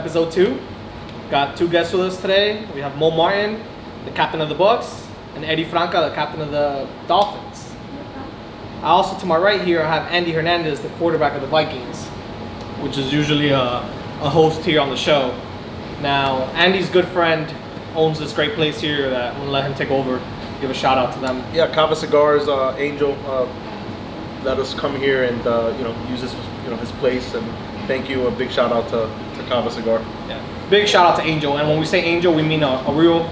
episode 2. Got 2 guests with us today. We have Mo Martin, the captain of the Bucks, and Eddy Franca, the captain of the Dolphins. I also, to my right here, I have Andy Hernandez, the quarterback of the Vikings, which is usually a host here on the show. Now, Andy's good friend owns this great place here that I'm gonna let him take over. Give a shout out to them. Yeah, Cava Cigars, Angel, let us come here and use this, his place, and thank you. A big shout out to Cava Cigar. Yeah, big shout out to Angel. And when we say Angel, we mean a real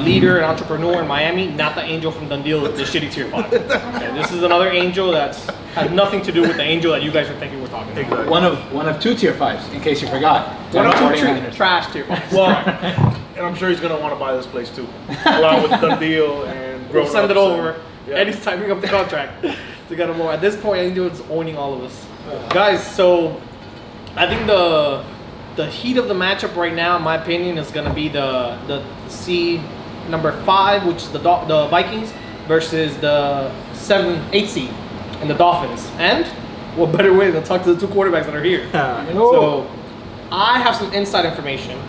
leader and entrepreneur in Miami, not the Angel from Dundee with the shitty tier 5. Okay, this is another Angel that's has nothing to do with the Angel that you guys are thinking we're talking about. Exactly. One of 2 tier 5s, in case you forgot. One of 2 trash tier 5s. Well, and I'm sure he's gonna want to buy this place too, along with Dundee and. We'll send it over. Yeah. Eddie's typing up the contract to get him more. At this point, Angel is owning all of us. Guys, so I think the heat of the matchup right now, in my opinion, is going to be the seed number 5, which is the Vikings, versus the 8 seed and the Dolphins. And what better way than talk to the 2 quarterbacks that are here? So I have some inside information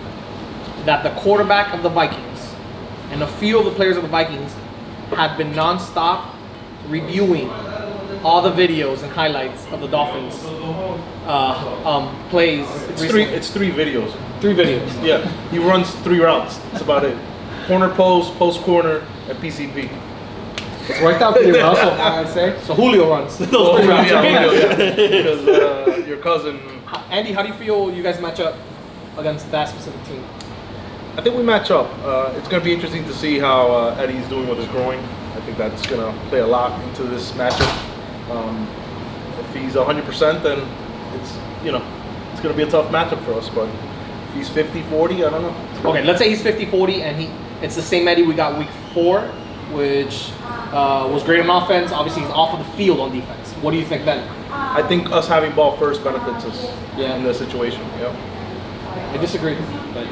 that the quarterback of the Vikings and a few of the players of the Vikings have been non-stop reviewing all the videos and highlights of the Dolphins plays. It's 3 videos. 3 videos. Yeah, he runs 3 routes. That's about it. Corner post, post corner, and PCP. It's worked out pretty well, so I'd say. So Julio runs those 3 routes. Because your cousin. Andy, how do you feel you guys match up against that specific team? I think we match up. It's going to be interesting to see how Eddie's doing with his groin. I think that's going to play a lot into this matchup. If he's 100%, then it's it's going to be a tough matchup for us. But if he's 50-40, I don't know. Okay, let's say he's 50-40 and it's the same Eddie we got week 4, which was great on offense. Obviously, he's off of the field on defense. What do you think then? I think us having ball first benefits us in this situation. Yeah. I disagree.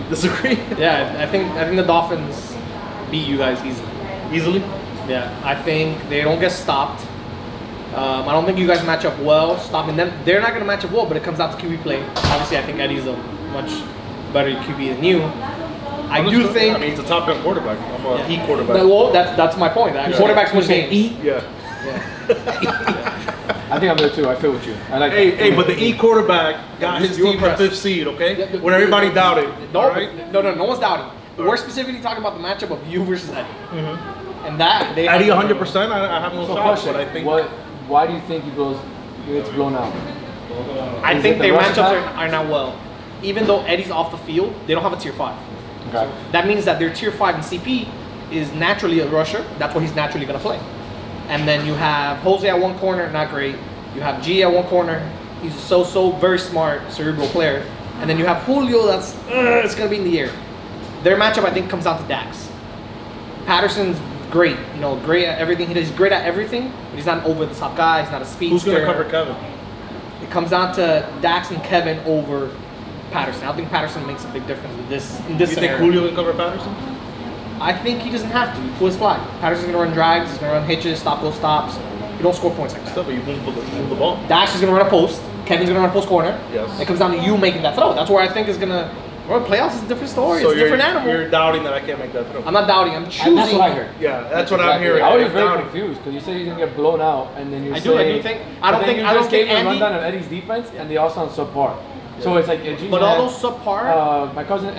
Disagree? Yeah, I think the Dolphins beat you guys easily. Easily? Yeah, I think they don't get stopped. I don't think you guys match up well. Stopping them, they're not going to match up well, but it comes down to QB play. Obviously, I think Eddie's a much better QB than you. I mean, he's a top gun quarterback. I'm a E quarterback. Well, that's my point. Quarterbacks win games. E? Yeah. I think I'm there too. I feel with you. I like. Hey, but the E quarterback got his team the 5th seed, okay? Yeah, when everybody doubted. No, right? no one's doubting. We're specifically talking about the matchup of you versus Eddie. Mm-hmm. And that they Eddie 100%. I have no shot, but I think. Why do you think it's blown out? I think their matchups are not well. Even though Eddie's off the field, they don't have a tier 5. Okay. So that means that their tier 5 in CP is naturally a rusher. That's what he's naturally going to play. And then you have Jose at one corner, not great. You have G at one corner. He's so very smart, cerebral player. And then you have Julio that's, it's going to be in the air. Their matchup, I think, comes down to Dax. Patterson's great, great at everything. He's great at everything, but he's not an over-the-top guy. He's not a speedster. Who's going to cover Kevin? It comes down to Dax and Kevin over Patterson. I don't think Patterson makes a big difference in this You scenario. think Julio can cover Patterson? I think he doesn't have to. He pulls his flag. Patterson's going to run drags. He's going to run hitches, stop those stops. You don't score points like that. Still, but you move the ball. Dax is going to run a post. Kevin's going to run a post corner. Yes. It comes down to you making that throw. That's where I think is going to... Well, playoffs is a different story. So it's a different animal. You're doubting that I can't make that throw. I'm not doubting. I'm choosing. That's what I heard. Yeah, that's what I'm hearing. I was very confused because you said you're gonna get blown out, and then you I say. do think. I don't think a Andy. rundown of Eddie's defense, and they all sound subpar. Yeah. So it's like, but all those subpar. My cousin,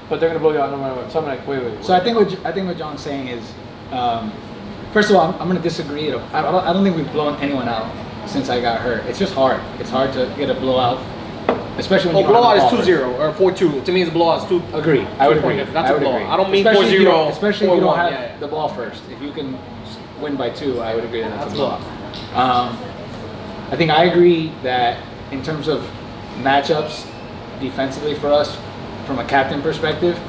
but they're gonna blow you out no matter what. So I'm like, wait. So I think what John's saying is, first of all, I'm gonna disagree. I don't think we've blown anyone out since I got hurt. It's just hard. It's hard to get a blowout. Especially when blowout is 2-0 or 4-2. To me, it's a blowout. It's 2. Agree. I would agree. That's a blowout. I don't mean 4-0. Especially if you don't have yeah. the ball first. If you can win by 2, I would agree that that's a blowout. I think I agree that in terms of matchups defensively for us, from a captain perspective,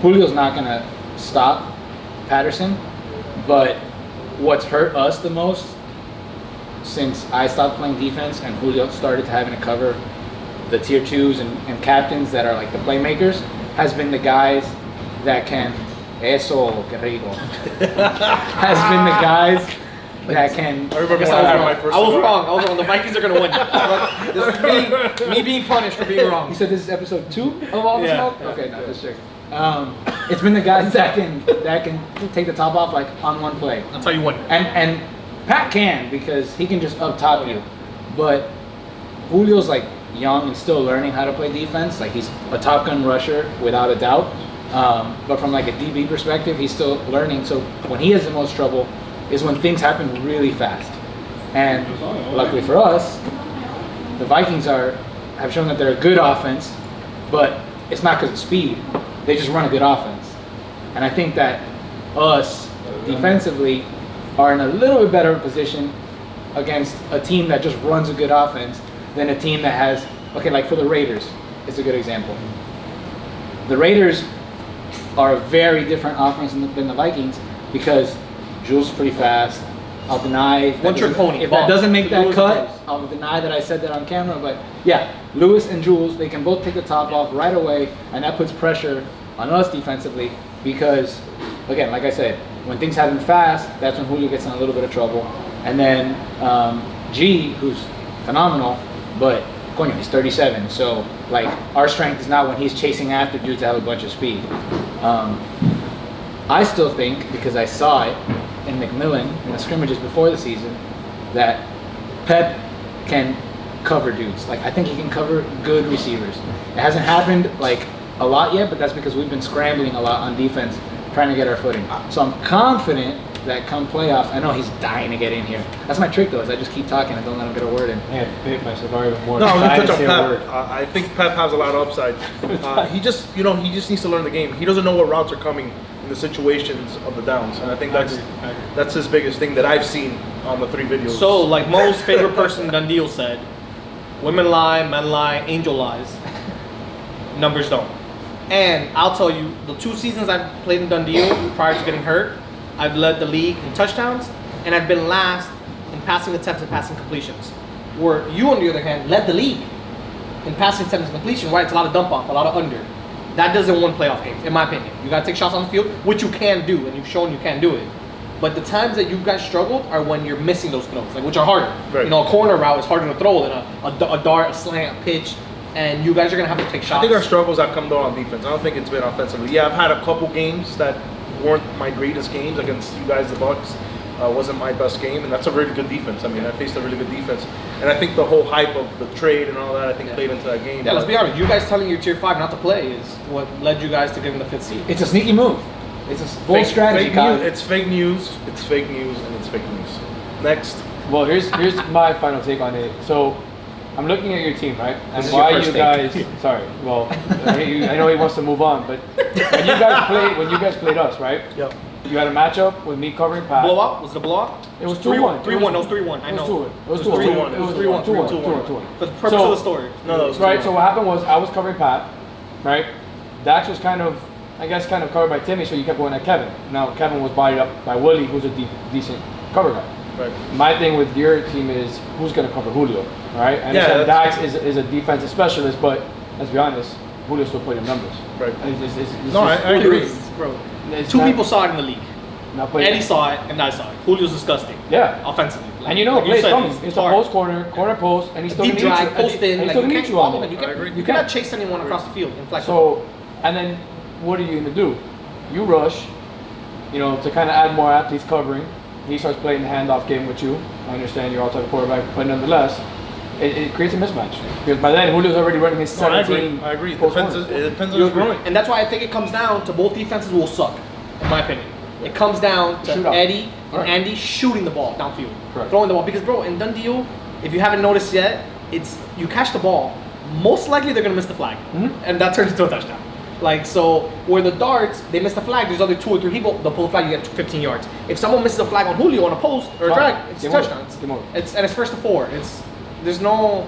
Julio's not going to stop Patterson. But what's hurt us the most since I stopped playing defense and Julio started having to cover the tier 2s and captains that are like the playmakers has been the guys that can eso que rico has been the guys that can. I remember Guess when I I was had wrong. my first I was cigar. wrong. I was wrong. The Vikings are gonna win. This is me being punished for being wrong. You said this is episode 2 of All the Yeah. Smoke? Okay, no, just check. It's been the guys that can take the top off like on one play. That's how you win. And Pat can because he can just up top you. But Julio's like young and still learning how to play defense. Like he's a Top Gun rusher without a doubt. But from like a DB perspective, he's still learning. So when he has the most trouble is when things happen really fast. And luckily for us, the Vikings have shown that they're a good offense, but it's not because of speed. They just run a good offense. And I think that us defensively are in a little bit better position against a team that just runs a good offense than a team that has, okay, like for the Raiders, it's a good example. The Raiders are a very different offense than the Vikings because Jules is pretty fast. I'll deny if One trick pony. if that doesn't make that Lewis cut. and Jules. I'll deny that I said that on camera, but yeah, Lewis and Jules, they can both take the top off right away, and that puts pressure on us defensively because, again, like I said, when things happen fast, that's when Julio gets in a little bit of trouble. And then G, who's phenomenal, but coño, he's 37, so like our strength is not when he's chasing after dudes that have a bunch of speed. I still think, because I saw it in McMillan in the scrimmages before the season, that Pep can cover dudes. Like I think he can cover good receivers. It hasn't happened like a lot yet, but that's because we've been scrambling a lot on defense, trying to get our footing. So I'm confident that come playoffs, I know he's dying to get in here. That's my trick though, is I just keep talking and don't let him get a word in. Man, bit my cigar even more. No, I'm I gonna touch didn't on say a word. Pep. I think Pep has a lot of upside. He just needs to learn the game. He doesn't know what routes are coming in the situations of the downs, and I think I agree. that's his biggest thing that I've seen on the 3 videos. So, like most favorite person done deal said, women lie, men lie, angel lies. Numbers don't. And I'll tell you, the 2 seasons I've played in Dundee prior to getting hurt, I've led the league in touchdowns, and I've been last in passing attempts and passing completions. Where you, on the other hand, led the league in passing attempts and completion, right? It's a lot of dump off, a lot of under. That doesn't win playoff games, in my opinion. You gotta take shots on the field, which you can do, and you've shown you can do it. But the times that you guys struggled are when you're missing those throws, like which are harder. Right. You know, a corner route is harder to throw than a dart, a slant, a pitch, and you guys are gonna have to take shots. I think our struggles have come down on defense. I don't think it's been offensively. Yeah, I've had a couple games that weren't my greatest games against you guys, the Bucks. Wasn't my best game, and that's a really good defense. I mean, I faced a really good defense, and I think the whole hype of the trade and all that, I think played into that game. Yeah, let's be honest. You guys telling your tier 5 not to play is what led you guys to getting the 5th seed. It's a sneaky move. It's a bold Fake- strategy, fake Kyle. news. It's fake news. It's fake news, and it's fake news. Next. Well, here's my final take on it. So, I'm looking at your team, right? And This is your why first you take. guys? Sorry. Well, I know he wants to move on, but when you guys played us, right? Yep. You had a matchup with me covering Pat. Blowout? Was it a blowout? It was 3-1. 2-1. 3-1. No, it was 3-1. I It was know. 2-1. It was 2-1. 2-1. It was 3-1. 2-1. For the purpose So- of the story. No, it was Right. 2-1. So what happened was I was covering Pat, right? Dax was kind of covered by Timmy, so you kept going at Kevin. Now Kevin was bodied up by Willie, who's a decent cover guy. Right. My thing with your team is who's going to cover Julio, right? I Yeah, understand that's- Dax is a defensive specialist, but let's be honest, Julio still put in numbers. Right. It's No, just- I agree. Bro, it's 2 not- people saw it in the league. not putting- Eddie saw it, and I saw it. Julio's disgusting. Yeah. Offensively. And you know, Like plays said, coming. It's a hard. post corner post, and he's still Deep going to drive, meet you. post in. He's Like, still you going to can't meet you on follow it. him. You I agree. you cannot chase anyone across the field. Inflexible. So, and then what are you going to do? You rush, to kind of add more athletes covering. He starts playing the handoff game with you. I understand you're all type of quarterback, but nonetheless, it creates a mismatch. Because by then, Julio's already running his No, I 17. agree. I agree. It post depends, corners. it depends on You who's agree. growing. And that's why I think it comes down to both defenses will suck, in my opinion. It comes down to Shootout. Eddie and Right. Andy shooting the ball downfield. Correct. Throwing the ball. Because, bro, in done deal, if you haven't noticed yet, it's you catch the ball, most likely they're going to miss the flag. Mhm. And that turns into a touchdown. Like, so, where the darts, they miss the flag, there's other 2 or 3 people, they'll pull the flag, you get 15 yards. If someone misses a flag on Julio on a post or a Fine. drag, it's a Game over. touchdown. Game over. And it's 1st to 4. There's no...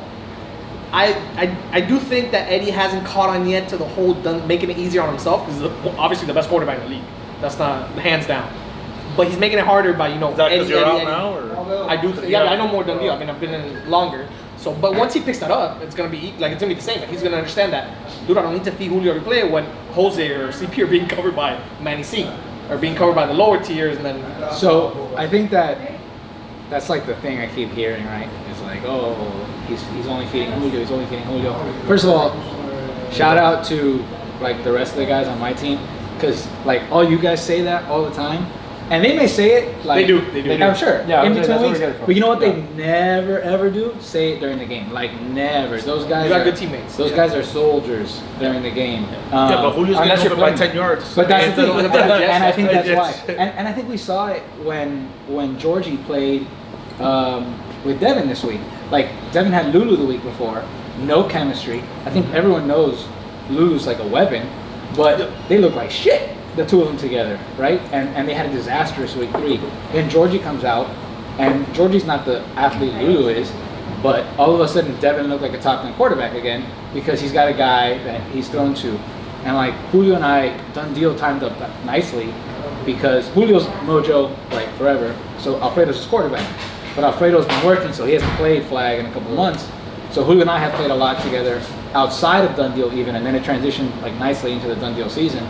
I do think that Eddie hasn't caught on yet to the whole making it easier on himself, because he's obviously the best quarterback in the league. That's not hands down. But he's making it harder by, Is that because you're out now, or? I do think, yeah, I know more than you. I mean, I've been in longer. So, but once he picks that up, it's gonna be the same. Like, he's gonna understand that, dude, I don't need to feed Julio every play when Jose or CP are being covered by Manny C, or being covered by the lower tiers, and then So I think that that's like the thing I keep hearing, right? It's like, oh, he's only feeding Julio. He's only feeding Julio. First of all, shout out to like the rest of the guys on my team, because like all you guys say that all the time. And they may say it like They do. I'm sure. Yeah, in that's between where we weeks. get it from. But you know what Yeah. they never ever do? Say it during the game. Like never. Those guys. You got are, good teammates. Those guys are soldiers during the game. Yeah, but Julio's unless getting you're open by playing. 10 yards. But that's the thing, Yes, and I think that's yes. why. And I think we saw it when Georgie played with Devin this week. Like Devin had Lulu the week before, no chemistry. I think everyone knows Lulu's like a weapon, but they look like shit, the two of them together, right? And they had a disastrous week 3. Then Georgie comes out, and Georgie's not the athlete Lulu is, but all of a sudden Devin looked like a top 10 quarterback again because he's got a guy that he's thrown to. And like Julio and I, done deal timed up nicely because Julio's mojo like forever, so Alfredo's his quarterback. But Alfredo's been working, so he hasn't played flag in a couple months. So Julio and I have played a lot together outside of Done Deal even, and then it transitioned like nicely into the Done Deal season.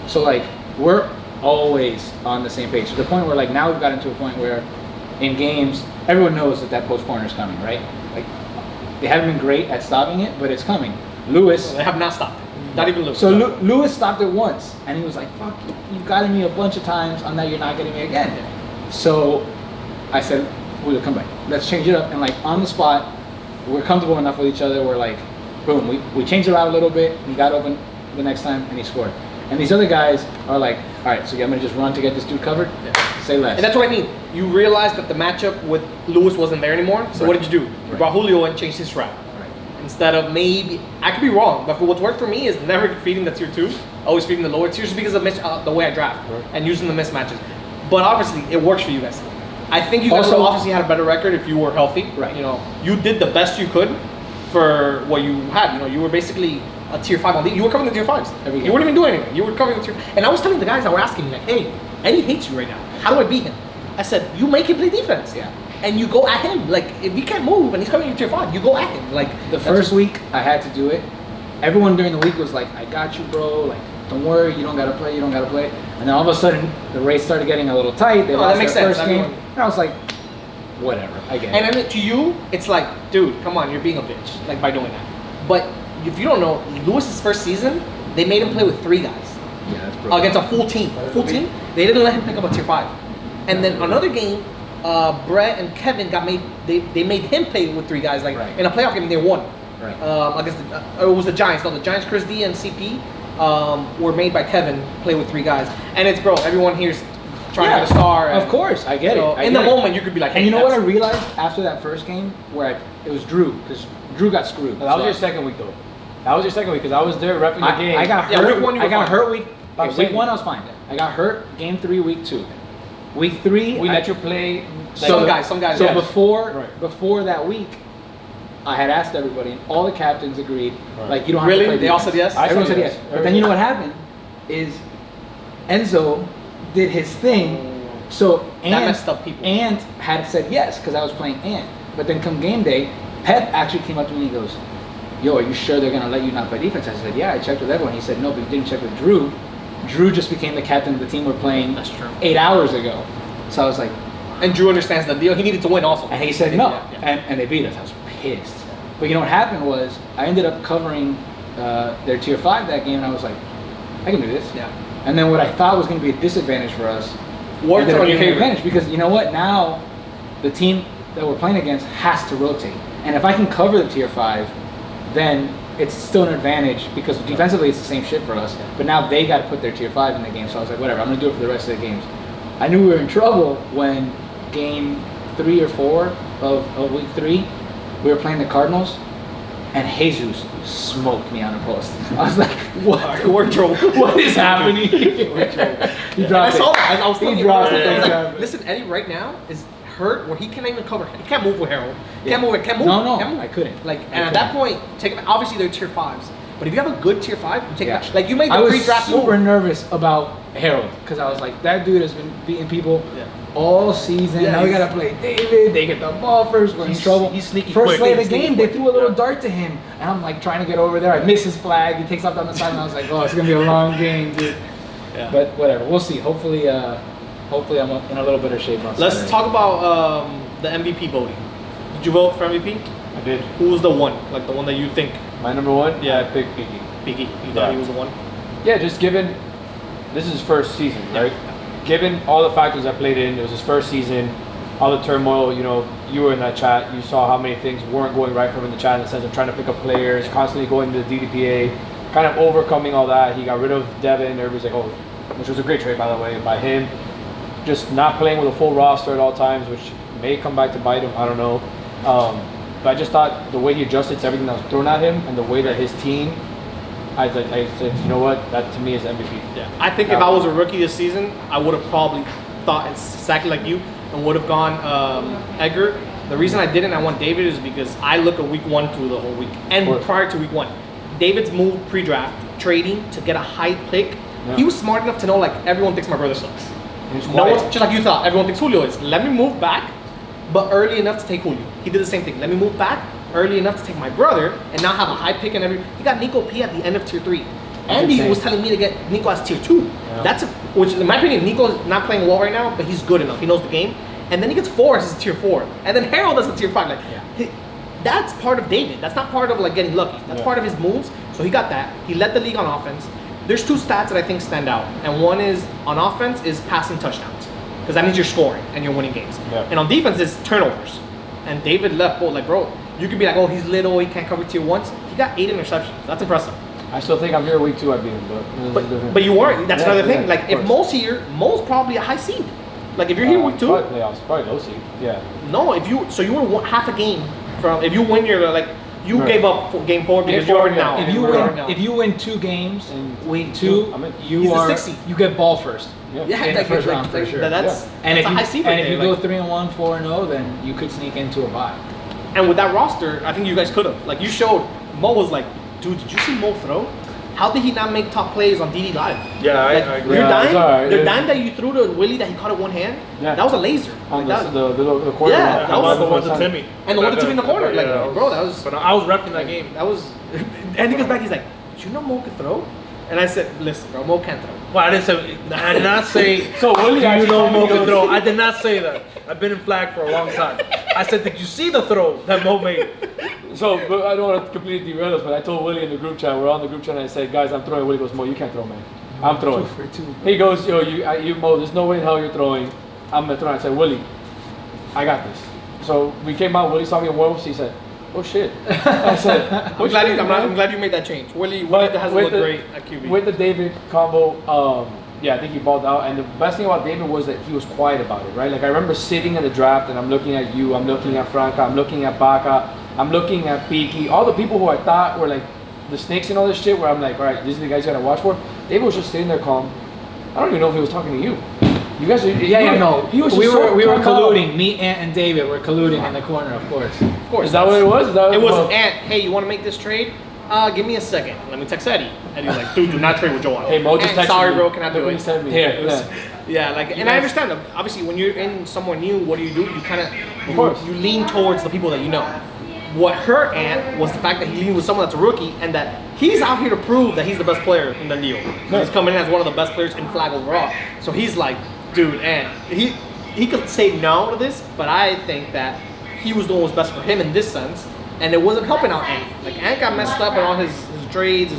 So like we're always on the same page to the point where like now we've gotten to a point where in games everyone knows that post corner is coming, right? Like they haven't been great at stopping it, but it's coming. Lewis. They have not stopped. Not even Lewis. So Lewis stopped it once, and he was like, "Fuck, you've gotten me a bunch of times. On that, you're not getting me again." So I said, "We'll come back. Let's change it up." And like on the spot, we're comfortable enough with each other. We're like, boom, we changed it out a little bit. He got open the next time, and he scored. And these other guys are like, "All right, so I'm gonna just run to get this dude covered. Yeah. Say less." And that's what I mean. You realized that the matchup with Lewis wasn't there anymore. So what did you do? You brought Julio and changed his route. Instead of maybe, I could be wrong, but what's worked for me is never feeding the tier 2, always feeding the lower tiers because of the way I draft and using the mismatches. But obviously, it works for you guys. I think you guys Also- would obviously had a better record if you were healthy. Right. You know, you did the best you could for what you had. You know, you were basically a tier 5 on the. You were covering the tier 5s. Every You game. weren't even doing anything. You were covering the tier. And I was telling the guys that were asking me like, "Hey, Eddie hates you right now. How do I beat him?" I said, "You make him play defense. Yeah. And you go at him. Like if he can't move and he's coming to tier 5, you go at him. Like The that's- first week I had to do it. Everyone during the week was like, "I got you, bro. Like, don't worry, you don't gotta play, you don't gotta play." And then all of a sudden, the race started getting a little tight. They No, lost that makes their sense. first game, Everyone- and I was like, "Whatever, I get it." And I mean, to you, it's like, dude, come on, you're being a bitch, like by doing that. But if you don't know, Lewis's first season, they made him play with 3 guys Yeah, that's brutal. against a full team. Full team. They didn't let him pick up a tier 5. And then another game, Brett and Kevin got made. They made him play with 3 guys. Like Right. in a playoff game, they won. Right. Against it was the Giants. No, the Giants, Chris D and CP were made by Kevin play with 3 guys. And it's bro, everyone here's trying to get a star. Of course, I get So it. I in get the it. moment, you could be like, hey, And you know what I that's- realized after that first game, where it was Drew, because Drew got screwed. No, that was So your second week though. That was your second week because I was there repping the game. I got Yeah, hurt. week 1 you I were got fine. hurt week. I'm Okay, saying- week 1 I was fine. I got hurt game 3, week 2. Week 3, We I- let you play. Some guys. So yes. before that week, I had asked everybody, and all the captains agreed. Right. Like you don't have Really? to play. They all defense. said yes? I Everyone said said yes. yes. But then you know what happened is Enzo did his thing. So That messed up people. Ant had said yes because I was playing Ant. But then come game day, Pep actually came up to me and he goes, "Yo, are you sure they're gonna let you not play defense?" I said, "Yeah, I checked with everyone." He said, "No, but you didn't check with Drew. Drew just became the captain of the team we're playing That's true. 8 hours ago." So I was like, And Drew understands the deal. He needed to win also. and he said no, Yeah. and they beat us. I was pissed. But you know what happened was I ended up covering their tier 5 that game, and I was like, I can do this. Yeah. And then what I thought was going to be a disadvantage for us Worked ended up on your being an favor. advantage because you know what? Now the team that we're playing against has to rotate, and if I can cover the tier 5, then it's still an advantage because defensively it's the same shit for us. But now they got to put their tier 5 in the game, so I was like, whatever, I'm going to do it for the rest of the games. I knew we were in trouble when game 3 or 4 of week 3, we were playing the Cardinals, and Jesus smoked me on a post. I was like, what? Wardrobe. What is happening? He I dropped saw it. that. I was He telling you. dropped I it. was like, Yeah. listen, Eddie right now is hurt where he can't even cover. He can't move with Harold. Yeah. Can't move. Can't move. No, can't move. I couldn't. Like, I and at that point, take him. Obviously, they're tier 5s. But if you have a good tier 5, you take Yeah. that. Like you made I the was pre-draft super move. nervous about Harold because I was like, that dude has been beating people Yeah. all season. Yeah, now we he's- gotta play David. They get the ball first. We're in He's- trouble. he's sneaky First quick. play of the He's sneaky game, they quick. threw a little Yeah. dart to him, and I'm like trying to get over there. I miss his flag. He takes off down the side, and I was like, oh, it's gonna be a long game, dude. Yeah. But whatever, we'll see. Hopefully I'm in a little better shape on Let's Saturday. talk about the MVP voting. Did you vote for MVP? I did. Who was the one? Like the one that you think? My number one? Yeah. I picked Piki. Piki. You thought he was the one? Yeah, just given this is his first season, right? Given all the factors that played in, it was his first season, all the turmoil, you know, you were in that chat, you saw how many things weren't going right for him in the chat in the sense of trying to pick up players, constantly going to the DDPA, kind of overcoming all that. He got rid of Devin, everybody's like, oh, which was a great trade, by the way, by him. Just not playing with a full roster at all times, which may come back to bite him, I don't know. But I just thought the way he adjusted to everything that was thrown at him and the way that his team, I said, you know what, that to me is MVP. Yeah. I think if I was a rookie this season, I would have probably thought exactly like you and would have gone Edgar. The reason I didn't, I went David, is because I look at week 1 through the whole week. And prior to week 1, David's move pre-draft, trading to get a high pick, he was smart enough to know, like, everyone thinks my brother sucks. No one's, just like you thought, everyone thinks Julio is. Let me move back, but early enough to take Julio. He did the same thing. Let me move back early enough to take my brother and now have a high pick and every. He got Nico P at the end of tier 3. Andy was telling me to get Nico as tier 2. Yeah. That's which, in my opinion, Nico's not playing well right now, but he's good enough. He knows the game. And then he gets Forrest as a tier 4, and then Harold as a tier 5. Like, that's part of David. That's not part of like getting lucky. That's part of his moves. So he got that. He led the league on offense. There's 2 stats that I think stand out, and one is on offense is passing touchdowns, because that means you're scoring and you're winning games. Yeah. And on defense is turnovers. And David left, like, bro, you could be like, oh, he's little, he can't cover tier 1s. He got 8 interceptions. That's impressive. I still think I'm here week 2. I beat him, but you weren't. That's another thing. Like, if Mo's here, Mo's probably a high seed. Like, if you're here week 2, probably playoffs, probably low seed. Yeah. No, if you were half a game from, if you win your, like, you gave up game 4 because you're already now. If you win 2 games in week 2, you get ball first. Yeah, in the first round for sure. That's and a high seed. And if you go 3-1, 4-0, then you could sneak into a bye. And with that roster, I think you guys could have. Like, you showed, Mo was like, dude, did you see Mo throw? How did he not make top plays on DD Live? Yeah, like, I agree. Your dime that you threw to Willie that he caught it one hand, that was a laser. On the corner. Yeah, that was the one to Timmy. And the one to Timmy in the corner. Like, bro, that was... But I was repping that game. That was... And he goes back, he's like, did you know Mo could throw? And I said, listen, bro, Mo can't throw. Well, I did not say, so Willie, do you know Mo can throw? I did not say that. I've been in flag for a long time. I said, did you see the throw that Mo made? So, but I don't want to completely derail us, but I told Willie in the group chat, we're on the group chat, and I said, guys, I'm throwing. Willie goes, Mo, you can't throw, man. I'm throwing. 2 for 2. He goes, yo, you Mo, there's no way in hell you're throwing. I'm going to throw. I said, Willie, I got this. So we came out, Willie saw me in warm-ups, he said, oh shit. I said, I'm glad you made that change. Willie hasn't looked great at QB. With the David combo, yeah, I think he balled out. And the best thing about David was that he was quiet about it, right? Like, I remember sitting in the draft and I'm looking at you, I'm looking at Franca, I'm looking at Baca, I'm looking at Piki, all the people who I thought were like the snakes and all this shit, where I'm like, all right, these are the guys you gotta watch for. David was just sitting there calm. I don't even know if he was talking to you. You guys, no. He was we were colluding. Me, Ant, and David were colluding in the corner, of course. Of course. Is that what it was? It was Ant. Hey, you want to make this trade? Give me a second. Let me text Eddy. Eddie's like, dude, do not trade with Joel. Hey, Mo just texted sorry, me. bro, can I do it? Send me. Yeah, like, and I understand them. Obviously, when you're in somewhere new, what do? You kind of, you lean towards the people that you know. What hurt Ant was the fact that he leaned with someone that's a rookie, and that he's out here to prove that he's the best player in the deal. He's coming in as one of the best players in flag overall. So he's like, dude, Ant, he could say no to this, but I think that he was doing what's best for him in this sense, and it wasn't helping out Ant. Like, Ant got messed up in all his trades.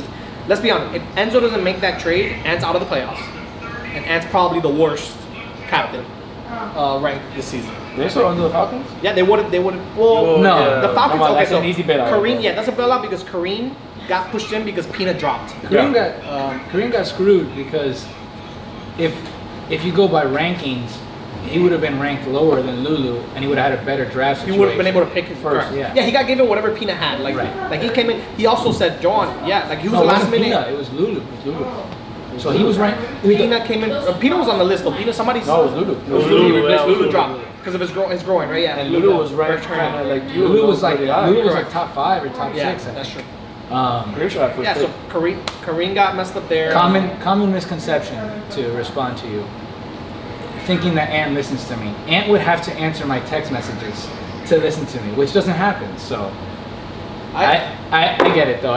Let's be honest, if Enzo doesn't make that trade, Ant's out of the playoffs, and Ant's probably the worst captain ranked this season. They still under the Falcons? Yeah, they would have. Well, no, the Falcons. On, okay, that's so an easy bailout. Kareem, yeah, that's a bailout because Kareem got pushed in because Peanut dropped. Kareem got screwed because if you go by rankings, he would have been ranked lower than Lulu, and he would have had a better draft situation. He would have been able to pick his first. Yeah, he got given whatever Peanut had. Like, like he came in. He also said, John, like he was the last minute. Peanut, it was Lulu. So he was ranked. Peanut came in. Peanut was on the list though. Peanut, somebody's. No, it was Lulu. It was Lulu. Lulu dropped because of his groin, right? Yeah. And Lulu was ranked kind of like you. Lulu was like top 5 or top 6. That's true. Yeah, so Kareem got messed up there. Common misconception to respond to you. Thinking that Ant listens to me. Ant would have to answer my text messages to listen to me, which doesn't happen. So I get it though.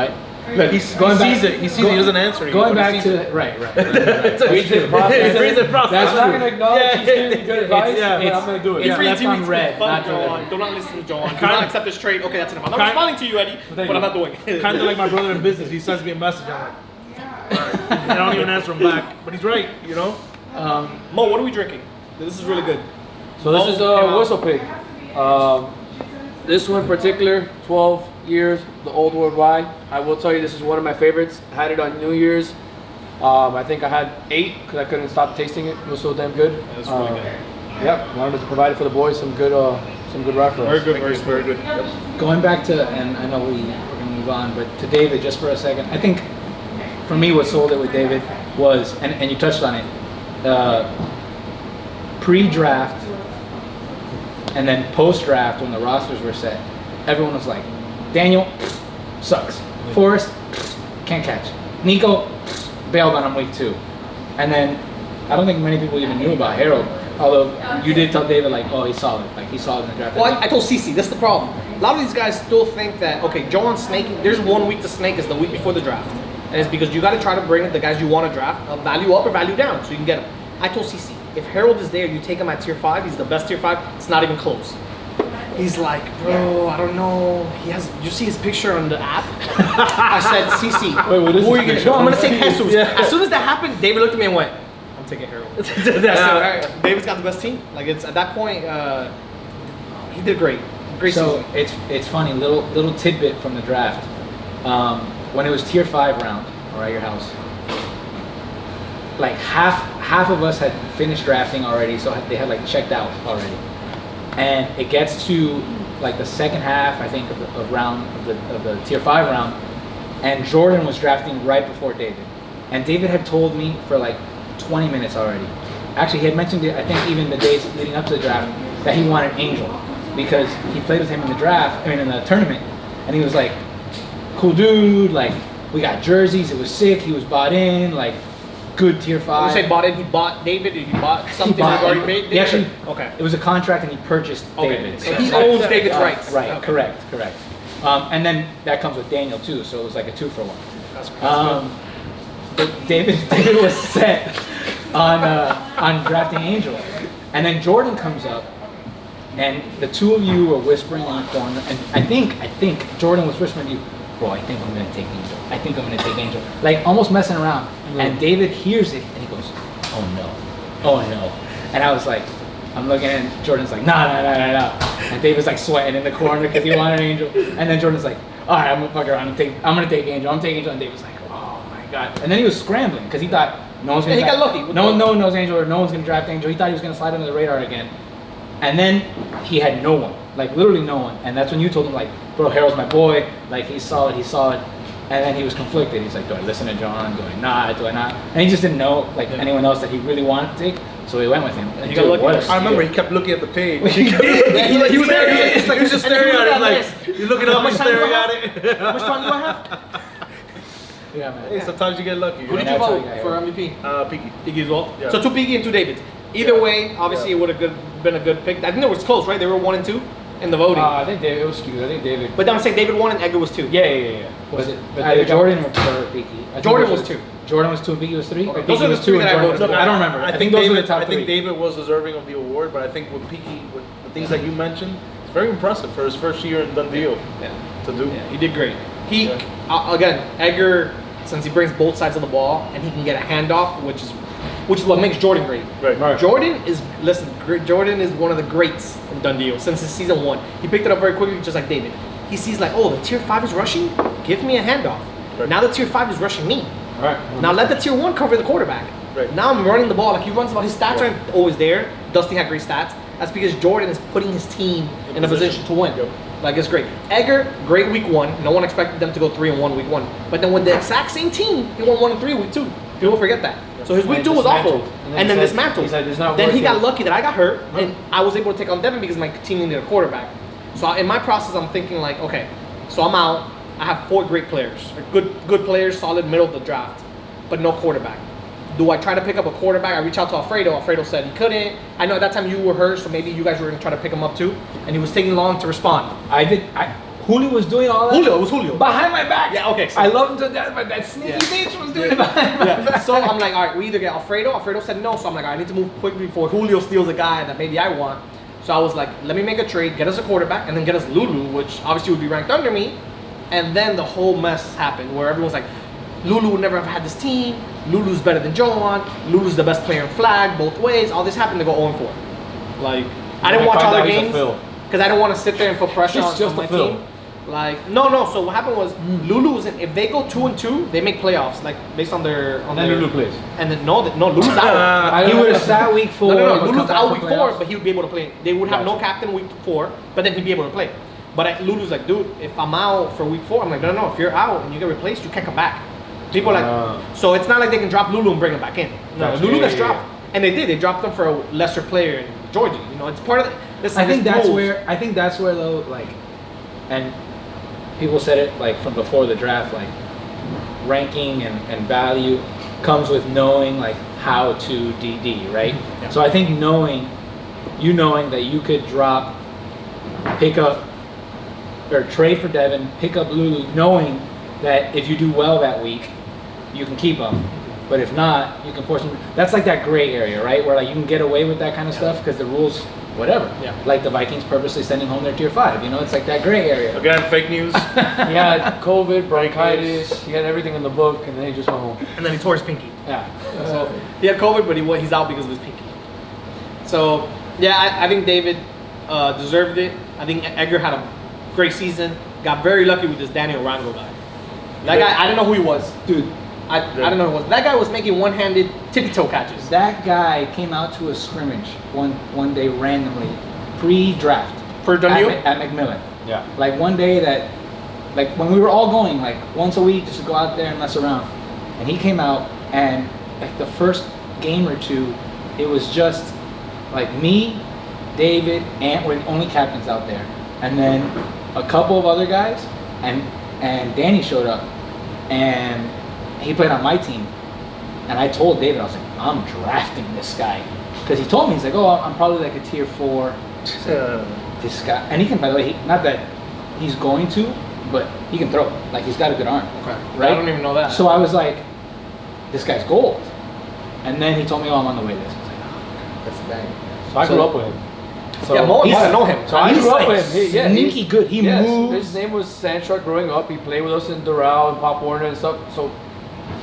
Look, he Going back- sees it. He sees it. He doesn't answer. Going but he back sees to it. right. It's a Reads the process. Reads the process. That's not gonna acknowledge Yeah. he's giving me good advice, yeah. but I'm gonna do it. It's Reads, left he on reads, red, fuck not Joan. delivered. Do not listen to Joan. Do Kind- not accept this trade. Okay, that's enough. I'm not Kind- responding to you, Eddie, Thank but I'm you. not doing it. Kind of like my brother in business. He sends me a message. I'm like, all right. I don't even answer him back. But he's right, you know? Mo, what are we drinking? This is really good. So this is Came a out. whistle pig. This one in particular, 12 years, the old worldwide. I will tell you, this is one of my favorites. I had it on New Year's. I think I had 8 because I couldn't stop tasting it. It was so damn good. That's really good. Yep, wanted to provide it for the boys some good reference. Very good, Very good. Going back to, and I know we're gonna move on, but to David just for a second. I think for me, what sold it with David was, and you touched on it, pre-draft and then post-draft when the rosters were set. Everyone was like, Daniel sucks. Forrest can't catch. Nico bailed on him week 2, and then I don't think many people even knew about Harold. Although you did tell David like, oh, he's solid. Like he's solid in the draft. Well, I told CC, this is the problem. A lot of these guys still think that, okay, Joan's snaking. There's 1 week to snake is the week before the draft. And it's because you got to try to bring the guys you want to draft, value up or value down, so you can get them. I told CC, if Harold is there, you take him at tier 5, he's the best tier 5, it's not even close. He's like, bro, I don't know. You see his picture on the app? I said, CC, Wait, what is who are his you picture? going to? No, I'm going to take Jesus. Yeah. As soon as that happened, David looked at me and went, I'm taking Harold. That's it. David's got the best team. Like, it's at that point, he did great. Great So season. it's funny, little tidbit from the draft. When it was tier 5 round, or at your house, like half of us had finished drafting already, so they had like checked out already. And it gets to like the second half, I think, of the tier 5 round, and Jordan was drafting right before David. And David had told me for like 20 minutes already. Actually, he had mentioned it, I think, even the days leading up to the draft, that he wanted Angel because he played with him in the draft, in the tournament, and he was like, cool dude, like we got jerseys, it was sick, he was bought in, like good tier 5. When you say bought it, he bought David, or he bought something bought- he already made? he actually- okay. It was a contract and he purchased Okay. David. So he owns David's rights. Right, Okay. correct. And then that comes with Daniel too, so it was like a 2-for-1. That's good. But David was set on drafting Angel, and then Jordan comes up, and the two of you were whispering in the corner, and I think Jordan was whispering to you, bro, I think I'm gonna take Angel. I think I'm gonna take Angel. Like almost messing around, and David hears it, and he goes, oh no, and I was like, I'm looking at Jordan's like, nah, and David's like sweating in the corner because he wanted Angel, and then Jordan's like, all right, I'm gonna fuck around I'm gonna take Angel, and David's like, oh my god, and then he was scrambling because he thought no one's gonna. Yeah, he draft, got lucky. no one knows Angel, or no one's gonna draft Angel. He thought he was gonna slide under the radar again, and then he had no one, like literally no one, and that's when you told him like, bro, Harold's my boy, like he's solid, and then he was conflicted. He's like, do I listen to John? Do I not? And he just didn't know like anyone else that he really wanted to take, so he went with him. And You got lucky. what a I remember steal. he kept looking at the page. He was there. It's like he was just staring at it. Like you're looking up and staring at it. How much time do I have? Yeah, man. Hey, sometimes you get lucky. Who did you that's vote how you got for MVP? Piggy. Piggy as well. Yeah. So 2 Piggy and 2 David. Either way, obviously it would have been a good pick. I think it was close, right? They were 1 and 2 in the voting. I think David, it was skewed. I think David. But I'm saying David 1 and Edgar was 2. Yeah. Was it But either David got- Jordan or Piggy? I think Jordan it was 2. Jordan was 2 and Piggy was 3? Okay. Or Those Piggy are the was 2 three and that I Jordan was voted. 3? I don't remember. I think those were the top 3. David was deserving of the award, but I think with Piggy, with the things that you mentioned, it's very impressive for his first year in Dundee to do. Yeah, he did great. Again, Edgar, since he brings both sides of the ball and he can get a handoff, which is what makes Jordan great. Right. Jordan is one of the greats in Dundee since his season 1. He picked it up very quickly, just like David. He sees like, oh, the tier 5 is rushing, give me a handoff. Right. Now the tier 5 is rushing me. All right. Now let the tier 1 cover the quarterback. Right. Now I'm running the ball. Like he runs the ball. His stats aren't always there. Dusty had great stats. That's because Jordan is putting his team in a position to win. Yep. Like it's great. Edgar, great week 1. No one expected them to go 3-1 week 1. But then with the exact same team, he won 1-3 week 2. People forget that. So his week And 2 was awful. dismantled. And then he said- dismantled. he said, "It's not Then he got working." lucky that I got hurt and I was able to take on Devin because my team needed a quarterback. So in my process, I'm thinking like, okay, so I'm out. I have 4 great players, or good players, solid middle of the draft, but no quarterback. Do I try to pick up a quarterback? I reach out to Alfredo. Alfredo said he couldn't. I know at that time you were hurt, so maybe you guys were going to try to pick him up too. And he was taking long to respond. Julio was doing all that. Julio, it was Julio. Behind my back. Yeah, okay, so- I love him to death, but that sneaky bitch was doing it behind my back. So I'm like, all right, we either get Alfredo. Alfredo said no, so I'm like, all right, I need to move quickly before Julio steals a guy that maybe I want. So I was like, let me make a trade, get us a quarterback, and then get us Lulu, which obviously would be ranked under me. And then the whole mess happened where everyone's like, Lulu would never have had this team. Lulu's better than Joan. Lulu's the best player in flag, both ways. All this happened to go 0-4. Like, I didn't watch other games because I didn't want to sit there and put pressure on my team. Like, no. So what happened was Lulu was if they go 2-2, they make playoffs. Like based on their. Then Lulu plays. And then no, Lulu's out. He would have sat week 4. No, Lulu's out week 4, but he would be able to play. They would have no captain week 4, but then he'd be able to play. But Lulu's like, dude, if I'm out for week 4, I'm like, no. If you're out and you get replaced, you can't come back. People are like, so it's not like they can drop Lulu and bring him back in. No, Gotcha. Lulu gets dropped, and they did. They dropped him for a lesser player in Georgia. You know, it's part of. I think that's where though, like, and people said it like from before the draft, like ranking and value comes with knowing like how to DD, right? Yeah. So I think knowing that you could drop, pick up, or trade for Devin, pick up Lulu, knowing that if you do well that week, you can keep him. But if not, you can force him. That's like that gray area, right? Where like you can get away with that kind of stuff because the rules, whatever. Yeah. Like the Vikings purposely sending home their tier 5. You know, it's like that gray area. Again, fake news. He had COVID, bronchitis, he had everything in the book, and then he just went home. And then he tore his pinky. Yeah. So he had COVID, but he's out because of his pinky. So yeah, I think David deserved it. I think Edgar had a great season. Got very lucky with this Daniel Rango guy. That guy, I didn't know who he was, Dude, I don't know who he was. That guy was making one-handed tippy-toe catches. that guy came out to a scrimmage one day randomly, pre-draft. For at, Dunnew? at McMillan. Yeah. Like one day that, like when we were all going like once a week just to go out there and mess around, and he came out and like the first game or two, it was just like me, David, and we're the only captains out there, and then a couple of other guys, and Danny showed up, and he played on my team, and I told David, I was like, I'm drafting this guy, because he told me, he's like, oh, I'm probably like a tier 4. This guy, and he can, by the way, not that he's going to, but he can throw. Like he's got a good arm. Okay. Right? I don't even know that. So I was like, this guy's gold. And then he told me, oh, I'm on the wait list. I was like, oh, that's the guy. So I grew up with him. So yeah, Mo, I know him. So I He's grew up like with him. sneaky good. He moves. His name was Sandstruck growing up. He played with us in Doral and Pop Warner and stuff. So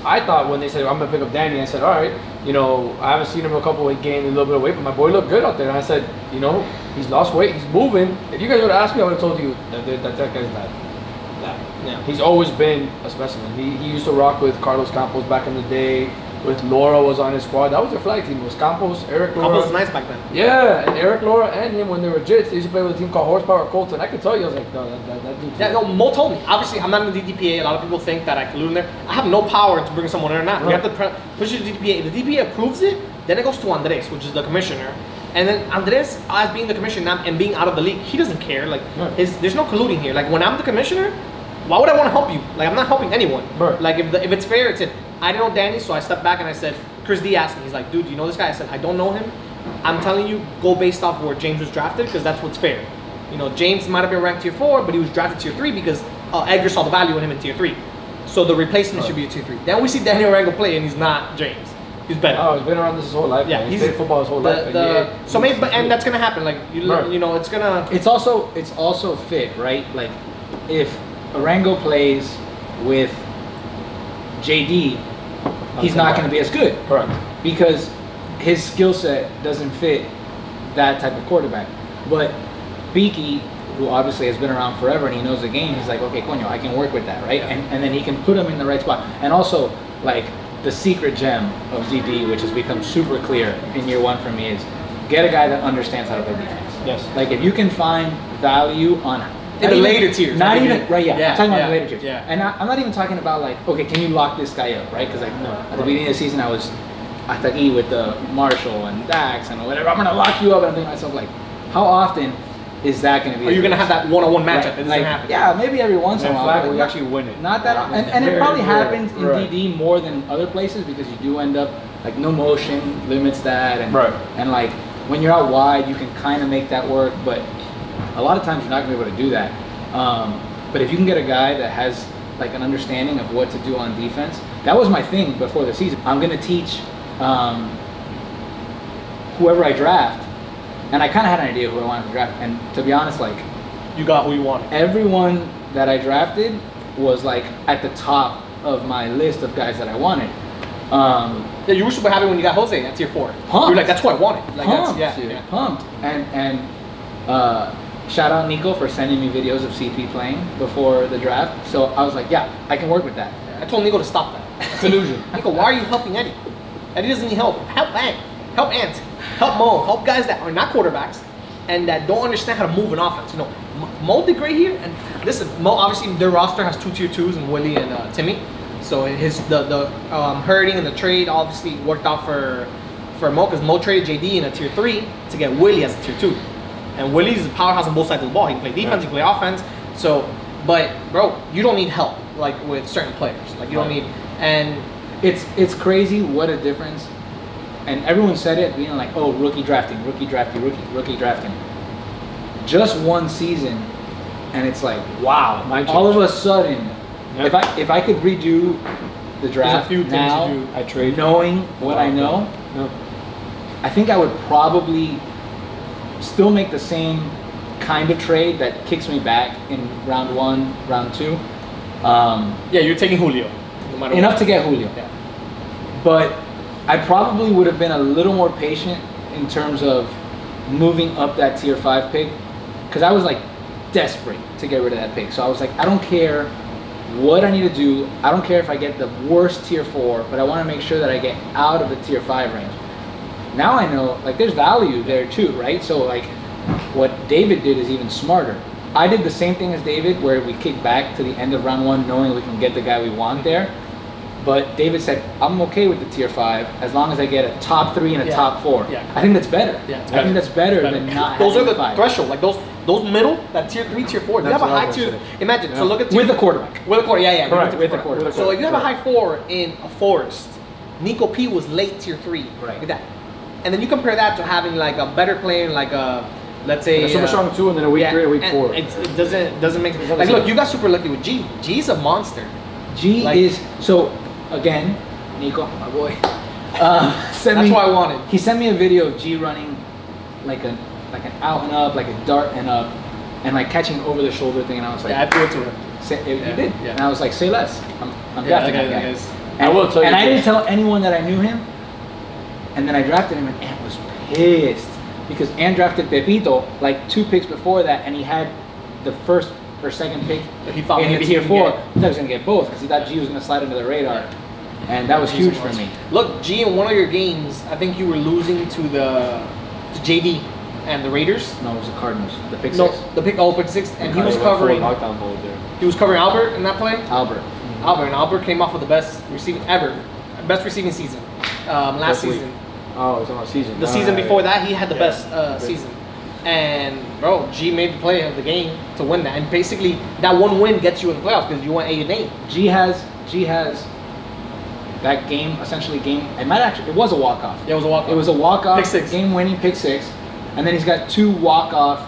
I thought when they said, I'm going to pick up Danny, I said, all right, you know, I haven't seen him in a couple of games, a little bit of weight, but my boy looked good out there. And I said, you know, he's lost weight, he's moving. If you guys would have asked me, I would have told you that guy's not that. Yeah. He's always been a specimen. He used to rock with Carlos Campos back in the day. With Laura was on his squad. That was their flag team. It was Campos, Eric Laura. Campos was nice back then. Yeah, and Eric Laura and him when they were Jits, they used to play with a team called Horsepower Colts. And I could tell you, I was like, no, that dude's Yeah, no, Mo told me. Obviously, I'm not in the DDPA. A lot of people think that I collude in there. I have no power to bring someone in or not. We have to push it to the DDPA. If the DDPA approves it, then it goes to Andres, which is the commissioner. And then Andres, as being the commissioner and being out of the league, he doesn't care. Like, there's no colluding here. Like, when I'm the commissioner, why would I want to help you? Like, I'm not helping anyone. Right. Like, if it's fair, it's it. I didn't know Danny, so I stepped back and I said, Chris D asked me, he's like, dude, do you know this guy? I said, I don't know him. I'm telling you, go based off where James was drafted, because that's what's fair. You know, James might have been ranked tier 4, but he was drafted tier 3 because Edgar saw the value in him in tier 3. So the replacement should be a tier 3. Then we see Daniel Rango play, and he's not James. He's better. Oh, he's been around this his whole life. Yeah, man. He's played football his whole life. So maybe, and that's gonna happen. Like you know, it's gonna. It's also fit, right? Like if Arango plays with JD, he's not going to be as good. Correct. Because his skill set doesn't fit that type of quarterback. But Beaky, who obviously has been around forever and he knows the game, he's like, okay, coño, I can work with that, right? And then he can put him in the right spot. And also, like, the secret gem of DD, which has become super clear in year 1 for me, is get a guy that understands how to play defense. Yes. Like, if you can find value on in the later tiers. Not even, right, yeah. I'm talking about the later tiers. Yeah. And I'm not even talking about like, okay, can you lock this guy up, right? Because like, at the beginning of the season, I was ataki with the Marshall and Dax and whatever. I'm going to lock you up. And I'm thinking to myself, like, how often is that going to be? Are you going to have that one-on-one matchup? Right. It doesn't Like, happen. yeah, maybe every once in a while. Flag, but we not- actually win it. Not that, and it probably happens in DD more than other places because you do end up, like, no motion limits that. And, and like, when you're out wide, you can kind of make that work. But a lot of times you're not going to be able to do that. But if you can get a guy that has like an understanding of what to do on defense, that was my thing before the season. I'm gonna teach whoever I draft, and I kind of had an idea who I wanted to draft. And to be honest, like You got who you wanted. everyone that I drafted was like at the top of my list of guys that I wanted. Yeah, you were super happy when you got Jose at tier 4. Pumped. You're like, that's what I wanted. Like, Pumped, that's, dude, yeah. pumped. And shout out Nico for sending me videos of CP playing before the draft. So I was like, yeah, I can work with that. I told Nico to stop that. It's an illusion. Nico, why are you helping Eddy? Eddy doesn't need help. Help Ant. Help Ant. Help Mo. Help guys that are not quarterbacks and that don't understand how to move an offense. You know, Mo did great here. And listen, Mo, obviously their roster has 2 tier 2s in Willie and Timmy. So the hurting and the trade obviously worked out for Mo, because Mo traded JD in a tier 3 to get Willie as a tier 2. And Willie's a powerhouse on both sides of the ball. He can play defense, he can play offense. So, but bro, you don't need help like with certain players. Like you don't need, and It's crazy what a difference. And everyone said it, you know, like, oh, rookie drafting. Just one season, and it's like, wow. All of a sudden, Yep. if I could redo the draft few things now, you do. I trade. knowing what I know, No. I think I would probably still make the same kind of trade that kicks me back in round 1, round 2. yeah, you're taking Julio. No matter Enough what. to get Julio. Yeah. But I probably would have been a little more patient in terms of moving up that tier 5 pick, because I was like desperate to get rid of that pick. So I was like, I don't care what I need to do. I don't care if I get the worst tier 4, but I want to make sure that I get out of the tier 5 range. Now I know, like, there's value there too, right? So like what David did is even smarter. I did the same thing as David, where we kick back to the end of round 1 knowing we can get the guy we want there. But David said, I'm okay with the tier 5 as long as I get a top 3 and a Yeah. top 4. Yeah. I think that's better. Yeah, it's I think that's better than not Those are having the 5. threshold. Like those middle, that tier 3, tier 4. You That's have a what I high was tier. gonna say. Imagine. So Yeah. look at tier, With a quarterback. With a quarter, yeah. Correct. With a quarterback. So if you have a Correct. high 4 in a Forest, Nico P was late tier 3. Right. Like that. And then you compare that to having like a better player, like a, let's say, A super strong 2, and then a week 3 and a week and 4. It doesn't make sense. not Like, the look, same. you got super lucky with G. G's a monster. G Like- is, so again, Nico, my boy, sent That's me, what I wanted. He sent me a video of G running like an out and up, like a dart and up, and like catching an over the shoulder thing, and I was like, Yeah, I threw it to him. you Yeah, did. yeah. And I was like, say less. I'm Yeah, drafting that that guy guy. is- And, I will tell you and I this. didn't tell anyone that I knew him, and then I drafted him, and Ant was pissed because Ant drafted Pepito like 2 picks before that, and he had the first or second pick He thought in maybe the he tier could 4. get- He thought he was gonna get both because he thought G was gonna slide under the radar, and that was G's huge a for monster. me. Look, G, in one of your games, I think you were losing to to JD and the Raiders. No, it was the Cardinals. The pick No, 6. the pick pick 6, and he was Full covering. lockdown mode there. He was covering Albert in that play. Albert. Albert came off with the best receiving ever, best receiving season last Best week. season. Oh, it's on our season. The season Right. before that, he had the Yeah. best season. And bro, G made the play of the game to win that, and basically that one win gets you in the playoffs because you went 8-8. G has that game, essentially game. It was a walk off. Yeah, it was a walk. It was a walk off, Pick six. game winning pick 6, and then he's got 2 walk off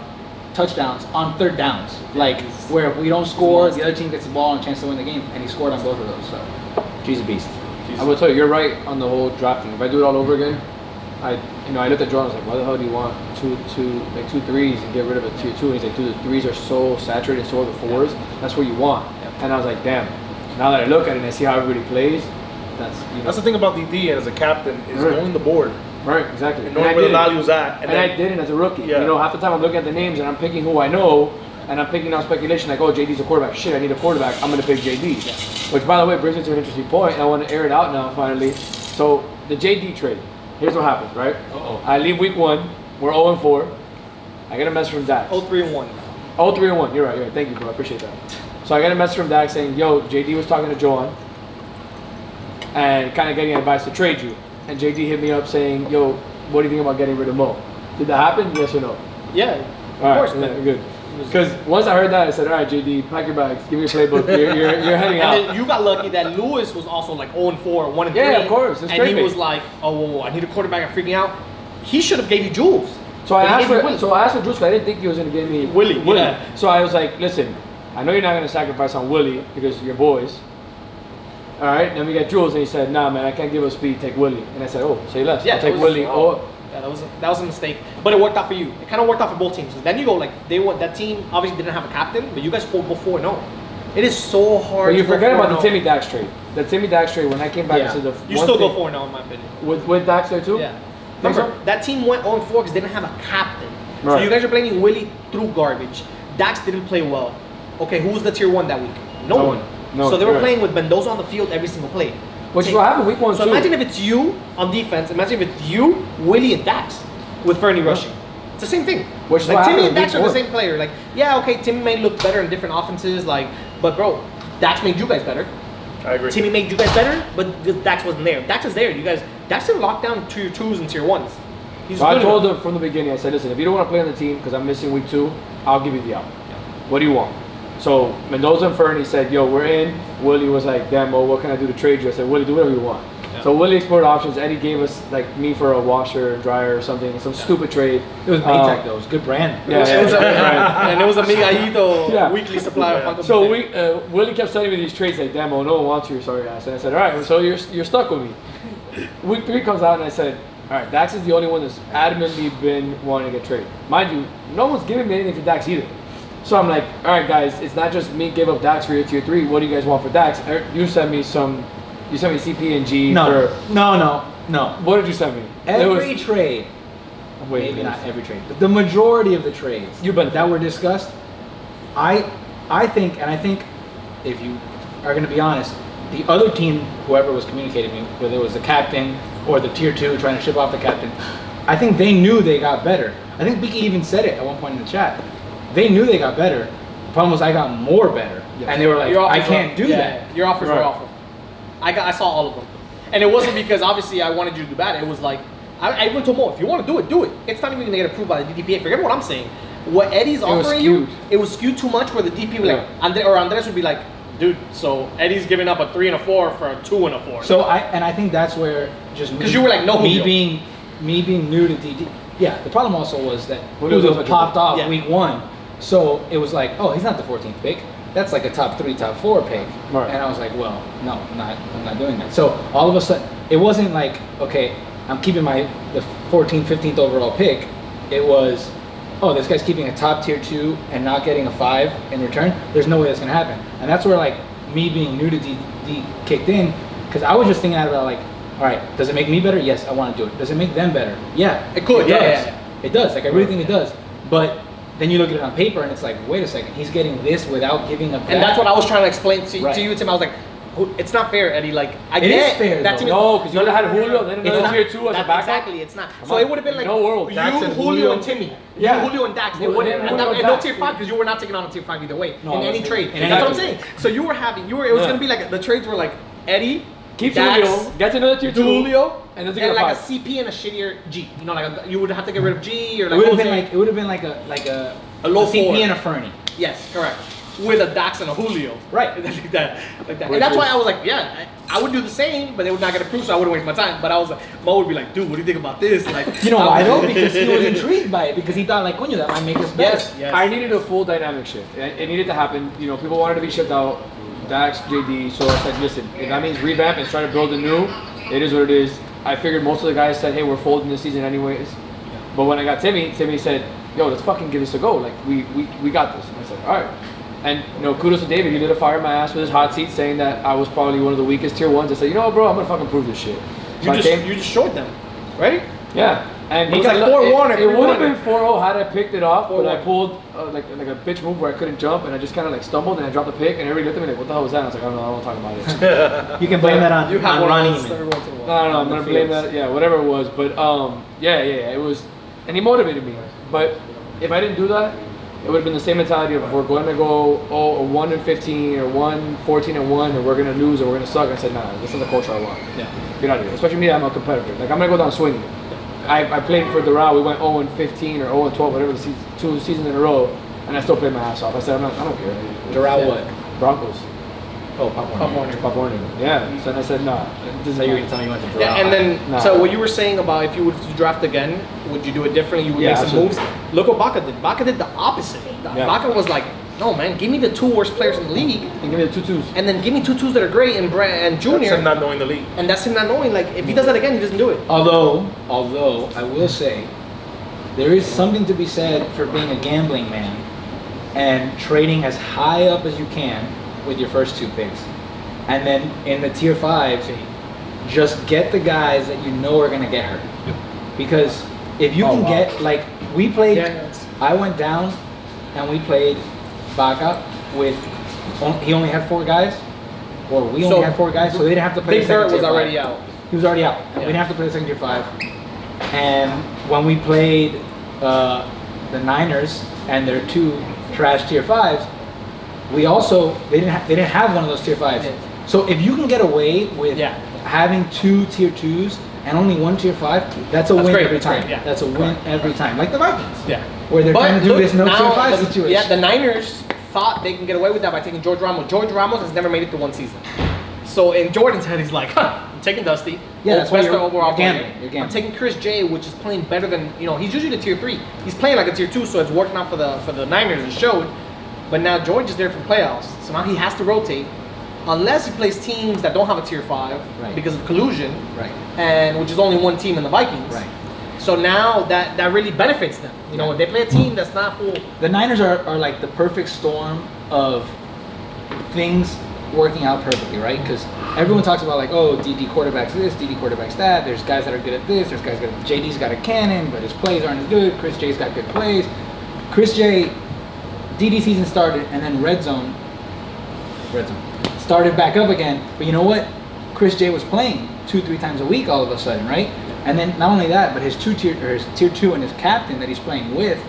touchdowns on 3rd downs. Like where if we don't score, the other team gets the ball and a chance to win the game, and he scored on both of those. So G's a beast. I will tell you, you're right on the whole drafting. If I do it all over again, I looked at Jordan. I was like, why the hell do you want two 3s and get rid of a tier 2? And he's like, dude, the 3s are so saturated, so are the 4s. That's what you want. And I was like, damn. Now that I look at it and I see how everybody plays, That's the thing about DD and as a captain is Right. knowing the board right, exactly. and knowing where the value's at. And I did it as a rookie. Yeah. You know, half the time I'm looking at the names and I'm picking who I know, and I'm picking out speculation like, oh, JD's a quarterback. Shit, I need a quarterback. I'm going to pick JD. Which, by the way, brings me to an interesting point, and I want to air it out now, finally. So, the JD trade. Here's what happens, right? I leave week 1. We're 0-4. I get a message from Dax. 0-3-1. 0-3-1. You're right. Thank you, bro. I appreciate that. So, I get a message from Dax saying, yo, JD was talking to Joan and kind of getting advice to trade you. And JD hit me up saying, yo, what do you think about getting rid of Mo? Did that happen? Yes or no? Yeah, All right, of course, yeah, man. good. Because once I heard that, I said, all right, JD, pack your bags, give me your playbook. You're heading out. And then you got lucky that Lewis was also like 0-4, 1-3. Yeah, of course, it's And he great. was like, oh, I need a quarterback. I'm freaking out. He should have gave you Jules. So I But he asked gave you for Willie. Jules, but I didn't think he was going to give me Willie, yeah. So I was like, listen, I know you're not gonna sacrifice on Willie because you're boys. All right. Then we got Jules, and he said, "Nah, man, I can't give up speed. Take Willie." And I said, "Oh, say less. Yeah, I'll take that was- Willie." Oh, Yeah, that was a mistake, but it worked out for you. It kind of worked out for both teams. Then you go like that team obviously didn't have a captain, but you guys go 4-0. It is so hard. but you to go forget about the 4-0. Timmy Dax trade. The Timmy Dax trade when I came back Yeah. to the You one still go thing- 4-0 in my opinion. with Dax there too. Yeah. Think Remember, so? that team went 0-4 because they didn't have a captain. So Right. you guys are blaming Willie through garbage. Dax didn't play well. Okay, who was the tier 1 that week? No one. No, So they were right. playing with Mendoza on the field every single play. Which is what happened week 1 So too. imagine if it's you on defense. Imagine if it's you, Willie, and Dax with Fernie rushing. It's the same thing. Which is like what Timmy happened and Dax week are the one. same player. Like, yeah, okay, Timmy may look better in different offenses, like, but bro, Dax made you guys better. I agree. Timmy made you guys better, but Dax wasn't there. Dax is there. You guys, Dax didn't lock down tier 2s and tier 1s. He's So I good told enough. him from the beginning, I said, listen, if you don't want to play on the team because I'm missing week 2, I'll give you the out. What do you want? So Mendoza and Fernie said, yo, we're in. Willie was like, damn, well, what can I do to trade you? I said, Willie, do whatever you want. Yeah. So Willie explored options. Eddie gave us like me for a washer, dryer, or something, some stupid trade. It was Maytag though. It was a good brand. Yeah, It was yeah. and it was a Miguelito Yeah. weekly supply of Funko So Pop. Willie kept sending me these trades like, damn, well, no one wants you, sorry ass. And I said, all right, so you're stuck with me. Week 3 comes out and I said, all right, Dax is the only one that's adamantly been wanting to get traded. Mind you, no one's giving me anything for Dax either. So I'm like, all right, guys, it's not just me give up Dax for your tier 3. What do you guys want for Dax? You sent me CP and G No, for. no. What did you send me? Every trade, Wait, maybe please. not every trade, but the majority of the trades that were discussed, I think, and I think if you are going to be honest, the other team, whoever was communicating me, whether it was the captain or the tier 2 trying to ship off the captain, I think they knew they got better. I think Beaky even said it at one point in the chat. They knew they got better. The problem was I got more better. Yes. And they were like, Your I offers can't were- do yeah, that. Your offers were Right. awful. I saw all of them, and it wasn't because obviously I wanted you to do bad. It was like I even told Mo, if you want to do it, do it. It's not even gonna get approved by the DPA. Forget what I'm saying. What Eddie's was offering you, skewed. it was skewed too much. Where the DP would like Andres would be like, dude, so Eddie's giving up a 3 and a 4 for a 2 and a 4. So I think that's where just 'Cause you were like, no, me Julio. being new to DD. Yeah, the problem also was that Julio Julio was popped off Yeah. week 1, so it was like, oh, he's not the 14th pick. That's like a top 3, top 4 pick. Right. And I was like, well, no, I'm not doing that. So all of a sudden, it wasn't like, okay, I'm keeping the 14th, 15th overall pick. It was, oh, this guy's keeping a top tier 2 and not getting a 5 in return. There's no way that's gonna happen. And that's where like me being new to D kicked in, because I was just thinking out about like, all right, does it make me better? Yes, I want to do it. Does it make them better? Yeah, It could, It yeah, does. yeah, It does. Like I really think it does. But then you look at it on paper and it's like, wait a second, he's getting this without giving up that. and that's what I was trying to explain to Right. you, Tim. I was like, it's not fair, Eddie. Like I It get is fair, that though. team is- No, because you would have had Julio, then It's another not- tier 2 as a that- backup. Exactly, it's not. Come So on. it would have been like No world. you, Dax and Julio, Julio. and Timmy. Yeah. You, Julio, and Dax. It Julio wouldn't, and and no Dax. tier 5 because you were not taking on a tier 5 either way No, in I any wasn't. trade. In That's what I'm any saying. So you were having, it was Yeah. gonna be like the trades were like Eddie, Keep Dax, Julio, get to another tier 2. Julio, and and then take a like 5. a CP and a shittier G. You know, like you would have to get rid of G or It like would have been Jose. like a low CP 4. and a Fernie. Yes, correct. With a Dax and a Julio. Right. like that. Which And that's why is- I was like, yeah, I would do the same, but they would not get approved, so I wouldn't waste my time. But I was like, Mo would be like, dude, what do you think about this? Like, You know why though? Because he was intrigued by it. Because he thought like, coño, that might make us better. Yes, yes. I needed a full dynamic shift. It needed to happen. You know, people wanted to be shipped out. Dax, JD. So I said, listen, if that means revamp and try to build a new, it is what it is. I figured most of the guys said, hey, we're folding this season anyways. But when I got Timmy said, yo, let's fucking give this a go. Like, we got this. And I said, all right. And, you know, kudos to David. He did a fire my ass with his hot seat saying that I was probably one of the weakest tier 1s. I said, you know what, bro, I'm going to fucking prove this shit. So I came- you just showed them, right? yeah. And It was got like 4-1 It or would have 3-1. been 4-0 had I picked it off, but I 4-1. pulled like a bitch move where I couldn't jump, and I just kind of like stumbled and I dropped the pick, and everybody looked at me like, "What the hell was that?" And I was like, "I don't know, I don't want to talk about it." You can blame that on, You have on one Ron of those Eman. every once in a while. No, I'm the gonna blame fields. that. Yeah, whatever it was, but yeah, it was, and he motivated me. But if I didn't do that, it would have been the same mentality of we're going to go 1-15 or 1-14-1, or we're gonna lose or we're gonna suck. I said, nah, this is the culture I want. Yeah. Get out of here. Especially me, I'm a competitor. Like I'm gonna go down swinging. I played for Doral. We went 0-15 or 0-12, whatever the 2 seasons in a row, and I still played my ass off. I said, I don't care. Doral Yeah. what? Broncos. Oh, Pop Warner. Pop Warner. Yeah. So then I said, nah. This is So you're not- gonna tell me you went to Doral? Yeah, and then Nah. so what you were saying about if you were to draft again, would you do it differently? You would Yeah, make some absolutely. moves. Look what Baca did. Baca did the opposite. Yeah. Baca was like, No, man, give me the 2 worst players in the league, And give me the 2-2s. and then give me 2-2s that are great and Junior. That's him not knowing the league. And that's him not knowing. Like, if he does that again, he doesn't do it. Although I will say, there is something to be said for being a gambling man and trading as high up as you can with your first 2 picks, and then in the tier 5s, just get the guys that you know are gonna get hurt. Because if you can get, like, we played, I went down and we played Baca with, he only had 4 guys, or we only had 4 guys, so they didn't have to play. Big Bird was already out. He was already out. And we didn't have to play the second tier 5. And when we played the Niners and their 2 trash tier 5s, we also they didn't have one of those tier 5s. Yeah. So if you can get away with having 2 tier 2s and only 1 tier 5, that's a win great, every that's time. great, yeah. That's a win every time. Like the Vikings. Yeah. Where they're trying to do this no now, tier 5 situation. Yeah, the Niners thought they can get away with that by taking George Ramos. George Ramos has never made it to 1 season. So in Jordan's head, he's like, I'm taking Dusty. Yeah, that's why best you're overall gambling. player. You're gambling. I'm taking Chris J, which is playing better than, he's usually the tier 3. He's playing like a tier 2, so it's working out for the Niners. It showed. But now George is there for the playoffs, so now he has to rotate, unless he plays teams that don't have a tier 5 because of collusion, and which is only 1 team in the Vikings. Right. So now that really benefits them. When they play a team that's not full. The Niners are like the perfect storm of things working out perfectly, right? Because everyone talks about like, oh, DD quarterback's this, DD quarterback's that. There's guys that are good at this. There's guys that JD's got a cannon, but his plays aren't as good. Chris J's got good plays. Chris J, DD season started, and then red zone started back up again. But you know what? Chris J was playing 2-3 times a week all of a sudden, right? And then not only that, but his tier 2 and his captain that he's playing with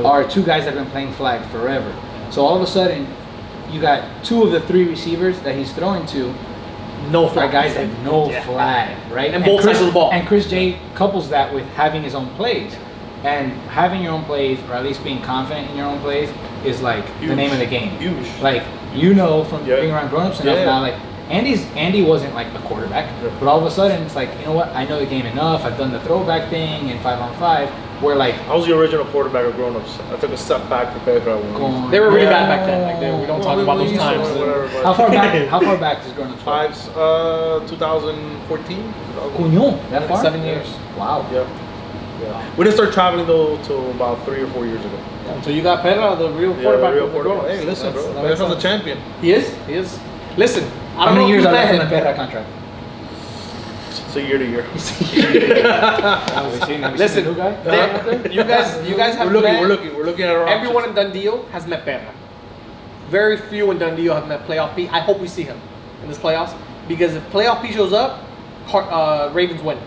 are 2 guys that have been playing flag forever. So all of a sudden, you got 2 of the 3 receivers that he's throwing to, no flag. guys that no flag, right? And both sides of the ball. And Chris J couples that with having his own plays. And having your own plays, or at least being confident in your own plays, is like the name of the game. Huge. Like, from being around grown-ups enough now, like, Andy wasn't like a quarterback, but all of a sudden it's like, you know what, I know the game enough, I've done the throwback thing in 5-on-5, where like... I was the original quarterback of grown-ups. I took a step back for Pedro. They were really bad back then. Like, we don't talk about those times. How far back does grown-ups go? 2014. Cuñón, that far? 7 years. Wow. Yeah. We didn't start traveling though till about 3 or 4 years ago. So you got Pedro, the real quarterback. The real quarterback. Hey, listen, bro. Pedro's a champion. He is. Listen, I How don't know many if years you are left met in the him. Pedro contract? It's a year to year. Listen, you guys have met. We're looking at our Everyone options. in Dundee has met Pedro. Very few in Dundee have met Playoff P. I hope we see him in this playoffs, because if Playoff P shows up, Ravens win.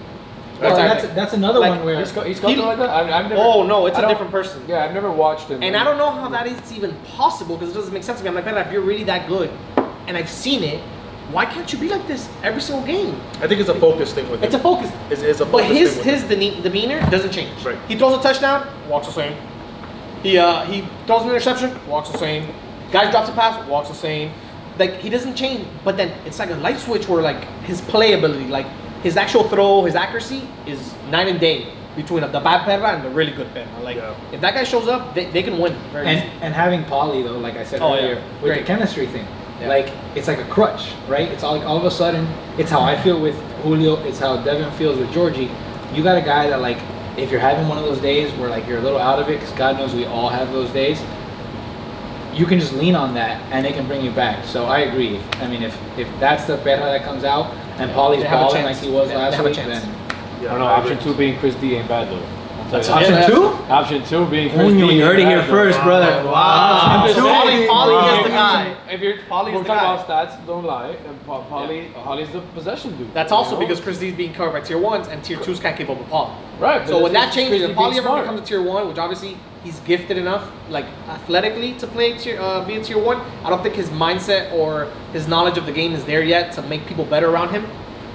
That's another Like, one where He's got like that? I've never, Oh no, it's I a don't- different person. Yeah, I've never watched him. And I don't know how that is even possible, because it doesn't make sense to me. I'm like, Pedro, if you're really that good, and I've seen it, why can't you be like this every single game? I think it's a focus thing with him. It's a focus. It's a But focus thing his demeanor doesn't change. Right. He throws a touchdown, walks the same. He throws an interception, walks the same. Guy drops a pass, walks the same. Like, he doesn't change. But then it's like a light switch where like his playability, like his actual throw, his accuracy is night and day between the bad Pedra and the really good Pedra. Like, if that guy shows up, they can win very easy. and having Pauly though, like I said Oh, earlier, yeah. with Great. the chemistry thing, Yeah. like it's like a crutch, right? It's all of a sudden, it's how I feel with Julio, it's how Devin feels with Georgie. You got a guy that, like, if you're having one of those days where like you're a little out of it, because God knows we all have those days, you can just lean on that and it can bring you back. So I agree. I mean, if that's the Pedra that comes out and Pauly's They have a balling like chance. he was They last have a week, chance. then I don't know. Option 2 being Chris D ain't bad though. that's I'll tell you option that. 2. Option 2 being Chris D. You heard it ain't here bad, though. first, brother. Wow. I'm just saying, Pauly is the guy. If you're Pauly is we're the talking guy. about stats, don't lie. And Pauly's the possession dude. That's also you know? because Chris D's being covered by tier 1s and tier 2s can't keep up with Paul. Right. So when that changes, Chris if D Pauly being ever smart. becomes a tier 1, which obviously he's gifted enough, like athletically, to play be a tier 1, I don't think his mindset or his knowledge of the game is there yet to make people better around him.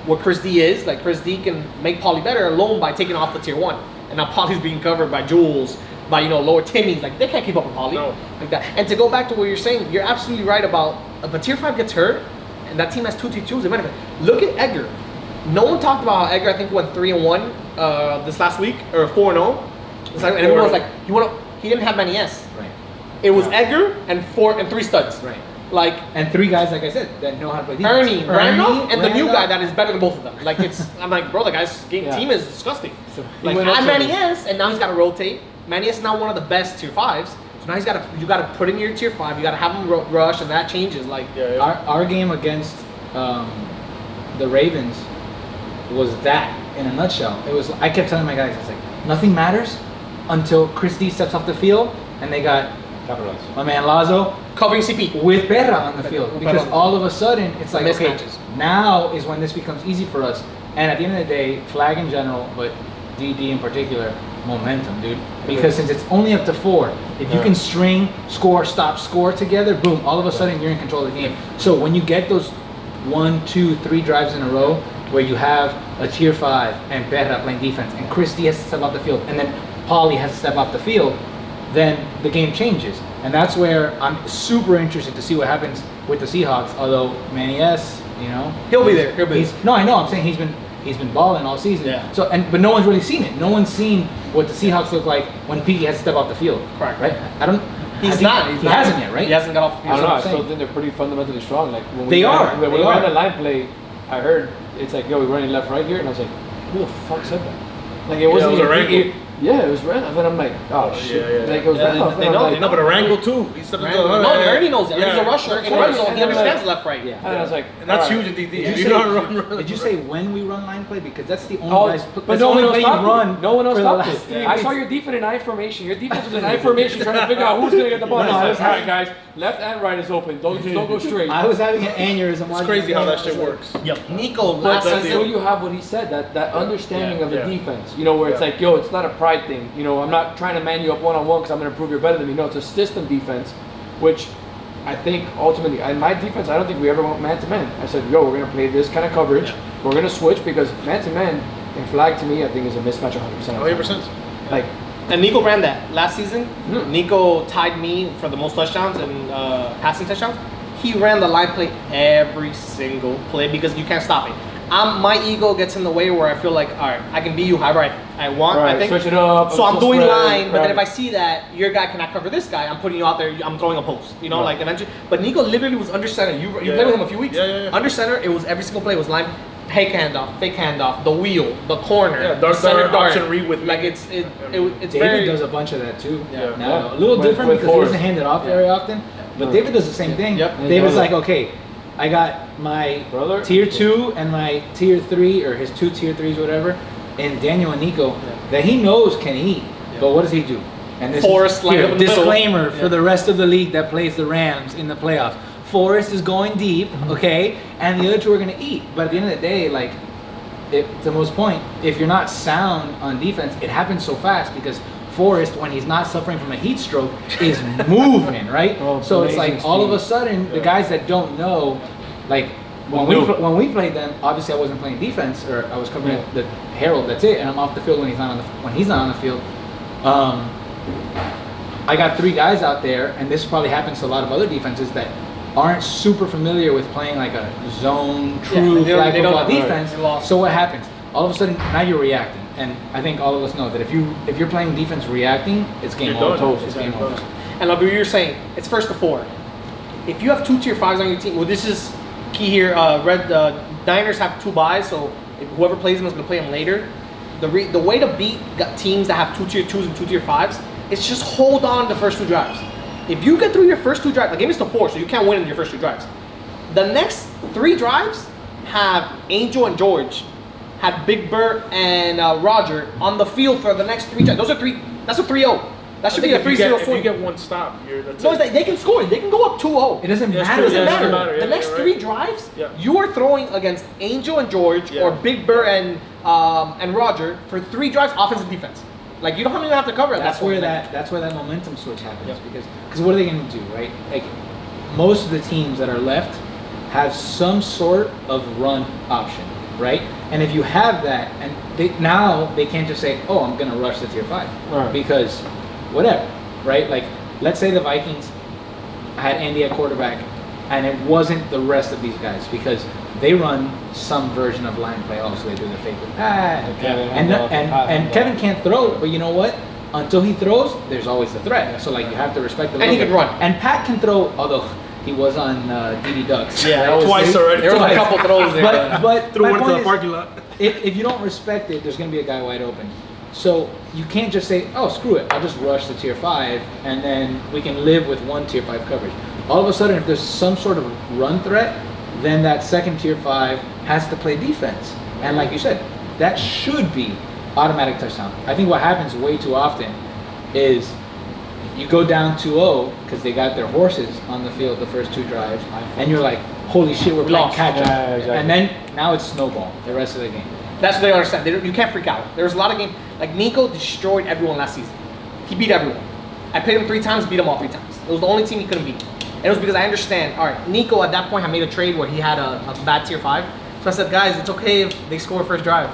What Chris D is, like, Chris D can make Pauly better alone by taking off the tier 1. And now Pauly's being covered by Jules, by, lower Timmy's. Like, they can't keep up with Pauly. No. Like that. And to go back to what you're saying, you're absolutely right about if a tier 5 gets hurt and that team has 2 tier 2s, they benefit. Look at Edgar. No one talked about how Edgar, I think, went 3-1 this last week, or 4-0. It's like, and everyone was like, he didn't have many S. right. It was Yeah. Edgar and 3 studs. Right. Like And 3 guys, like I said, that know how to play defense. Ernie, Randolph, and the new Randolph. guy that is better than both of them. Like I'm like, bro, the guy's game Yeah. team is disgusting. So he Like went up I'm to Manny him. S, and now he's got to rotate. Manny S is now one of the best tier 5s. So now you got to put in your tier 5. You got to have him rush, and that changes. Like Our game against the Ravens was that in a nutshell. It was. I kept telling my guys, I was like, nothing matters until Christie steps off the field, and they got my man Lazo covering CP. with Berra on the field, because all of a sudden it's like, okay, Mismatches. now is when this becomes easy for us. And at the end of the day, flag in general, but DD in particular, momentum, dude. Because since it's only up to 4, if you can string, score, stop, score together, boom, all of a sudden you're in control of the game. So when you get those 1, 2, 3 drives in a row where you have a tier 5 and Berra playing defense, and Christie has to step off the field, and then Paulie has to step off the field, then the game changes. And that's where I'm super interested to see what happens with the Seahawks. Although Manny S, you know, He'll be there. He'll be there. no, I know. I'm saying he's been balling all season. Yeah. So but no one's really seen it. No one's seen what the Seahawks look like when Piggy has to step off the field. Correct. Right. I don't. He's I think not. He hasn't yet, right? He hasn't got off. I don't know. I what I'm still saying. think they're pretty fundamentally strong. Like when They are. When They we ran are. the line play, I heard it's like, yo, we're running left, right here, and I was like, who the fuck said that? Like it wasn't it was even- Randall. Yeah, it was Randolph, and I'm like, oh shit. yeah. Like it was Randolph. they and I'm know, like, they know. No, but Arango too. He's stepping to No, Ernie knows it. Ernie's a rusher. of And course. Ernie knows, he And I'm understands like- left, right. Yeah. And I was like, And that's all huge right. in DD. Did If you, you say, know how to run. did you say when we run line play? Because that's the Oh, only. but that's no the one only else play stopped you run. it. No one else for the stopped last it. 3 I weeks. saw your defense in I formation. Your defense was in I formation trying to figure out who's gonna get the ball. No, I I was was like, all right, guys, left and right is open. Don't go straight. I was having an aneurysm. It's watching crazy the how game. that shit works. Yep. Nico But last that's until season. you have what he said, that understanding of the yeah. defense, you know, where it's Yeah. like, yo, it's not a pride thing. You know, I'm not trying to man you up one-on-one because I'm going to prove you're better than me. No, it's a system defense, which I think ultimately, in my defense, I don't think we ever went man-to-man. I said, yo, we're going to play this kind of coverage. We're going to switch because man-to-man in flag to me, I think is a mismatch 100%. 100%. Like, And Nico ran that last season. Hmm. Nico tied me for the most touchdowns and passing touchdowns. He ran the line play every single play because you can't stop it. My ego gets in the way where I feel like, all right, I can beat you however I want. right, I think. switch it up. So I'm doing spread, line, but then if I right. see that your guy cannot cover this guy, I'm putting you out there. I'm throwing a post. You know, Right. like eventually. But Nico literally was under center. You Yeah. played with him a few weeks. Yeah. Under center, it was every single play was line, fake handoff, the wheel, the corner, Yeah, the dart, center dart, option read with like me. it's David very. does a bunch of that too. Yeah. Now, Yeah. a little With- different with because he doesn't Forrest. hand it off very often. But David does the same thing. Yep. David's Yeah. like, okay, I got my Brother? tier 2 and my tier 3, or his 2 tier 3s, whatever, and Daniel and Nico that he knows can eat. But what does he do? And this Forrest, is like, here, up in the middle. disclaimer for Yeah. the rest of the league that plays the Rams in the playoffs. Forrest is going deep, okay, and the other 2 are going to eat. But at the end of the day, like, to Mo's point, if you're not sound on defense, it happens so fast because Forrest, when he's not suffering from a heat stroke, is moving, right? Oh, So it's like blazing all of a speed. sudden, the guys that don't know, like when Well, we played them, obviously I wasn't playing defense, or I was covering the Harold. That's it, and I'm off the field when he's not on the field. I got 3 guys out there, and this probably happens to a lot of other defenses that aren't super familiar with playing like a zone, true they don't- flag they don't football know, defense. right. They lost. So what happens? All of a sudden, now you're reacting, and I think all of us know that if you're playing defense reacting, it's game You're over. done. It's game over. And like you're saying, it's first to 4. If you have 2 tier 5s on your team, well, this is key here. Niners have 2 buys, so if whoever plays them is going to play them later. The way to beat teams that have 2 tier 2s and 2 tier 5s is just hold on to the first 2 drives. If you get through your first 2 drives, the game is still 4, so you can't win in your first 2 drives. The next 3 drives have Angel and George, had Big Bert and Roger on the field for the next 3 drives. Those are 3. That's a 3-0. That should be a 3-0 If swing. you get 1 stop, that's No, it. they can score. They can go up 2-0. It doesn't Yeah, it's matter. true. Doesn't Yeah, it matter. doesn't matter. The Yeah, next you're 3 right. drives, Yeah. you are throwing against Angel and George or Yeah. Big Bird and Roger for 3 drives, offense and defense. Like you don't even have to cover it. That's where that momentum switch happens because what are they going to do, right? Like most of the teams that are left have some sort of run option, right? And if you have that, and they can't just say, "Oh, I'm going to rush the tier 5," Right. because whatever, right? Like let's say the Vikings had Andy at quarterback, and it wasn't the rest of these guys because they run some version of line play. Also, they do the fake pass, Kevin and handoff, pass and handoff. Kevin can't throw, but you know what? until he throws, there's always the threat. So like you have to respect the. And he can run. And Pat can throw, although he was on DD Ducks. Yeah, Twice already. There was a couple throws there. But Threw my one into point the is, parking lot. if you don't respect it, there's going to be a guy wide open. So you can't just say, oh, screw it, I'll just rush the tier 5, and then we can live with one tier 5 coverage. All of a sudden, if there's some sort of run threat, then that second tier 5 has to play defense. And like you said, that should be automatic touchdown. I think what happens way too often is you go down 2-0 because they got their horses on the field the first 2 drives, and you're like, holy shit, we're playing catch up. Yeah, exactly. And then now it's snowball the rest of the game. That's what they understand. You can't freak out. There's a lot of games. Like Nico destroyed everyone last season. He beat everyone. I played him 3 times, beat him all 3 times. It was the only team he couldn't beat. And it was because I understand, all right, Nico at that point had made a trade where he had a bad tier 5. So I said, guys, it's okay if they score first drive.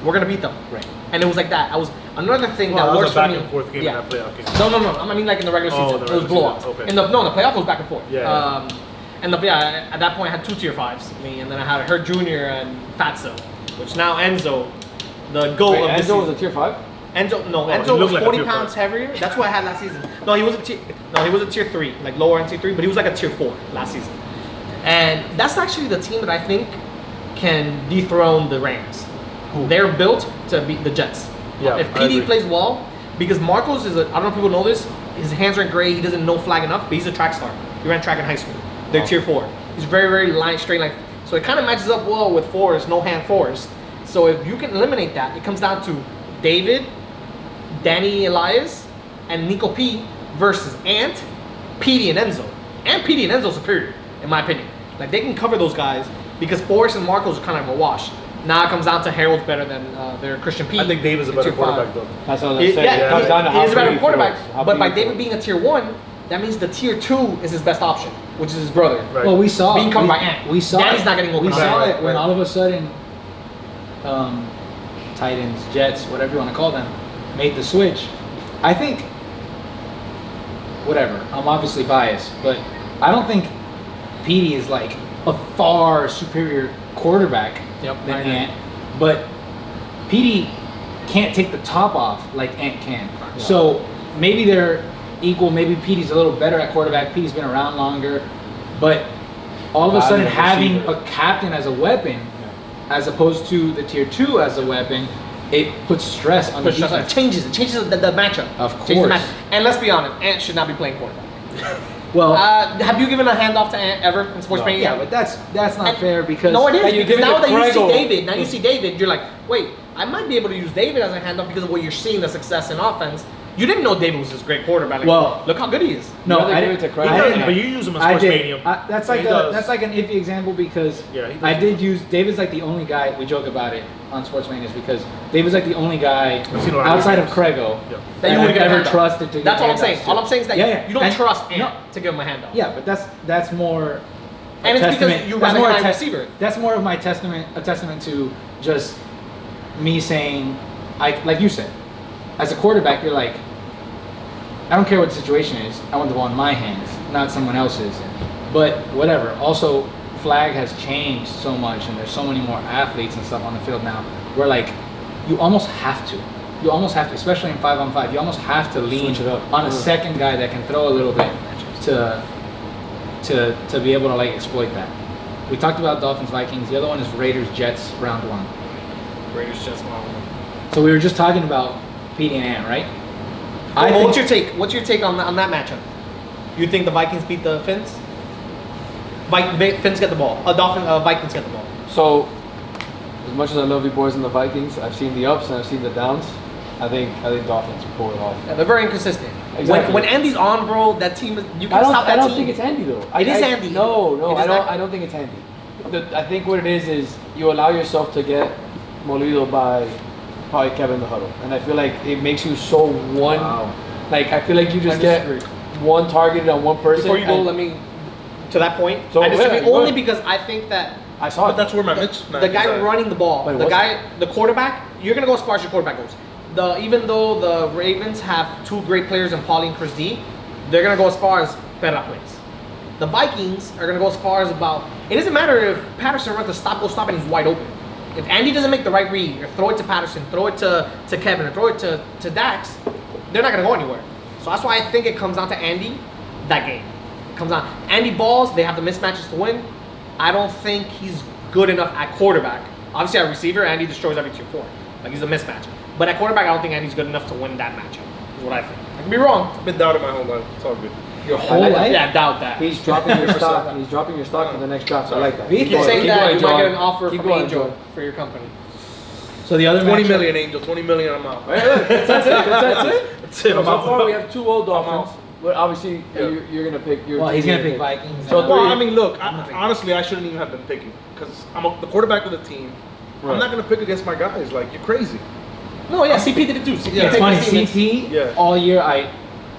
We're going to beat them. Right. And it was like that. Another thing that was works a for back me. and forth game in that playoff game. No. I mean like in the regular season. the It was regular blowouts. season, okay. In the playoff was back and forth. Yeah. And at that point I had 2 tier 5s. Me and then I had Hurt Jr. and Fatso, which now Enzo, the goal of this Enzo was season. a tier 5? Enzo he was looked like a 40 tier pounds 5. heavier. That's what I had last season. No, he was a tier 3, like lower end tier 3, but he was like a tier 4 last season. And that's actually the team that I think can dethrone the Rams. They're built to beat the Jets. Yeah, If I agree. PD plays well, because Marcos is I don't know if people know this, his hands are gray, he doesn't know flag enough, but he's a track star. He ran track in high school. They're tier 4. He's very, very straight line. So it kind of matches up well with Forrest, no hand Forrest. So if you can eliminate that, it comes down to David, Danny Elias, and Nico P versus Ant, PD, and Enzo. And PD and Enzo superior, in my opinion. Like they can cover those guys because Forrest and Marcos are kind of a wash. Now it comes down to Harold's better than their Christian P. I think Dave is a in better tier 5. quarterback though. That's what I was saying. Yeah, It comes down to he is a better big he quarterback. feels, how But big by he David feels. being a tier 1, that means the tier 2 is his best option, which is his brother. Right. Well, we saw Being covered we, by Ant. We saw Danny's it. not getting open We up. saw Right, it when right. all of a sudden, Titans, Jets, whatever you want to call them, made the switch. I think, whatever. I'm obviously biased, but I don't think Petey is like a far superior quarterback Yep, I than agree. Ant, but Petey can't take the top off like Ant can. So maybe they're equal. Maybe Petey's a little better at quarterback. Petey's been around longer, but all of a sudden having a captain as a weapon, as opposed to the tier 2 as a weapon, it puts stress on the It defense. changes the matchup. Of Changes the course. matchup. And let's be honest, Ant should not be playing quarterback. Well, Have you given a handoff to Ant ever in sports training? yeah, but that's not And- fair because No, it is. And you Because give it now to that you see Prego. David, you're like, wait, I might be able to use David as a handoff because of what you're seeing, the success in offense. You didn't know David was this great quarterback. Like, Well, look how good he is. no, rather I give didn't. it to Craig. He I does, didn't. but you use him in I sports did. stadium. That's Yeah, like he does. that's like an iffy example because Yeah, he does. I did use David's like the only guy we joke about it on Sportsmanias because David's like the only guy I've seen a lot of outside of games. Craigo Yeah. That you I've would get a ever handoff. trusted to. That's give all I'm saying. handouts All to. I'm saying is that Yeah. you don't And- trust Ant no. to give him a handoff. Yeah, but that's more. And it's because testament- you that's rather more have a a tes- receiver. That's more of my a testament to just me saying, like you said, as a quarterback, you're like, I don't care what the situation is. I want the ball in my hands, not someone else's. But whatever. Also, flag has changed so much, and there's so many more athletes and stuff on the field now. Where like, you almost have to. You almost have to, especially in 5-on-5. You almost have to lean Switch it up. on a second guy that can throw a little bit to be able to like exploit that. We talked about Dolphins Vikings. The other one is Raiders Jets round 1. Raiders just won. So we were just talking about Petey and Ant, right? Well, what's your take? What's your take on that matchup? You think the Vikings beat the Finns? Finns get the ball. Vikings get the ball. So, as much as I love you boys in the Vikings, I've seen the ups and I've seen the downs. I think Dolphins pull it off. Yeah, they're very inconsistent. Exactly. When Andy's on, bro, that team you I can stop that don't team. think it's Andy though. It is Andy. No, It is I not. don't think it's Andy. I think what it is you allow yourself to get molido by probably Kevin the Huddle, and I feel like it makes you so one. Wow. Like I feel like you just I get disagree. one targeted on one person. Before you go, and let me to that point. So, I disagree yeah, go only ahead. because I think that I saw But it. that's where my the mismatch guy is at. running the ball, Wait, the what's guy, the quarterback, you're gonna go as far as your quarterback goes. Even though the Ravens have 2 great players in Paulie and Chris D, they're gonna go as far as better plays. The Vikings are gonna go as far as about. It doesn't matter if Patterson runs the stop and he's wide open. If Andy doesn't make the right read, or throw it to Patterson, throw it to Kevin, or throw it to Dax, they're not gonna go anywhere. So that's why I think it comes down to Andy, that game. It comes down. Andy balls, they have the mismatches to win. I don't think he's good enough at quarterback. Obviously, at receiver, Andy destroys every tier 4. Like, he's a mismatch. But at quarterback, I don't think Andy's good enough to win that matchup, is what I think. I can be wrong. I've been doubting my whole life. It's all good. Your whole life? Yeah, I doubt that. He's dropping your stock. He's dropping your stock for the next draft. I like that. You keep saying that, you might get an offer Keep from going, Angel Joe. for your company. So the other 20 matchup- million, Angel. 20 million, I'm out. That's it. That's it. That's it. So I'm out. far, we have 2 old Dolphins. out. But obviously, Yeah. you're gonna pick your. Well, he's team. gonna pick Vikings. So and Well, three- I mean, look, I'm gonna pick- honestly, I shouldn't even have been picking because I'm the quarterback of the team. I'm Right. not going to pick against my guys. Like, you're crazy. No, yeah, CP did it too. CP Yeah. It's picked funny, the team. CP, Yeah. all year I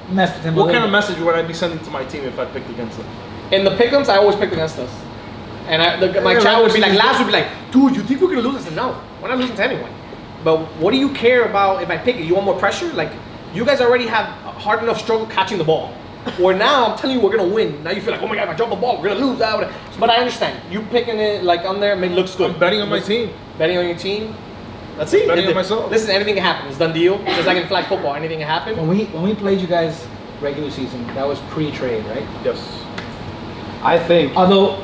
messed with him a What little kind of bit. message would I be sending to my team if I picked against them? In the pick'ems, I always picked against us. And my Yeah, chat would be like, Laz Laz would be like, dude, you think we're gonna lose? I said, no, we're not losing to anyone. But what do you care about if I pick it? You want more pressure? Like, you guys already have a hard enough struggle catching the ball. Or now I'm telling you we're gonna win. Now you feel like, oh my god, if I drop the ball, we're gonna lose. But I understand. You picking it like on there, it looks good. I'm betting on my team. Betting on your team. Let's see. Betting on myself. Listen, anything can happen. It's done deal. Just like in flag football, anything can happen. When we played you guys regular season, that was pre-trade, right? Yes. I think. Although,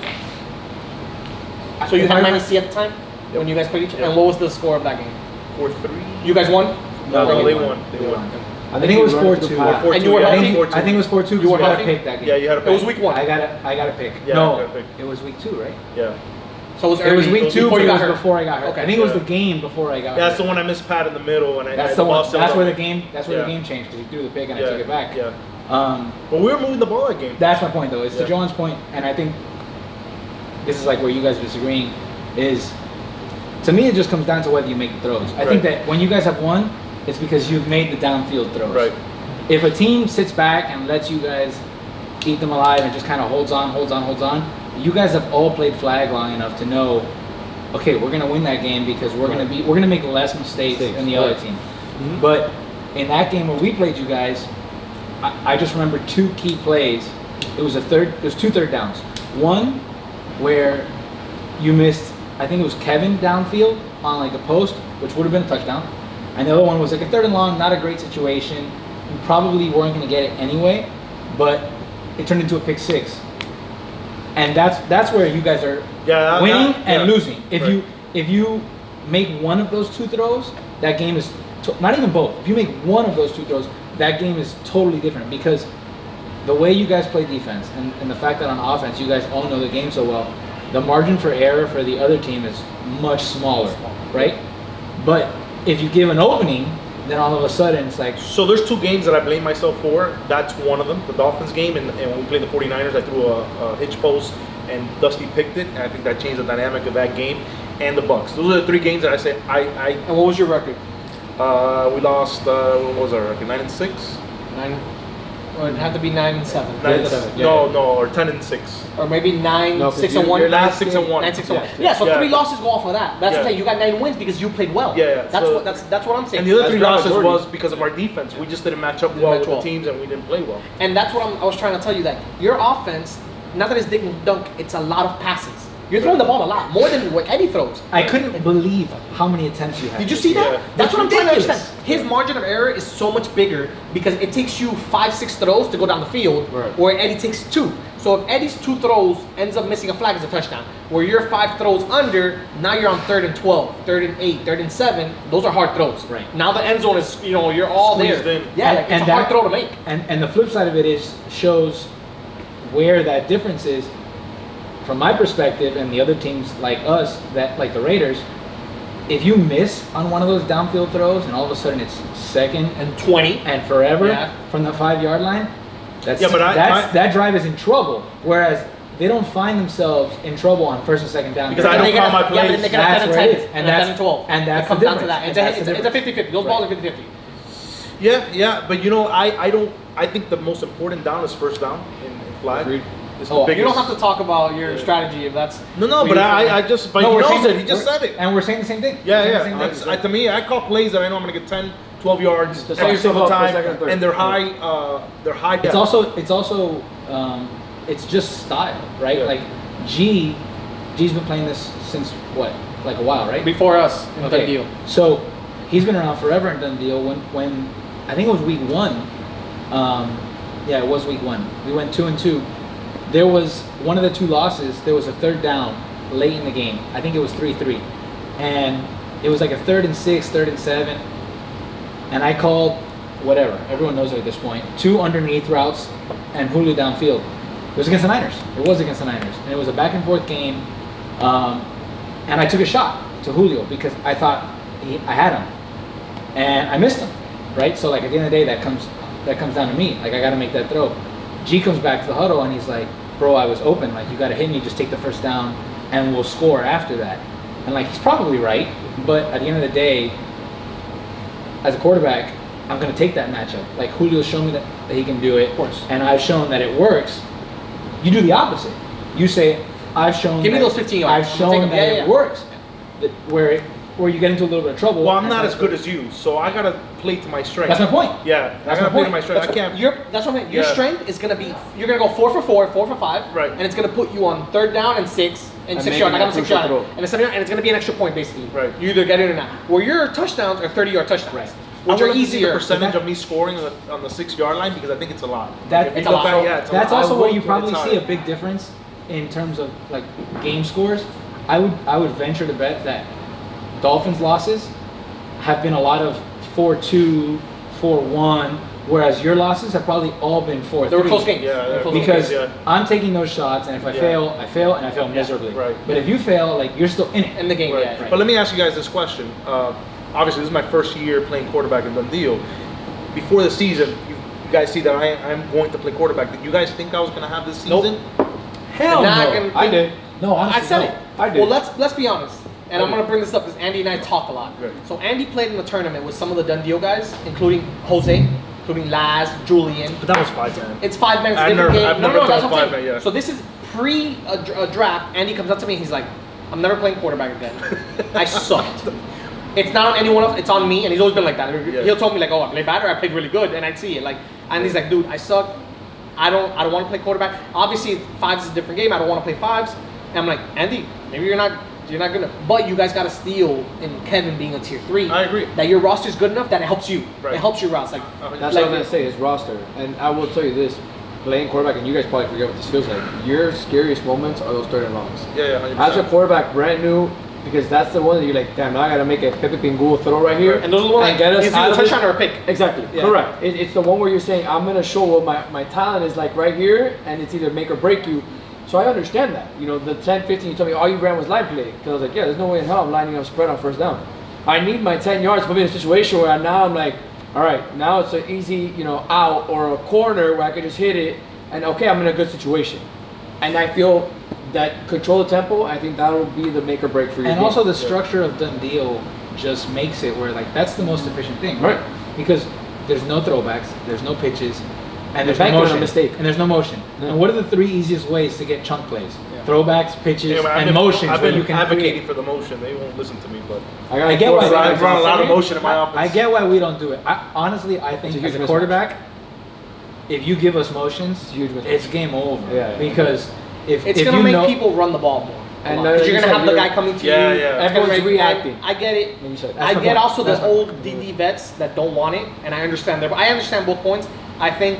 So you if had I- minus C at the time when you guys played each other. And what was the score of that game? 4-3. You guys won. No, they they won. They won. I think it was we run to 4-2. the pass. 4-2. And you were yeah, healthy? 4-2. I think it was 4-2 You because were we got to healthy? pick that game. Yeah, you had a It was week 1. I got to pick. Yeah, no, I gotta pick. it was week 2, right? Yeah. So it was It early. was week 2, before but you it got was hurt. before I got hurt. Okay. I think it was Yeah. the game before I got Yeah, hurt. that's the one I missed Pat in the middle, and That's I the one. lost it. That's where the game. That's where Yeah. the game changed because you threw the pick and Yeah, I took it back. yeah. Um, But we were moving the ball that game. that's my point, though. It's to Yeah. John's point, and I think this is like where you guys are disagreeing. Is to me, it just comes down to whether you make the throws. I think Right. that when you guys have won, it's because you've made the downfield throws. Right. If a team sits back and lets you guys eat them alive and just kind of holds on, you guys have all played flag long enough to know, okay, we're gonna win that game because we're gonna make less mistakes than the other Right. team. But in that game where we played you guys, I just remember 2 key plays. It was 2 third downs. One where you missed, I think it was Kevin downfield on like a post, which would have been a touchdown. And the other one was like a 3rd and long, not a great situation. You probably weren't going to get it anyway, but it turned into a pick 6. And that's where you guys are winning and losing. If you make one of those 2 throws, that game is not even both. If you make one of those 2 throws, that game is totally different because the way you guys play defense and the fact that on offense you guys all know the game so well, the margin for error for the other team is much smaller, right? But if you give an opening, then all of a sudden it's like, So there's 2 games that I blame myself for. That's one of them, the Dolphins game, and when we played the 49ers, I threw a hitch post and Dusty picked it, and I think that changed the dynamic of that game. And the Bucks. Those are the 3 games that I say And what was your record? we lost. What was our record? 9-6. 9. Or it had to be 9-7. 9-7. No, or 10-6. Or maybe 9, No, 'cause 6 you- and 1. you're 9-6-1. 9-6-1. Yeah. Yeah, so Yeah. 3 losses go off of that. That's Yeah. what I'm saying. You got 9 wins because you played well. Yeah, yeah. That's So- that's what I'm saying. And the other That's 3 great losses majority. was because of our defense. We just didn't match up Didn't well match with well. the teams, and we didn't play well. And that's what I was trying to tell you, that your offense, not that it's dig and dunk, it's a lot of passes. You're throwing the ball a lot, more than what Eddy throws. I couldn't believe how many attempts you had. Did you see that? Yeah. That's what I'm trying to ridiculous. understand. His margin of error is so much bigger because it takes you 5-6 throws to go down the field, Right. where Eddy takes 2. So if Eddy's 2 throws ends up missing a flag, it's a touchdown. Where you're 5 throws under, now you're on 3rd and 12, 3rd and 8, 3rd and 7. Those are hard throws. Right. Now the end zone is, you're all Squeezed there. in. Yeah, like, it's a hard throw to make. And the flip side of it is shows where that difference is. From my perspective, and the other teams like us, that like the Raiders, if you miss on one of those downfield throws and all of a sudden it's 2nd And 20. and forever Yeah. from the 5-yard line, that's Yeah, but that drive is in trouble. Whereas they don't find themselves in trouble on 1st and 2nd down. Because I And don't they call get my a- Yeah, but then they plays. get a 10 That's and where 10 it is. and a 10 and 12. and that's it comes the down to that. difference. It's And that's the a difference. 50-50. Those balls are 50-50. Yeah, but I don't. I think the most important down is 1st down in flag. Agreed. It's the Oh, biggest. You don't have to talk about your strategy if that's. No, what but you're I thinking. just. But No, he we're knows saying- it. He just we're- said it. And we're saying the same thing. Yeah, We're saying yeah. the same thing. That's, to me, I call plays that I know I'm gonna get 10, 12 yards To set every yourself single up for time, second and third. and they're high. They're high. It's also it's just style, right? Yeah. Like G's been playing this since what, like a while, right? Before us, in the Okay. deal. So he's been around forever and done deal. When I think it was week 1. Yeah, it was week 1. We went 2-2. There was one of the 2 losses. There was a third down late in the game. I think it was 3-3, and it was like a 3rd and 6, 3rd and 7, and I called whatever. Everyone knows it at this point. 2 underneath routes and Julio downfield. It was against the Niners. It was against the Niners, and it was a back and forth game. And I took a shot to Julio because I thought I had him, and I missed him. Right. So like at the end of the day, that comes down to me. Like I got to make that throw. G comes back to the huddle and he's like, "Bro, I was open. Like you got to hit me. Just take the first down, and we'll score after that." And like he's probably right, but at the end of the day, as a quarterback, I'm gonna take that matchup. Like Julio's shown me that he can do it, Of course. and I've shown that it works. You do the opposite. You say, "I've shown." Give me that- those 15 yards. I've I'm shown taking- that yeah, it yeah. works. Where you get into a little bit of trouble. Well, I'm not as good as you, so I gotta play to my strength. That's my point. Yeah, That's I gotta my play to point. my strength. I can't. That's what I mean. Your Yeah. strength is gonna be you're gonna go 4 for 4, 4 for 5, Right. and it's gonna put you on 3rd down and 6 and And 6 maybe yard. I got that a 6 crucial yard, throw. and it's gonna be an extra point basically. Right. You either get it or not. Where your touchdowns are 30-yard touchdowns, Right. which I are want to see the easier. percentage of me scoring on the 6-yard line because I think it's a lot. That- If you it's a look lot. back, yeah, it's a That's lot. also I where will, you but probably it's see a hard. big difference in terms of like game scores. I would venture to bet that Dolphins losses have been a lot of 4-2, 4-1, whereas your losses have probably all been 4-3. They were close games. Yeah, They were they're close close Because Yeah. I'm taking those shots, and if I Yeah. fail, I fail, and I fail miserably. Right. But if you fail, like you're still in it. in the game. Right. Yeah. But let me ask you guys this question. Obviously, this is my first year playing quarterback in Dundee. Before the season, you guys see that I'm going to play quarterback. Did you guys think I was going to have this Nope. season? Hell And now no. I can- I did. No, honestly, I said no. it. I did. Well, let's be honest, and I I'm gonna did. bring this up because Andy and I talk a lot. Right. So Andy played in the tournament with some of the Dundee guys, including Jose, including Laz, Julian. But that was 5-10. It's 5 minutes. I've different never- game. I've No, never no, that's done what I'm 5 saying. minutes, yeah. So this is pre a draft. Andy comes up to me. And he's like, "I'm never playing quarterback again. I sucked." It's not on anyone else. It's on me, and he's always been like that. Yeah. He'll tell me like, "Oh, I played bad or I played really good," and I'd see it. Like, and he's like, "Dude, I suck. I don't want to play quarterback. Obviously, 5s is a different game. I don't want to play 5s." And I'm like, "Andy, maybe you're not gonna. But you guys got to steal in Kevin being a tier 3. I agree. That your roster is good enough that it helps you. Right. It helps your routes. Like, That's like, what I'm gonna say is roster. And I will tell you this, playing quarterback, and you guys probably forget what this feels like. Your scariest moments are those 3rd and longs. Yeah, 100%. As a quarterback, brand new, because that's the one that you're like, damn, now I gotta make a Pepe Pingu throw right here. And those are the ones and that get us gives out you a of this- touchdown or a pick. Exactly, Yeah. correct. It's the one where you're saying, I'm gonna show what my talent is like right here, and it's either make or break you. So I understand that. You know, the 10, 15, you told me all you ran was line play. Because I was like, yeah, there's no way in hell I'm lining up spread on 1st down. I need my 10 yards to put me in a situation where now I'm like, all right, now it's an easy, out or a corner where I can just hit it, and okay, I'm in a good situation. And I feel that control the tempo, I think that will be the make or break for you. And also the structure of Dundee just makes it where like that's the most efficient thing. Right. Because there's no throwbacks, there's no pitches, and there's banking no on a motion. mistake. And there's no motion. Yeah. And what are the 3 easiest ways to get chunk plays? Throwbacks, pitches, Yeah, but and motions I've where been you can advocating create. for the motion. They won't listen to me, but I get why I've run a lot of motion in my offense. I get why we don't do it. Honestly, I think It's a as huge a mismatch. quarterback, if you give us motions, It's a huge mismatch. it's game over. Yeah. Because if It's if gonna you make know, people run the ball more. And Because you're you gonna said have the you're- guy coming to Yeah, you. yeah. It's gonna Everyone's be- reacting. I get it. Like you said. That's I my get point. also the That's my old point. DD vets that don't want it, and I understand that. I understand both points. I think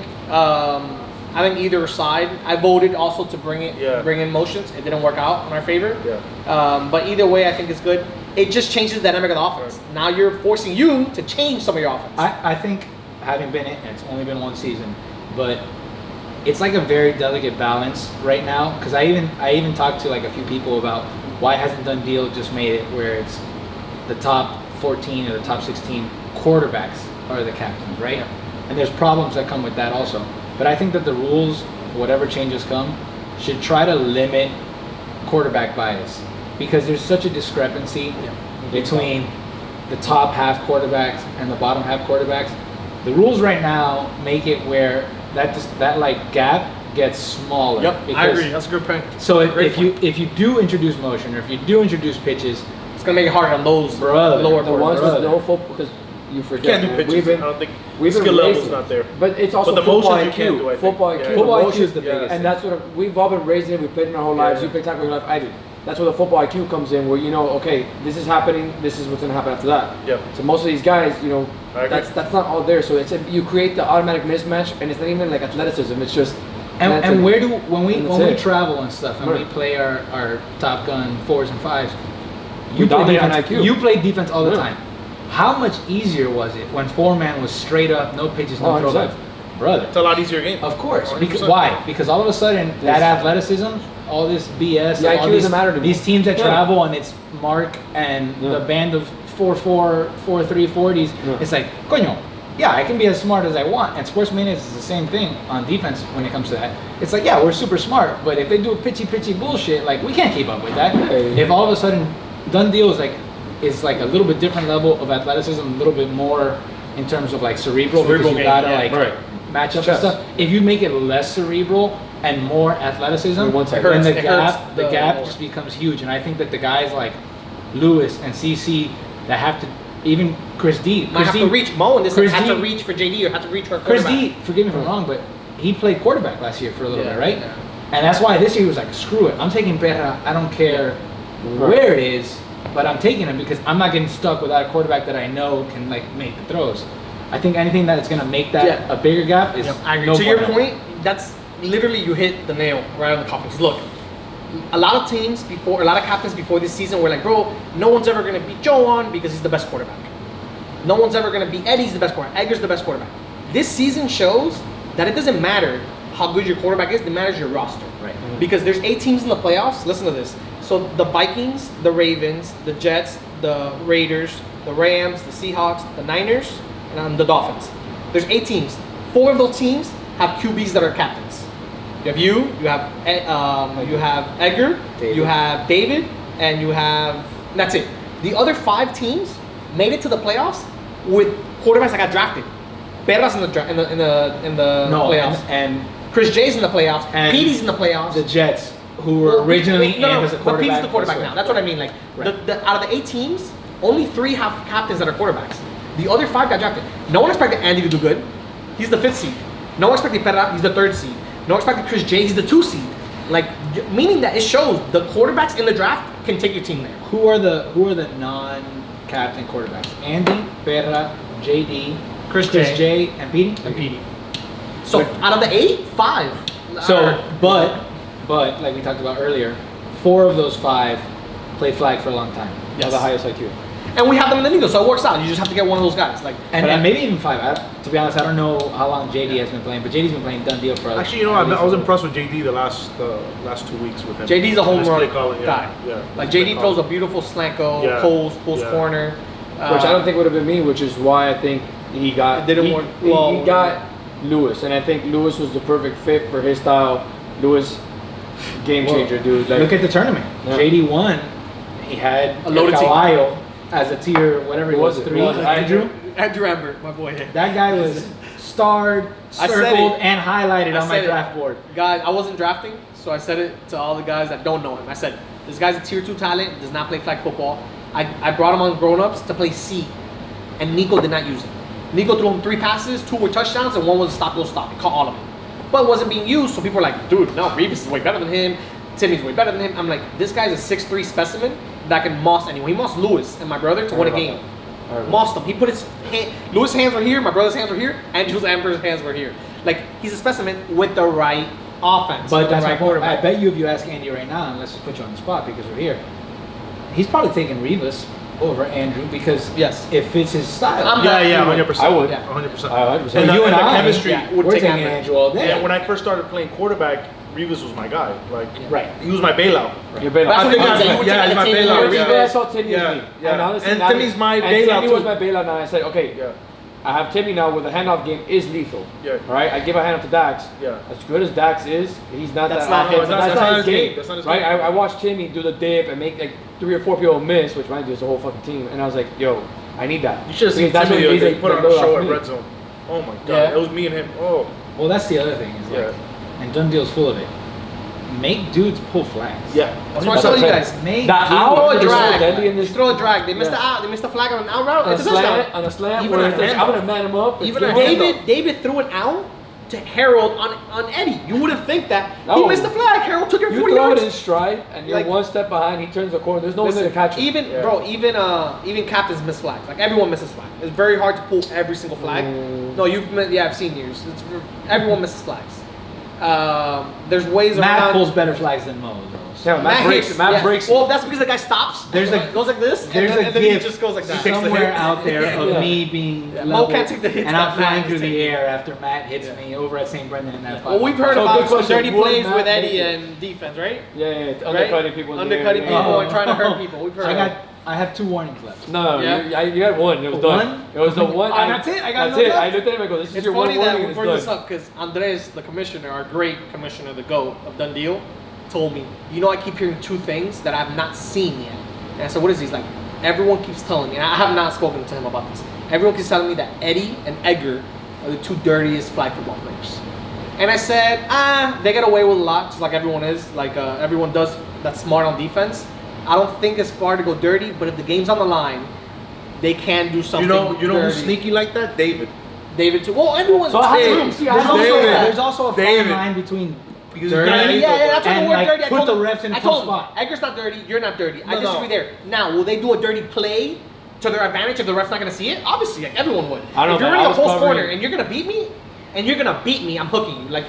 either side. I voted also to bring in motions. It didn't work out in our favor. Yeah. But either way, I think it's good. It just changes the dynamic of the offense. Now you're forcing you to change some of your offense. I think having been in, and it's only been 1 season, but it's like a very delicate balance right now. Because I even talked to like a few people about why hasn't Dundee just made it where it's the top 14 or the top 16 quarterbacks are the captains, right? And there's problems that come with that also. But I think that the rules, whatever changes come, should try to limit quarterback bias because there's such a discrepancy between the top half quarterbacks and the bottom half quarterbacks. The rules right now make it where that like gap gets smaller. Yep, I because- agree. That's a good point. So if you do introduce motion or if you do introduce pitches, It's gonna make it harder on those Brother, lower The ones quarterbacks. with no football, because you You forget. can't do man. pitches. We've been, I don't think we've been skill level's raising- not there. But it's also But the football motions you IQ. can do, I think. Football Yeah. IQ. Football IQ Motion- is the biggest And thing. that's what we've all been raising it. We played in our whole lives. Yeah. You played tackle your life. I did. that's where the football IQ comes in, where you know, okay, this is happening, this is what's gonna happen after that. Yep. So most of these guys, you know, I agree. that's not all there. So you create the automatic mismatch, and it's not even like athleticism. It's just And where do when we it. travel and stuff and we Right. play our Top Gun 4s and 5s, We play dominate on defense. IQ. You play defense all the Yeah. time. How much easier was it when 4-man was straight up, no pitches, no 100%. throwbacks? Brother, It's a lot easier game. of course. 100%. Because, why? Because all of a sudden that athleticism, all this BS, The all IQ these, doesn't matter to me. these teams that Yeah. travel and it's Mark and Yeah. the band of 4-4, 4-3 40s, Yeah. it's like, coño, yeah, I can be as smart as I want. And sports minutes is the same thing on defense when it comes to that. It's like, yeah, we're super smart, but if they do pitchy bullshit, like we can't keep up with that. Hey. If all of a sudden done deal is like a little bit different level of athleticism, a little bit more in terms of like cerebral because you game, gotta yeah, like right. match up Chess. and stuff. If you make it less cerebral and more athleticism, On one side. then It hurts the the gap more. just becomes huge. And I think that the guys like Lewis and CC that have to, even Chris D, Might have to reach Mo, and this Chris had to D- reach for JD or had to reach for a Chris quarterback. D, forgive me if I'm wrong, but he played quarterback last year for a little Yeah, bit, right? yeah. And that's why this year he was like, screw it, I'm taking Berra. I don't care where it is, but I'm taking him because I'm not getting stuck without a quarterback that I know can like make the throws. I think anything that's gonna make that Yeah. a bigger gap is I agree. no To your bueno. point, that's literally you hit the nail right on the coffin. 'Cause look, a lot of teams before, a lot of captains before this season were like, bro, no one's ever gonna beat Joe on because he's the best quarterback. No one's ever gonna beat Eddie's the best quarterback. Edgar's the best quarterback. This season shows that it doesn't matter how good your quarterback is, it matters your roster. Right. Because there's 8 teams in the playoffs. Listen to this. So the Vikings, the Ravens, the Jets, the Raiders, the Rams, the Seahawks, the Niners, and the Dolphins. There's 8 teams. 4 of those teams have QBs that are captains. You have Edgar, David. you have David, and you have, that's it. The other 5 teams made it to the playoffs with quarterbacks that got drafted. Perras in the No, playoffs. and Chris J's in the playoffs. And Petey's in the playoffs. the Jets, who were originally in as a But quarterback. Petey's the quarterback now. That's what I mean. Like Right. out of the 8 teams, only 3 have captains that are quarterbacks. The other 5 got drafted. No one expected Andy to do good. He's the 5th seed. No one expected Perra. He's the 3rd seed. No one expected Chris J. He's the 2 seed. Like meaning that it shows the quarterbacks in the draft can take your team there. Who are the non-captain quarterbacks? Andy, Perra, JD, Chris J, and Petey. And Petey. So out of the 8, 5. So, are- but like we talked about earlier, 4 of those 5 played flag for a long time. Yes. Have the highest IQ. and we have them in the league, so it works out. You just have to get one of those guys. Like And maybe even 5. To be honest, I don't know how long JD has been playing, but JD's been playing done deal for us. Actually, you know, I was impressed with JD the last 2 weeks with him. JD's a home Nice run play calling, yeah. guy. Yeah. Like Nice play JD throws calling. a beautiful slant go, Yeah. pulls Yeah. corner. Which I don't think would have been me, which is why I think he got It didn't he, work he- well. he got Lewis, and I think Lewis was the perfect fit for his style. Lewis, game changer, dude. Like, Look at the tournament. Yeah. JD won. He had A loaded team. Caballo as a tier, whatever he was, Was it? 3. Was it Andrew. Andrew Amber, my boy. That guy was starred, I said circled, it. and highlighted I on my said it. draft board. Guys, I wasn't drafting, so I said it to all the guys that don't know him. I said, this guy's a tier 2 talent, does not play flag football. I brought him on grown-ups to play C, and Nico did not use it. Nico threw him 3 passes, 2 were touchdowns, and 1 was a stop-go stop. He caught all of them. But it wasn't being used, so people were like, dude, no, Revis is way better than him. Timmy's way better than him. I'm like, this guy's a 6'3" specimen that can moss anyone. He mossed Lewis and my brother to win a game. Mossed him. He put his hand, Lewis' hands were here, my brother's hands were here, Andrew's Amber's hands were here. Like, he's a specimen with the right offense. But with the that's my right point. I quarterback. bet you if you ask Andy right now, and let's just put you on the spot because we're here, he's probably taking Revis over Andrew because Yes. it fits his style. I'm Yeah, not- yeah, he would. 100%. I would. Yeah. 100%. 100%. And you the and I, chemistry. yeah, would we're take taking Andrew. Andrew all day. And when I first started playing quarterback, Revis was my guy. Like, Right. he was my bailout. You're better. That's what think they that's- got. You would yeah, take he's the my team bailout, over yeah. Revis. I saw Timmy Yeah, as me. yeah. And, honestly, And now Timmy's my and bailout Timmy was too. my bailout now. I said, okay, Yeah. I have Timmy now with the handoff game is lethal. Yeah. All right, I give a handoff to Dax. Yeah. As good as Dax is, he's not That's that. not him. That's not his game. That's not his right? game. I watched Timmy do the dip and make like 3 or 4 people miss, which mind you is the whole fucking team. And I was like, yo, I need that. You should have seen Because that's Timmy what the other he's day. He put like, on a load show off at me. Red Zone. Oh my god. Yeah. It was me and him. Oh. Well, that's the other thing. Is like, and Done Deal's full of it. Make dudes pull flags. Yeah. That's what I told you guys. Make The dudes out Throw a is so drag. deadly in this. Throw a drag. They missed Yeah. the out. They missed the flag on an out route. On a It's a touchdown. slant, on a slant, Even where a it's like, handoff. I'm gonna man him up. Even Give a him a handoff. David threw an out to Harold on Eddy. You wouldn't think that. He No. missed the flag. Harold took it You 40 throw yards. it in stride, and you're Like- one step behind. He turns the corner. There's no one there to catch him. Even even captains miss flags. Like everyone misses flags. It's very hard to pull every single flag. Mm. No, I've seen yours. Everyone misses flags. There's ways Matt around. pulls better flags than Mo, though. Yeah, Matt breaks. hates- Matt yeah. breaks. Well, that's because the guy stops. There's a- goes like this. There's and a then, and then he gift just goes like that. somewhere out there of Yeah. me being Yeah, Mo level, can't take the hits and that I'm flying Matt through is the taking. air after Matt hits me over at St. Brendan in that fight. Well, we've heard So, about good some question. dirty Would plays Matt with Eddy make it? and defense, right? Yeah, Right? undercutting people. in the Undercutting air. people and trying to hurt people. We've heard. I have 2 warnings left. No, Yeah. you had one. It was done. One? It was the one. Oh, that's it? I got That's no it. left? I looked at him and go, "This is It's your funny one that warning." we and brought it's this done. up because Andres, the commissioner, our great commissioner, the GOAT of Done Deal, told me, I keep hearing 2 things that I've not seen yet. And I said, what is these? Like, everyone keeps telling me, and I have not spoken to him about this. Everyone keeps telling me that Eddy and Edgar are the 2 dirtiest flag football players. And I said, they get away with a lot, just like everyone is. Like, everyone does that's smart on defense. I don't think it's far to go dirty, but if the game's on the line, they can do something. You know who's dirty. sneaky like that? David. David too. Well, everyone's So how David. come? See, There's also a fine David. line between Because dirty Yeah, that's what and the word like dirty. I put told the him- refs in a I tough told him, spot. Edgar's not dirty. You're not dirty. I No, disagree no. there. Now, will they do a dirty play to their advantage if the ref's not going to see it? Obviously, like everyone would. I don't if you're know, in I a was post covering- corner and you're going to beat me, I'm hooking you. Like,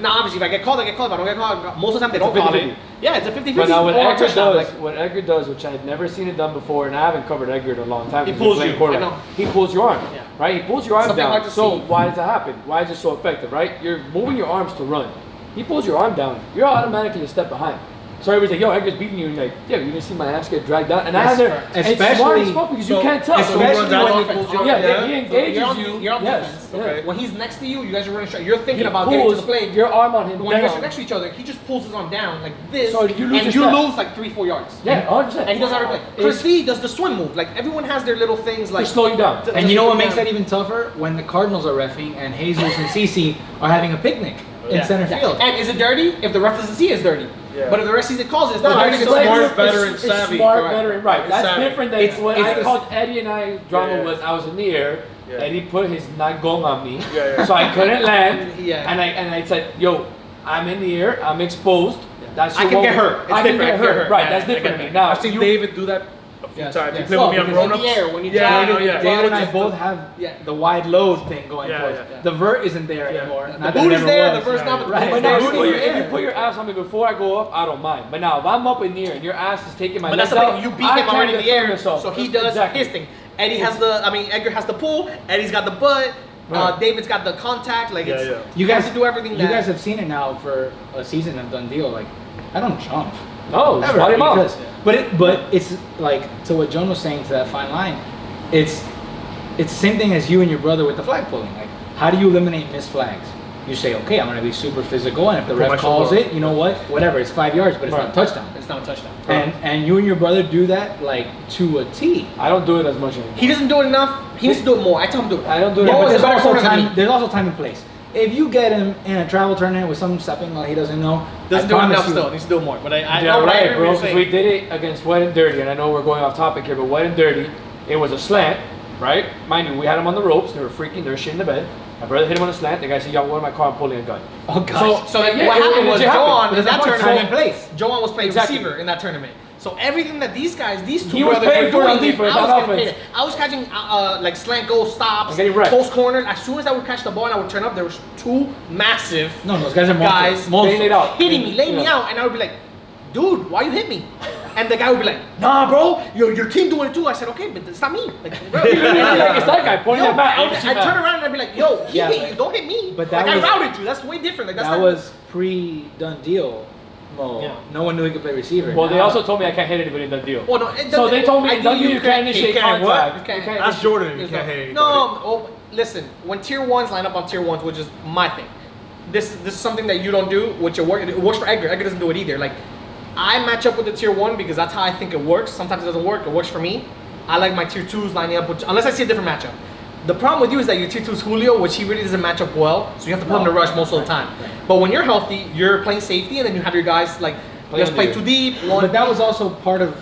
now obviously, if I get called, I get called. If I don't get called, most of the time they don't call it. 50-50. Yeah, it's a 50-50. But now what or a Edgar touchdown, does, like- which I had never seen it done before, and I haven't covered Edgar in a long time. He 'cause he's pulls playing you, quarterback. I know. He pulls your arm, Yeah. right? He pulls your arm Something down. hard to So see. why does that happen? Why is it so effective, right? You're moving your arms to run. He pulls your arm down. You're automatically a step behind. So everybody's like, yo, Edgar's beating you. And you're like, yeah, you didn't see my ass get dragged down. And I had to, and it's smart as fuck because you can't tell. So he runs out and he pulls you up. Yeah, he engages you're on, you. You're on Yes, defense. yeah. Okay. When he's next to you, you guys are running straight. You're thinking He about getting to the pulls play. your arm on him When you guys are down. next to each other, he just pulls his arm down like this, So you lose and your you step. lose like 3-4 yards. Yeah, 100%. And he does every play. Chris V does the swim move. Like everyone has their little things. Like To slow you down. And you know what makes that even tougher? When the Cardinals are reffing and Jesus and Cece are having a picnic in center Yeah. field. And is it dirty? If the ref doesn't see it, it's dirty. Yeah. But if the ref sees it, calls it. It's No, not dirty. it's It's like smart. smart, veteran, savvy. Smart Correct. veteran, right. It's That's savvy. different than It's- what it's I the- called Eddy and I drama Yeah. was I was in the air. Yeah. Eddie put his nagong on me, Yeah. so I couldn't land. Yeah. And I said, yo, I'm in the air, I'm exposed. That's I your can moment. get hurt. It's I can different. get I can get hurt. hurt. Right, Yeah, that's I different get to me. hurt. Now, I've seen you- David do that a few Yes, times. yes. He played with me on In grown-ups. the air, when you Yeah, jab, I know, yeah. David and I David both have Yeah. the wide load thing going Yeah, for us. yeah. The vert isn't there Yeah. anymore. The Not that boot it is ever there, was. the verse now, but the Right. boot But is now, there. if It's you there. put your ass on me before I go up, I don't mind. But now, if I'm up in the air and your ass is taking my But legs that's the out, thing. You beat I him can't already in the defend air, myself. so he does Exactly. his thing. Edgar has the pull. Eddie's got the butt. Right. David's got the contact. Like Yeah, it's yeah. You guys have to do everything. You that, guys have seen it now for a season of Done Deal. Like, I don't jump. No, just Ever, let him out. because- but it's like to what John was saying to that fine line. It's the same thing as you and your brother with the flag pulling. Like, how do you eliminate missed flags? You say, okay, I'm going to be super physical, and if the Put my ref calls shoulder it, you know what? Whatever, it's 5 yards, but it's not a Right. touchdown. It's not a touchdown. And you and your brother do that like to a T. I don't do it as much anymore. He doesn't do it enough. He needs to do it more. I tell him to do it. I don't do it. Yeah, Mo but is there's a better also corner than time. me. There's also time and place. If you get him in a travel tournament with some stepping while he doesn't know, Doesn't I do it promise enough you- still. Needs to do it more. But I Yeah, know what I right, agree bro. with Because you we saying. did it against Wet and Dirty, and I know we're going off topic here, but Wet and Dirty, it was a slant, right? Mind you, we had them on the ropes. They were freaking. They were shit in the bed. My brother hit him on a slant. The guy said, "Y'all, go in my car. I'm pulling a gun." Oh God. So Yeah, what it happened was legit happened. Joan in There's that a point, time and tournament. place. Joan was playing Exactly. receiver in that tournament. So everything that these two He was brothers paying were for it on doing, defense, I was not getting offense. paid. I was catching like slant goal stops, And getting wrecked. post corners. As soon as I would catch the ball and I would turn up, there was two massive No, those guys are guys Laying it out. hitting me, laying me Yeah. out, and I would be like, "Dude, why you hit me?" And the guy would be like, "Nah, bro, your team doing it too." I said, "Okay, but it's not me." Like, bro, Like, it's that guy pointing Yo, at Matt. I turn around and I'd be like, "Yo, he Yeah, hit but- you. Don't hit me." but that like, was- I routed you. That's way different. Like that's That not, was pre-done deal. Mo. Yeah. No one knew he could play receiver. Well, they Now- also told me I can't hit anybody in that deal. Well, no, So they told me in ideally Dundee you can't initiate contact. What? You can't That's Jordan. You There's can't no- hit anybody. No, oh, listen. When tier ones line up on tier ones, which is my thing, this is something that you don't do, which it works for Edgar. Edgar doesn't do it either. Like, I match up with the tier one because that's how I think it works. Sometimes it doesn't work. It works for me. I like my tier twos lining up, unless I see a different matchup. The problem with you is that your tier two is Julio, which he really doesn't match up well, so you have to put him to rush most of the time. But when you're healthy, you're playing safety, and then you have your guys like let's play too deep. But that was also part of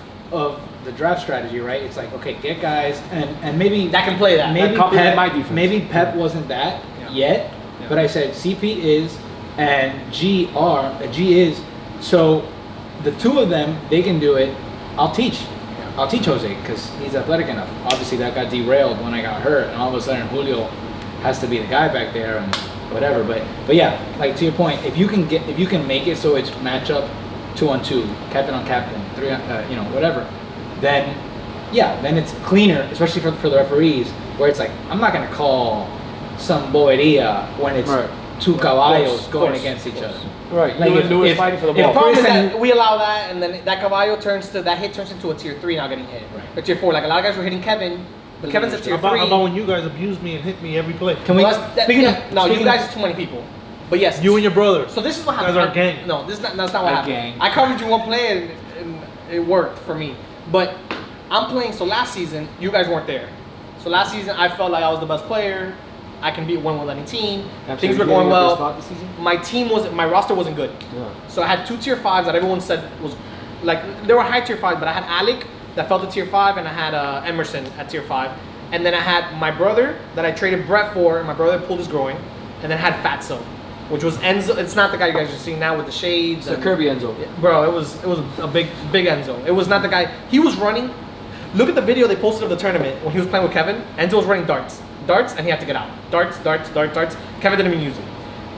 the draft strategy, right? It's like, okay, get guys, and maybe that can play that. maybe That complement Pep, my defense. maybe Pep wasn't that yet, but I said CP is and G is. So the two of them, they can do it. I'll teach Jose because he's athletic enough. Obviously, that got derailed when I got hurt, and all of a sudden Julio has to be the guy back there and whatever. But yeah, like to your point, if you can make it so it's matchup 2-on-2, captain on captain, 3 whatever, then it's cleaner, especially for the referees, where it's like I'm not gonna call some boberia when it's two caballos going against each other. Right, like if Lewis fighting for the The ball. problem is that we allow that, and then that caballo that hit turns into a tier 3 now getting hit. Right. Or tier 4. Like a lot of guys were hitting Kevin, but Kevin's a tier 3. How about when you guys abused me and hit me every play? Can we? No, you speaking guys is too many people. But yes. You and your brother. So this is what You happened. guys are a gang. No, that's not what happened. gang. I covered you one play and it worked for me. But I'm playing. So last season, you guys weren't there. So last season, I felt like I was the best player. I can beat one with any team. Things were going well. My roster wasn't good. Yeah. So I had 2 tier 5s that everyone said was like they were high tier 5s, but I had Alec that fell to tier 5, and I had Emerson at tier 5, and then I had my brother that I traded Brett for, and my brother pulled his groin, and then I had Fatso, which was Enzo. It's not the guy you guys are seeing now with the shades. It's a Kirby Enzo. Bro, it was a big Enzo. It was not the guy. He was running. Look at the video they posted of the tournament when he was playing with Kevin. Enzo was running darts, and he had to get out. Darts. Kevin didn't even use it.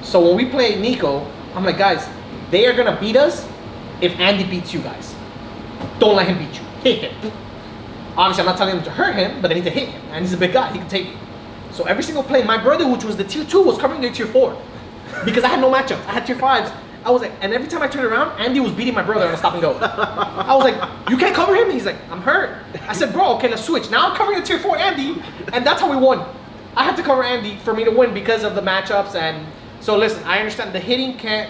So when we play Nico, I'm like, guys, they are gonna beat us if Andy beats you guys. Don't let him beat you. Hit him. Obviously, I'm not telling him to hurt him, but they need to hit him. And he's a big guy. He can take it. So every single play, my brother, which was the tier 2, was covering the tier 4 because I had no matchups. I had tier 5s. I was like, and every time I turned around, Andy was beating my brother on a stop and go. I was like, you can't cover him? He's like, I'm hurt. I said, bro, okay, let's switch. Now I'm covering the tier 4 Andy, and that's how we won. I had to cover Andy for me to win because of the matchups. And so listen, I understand the hitting can't.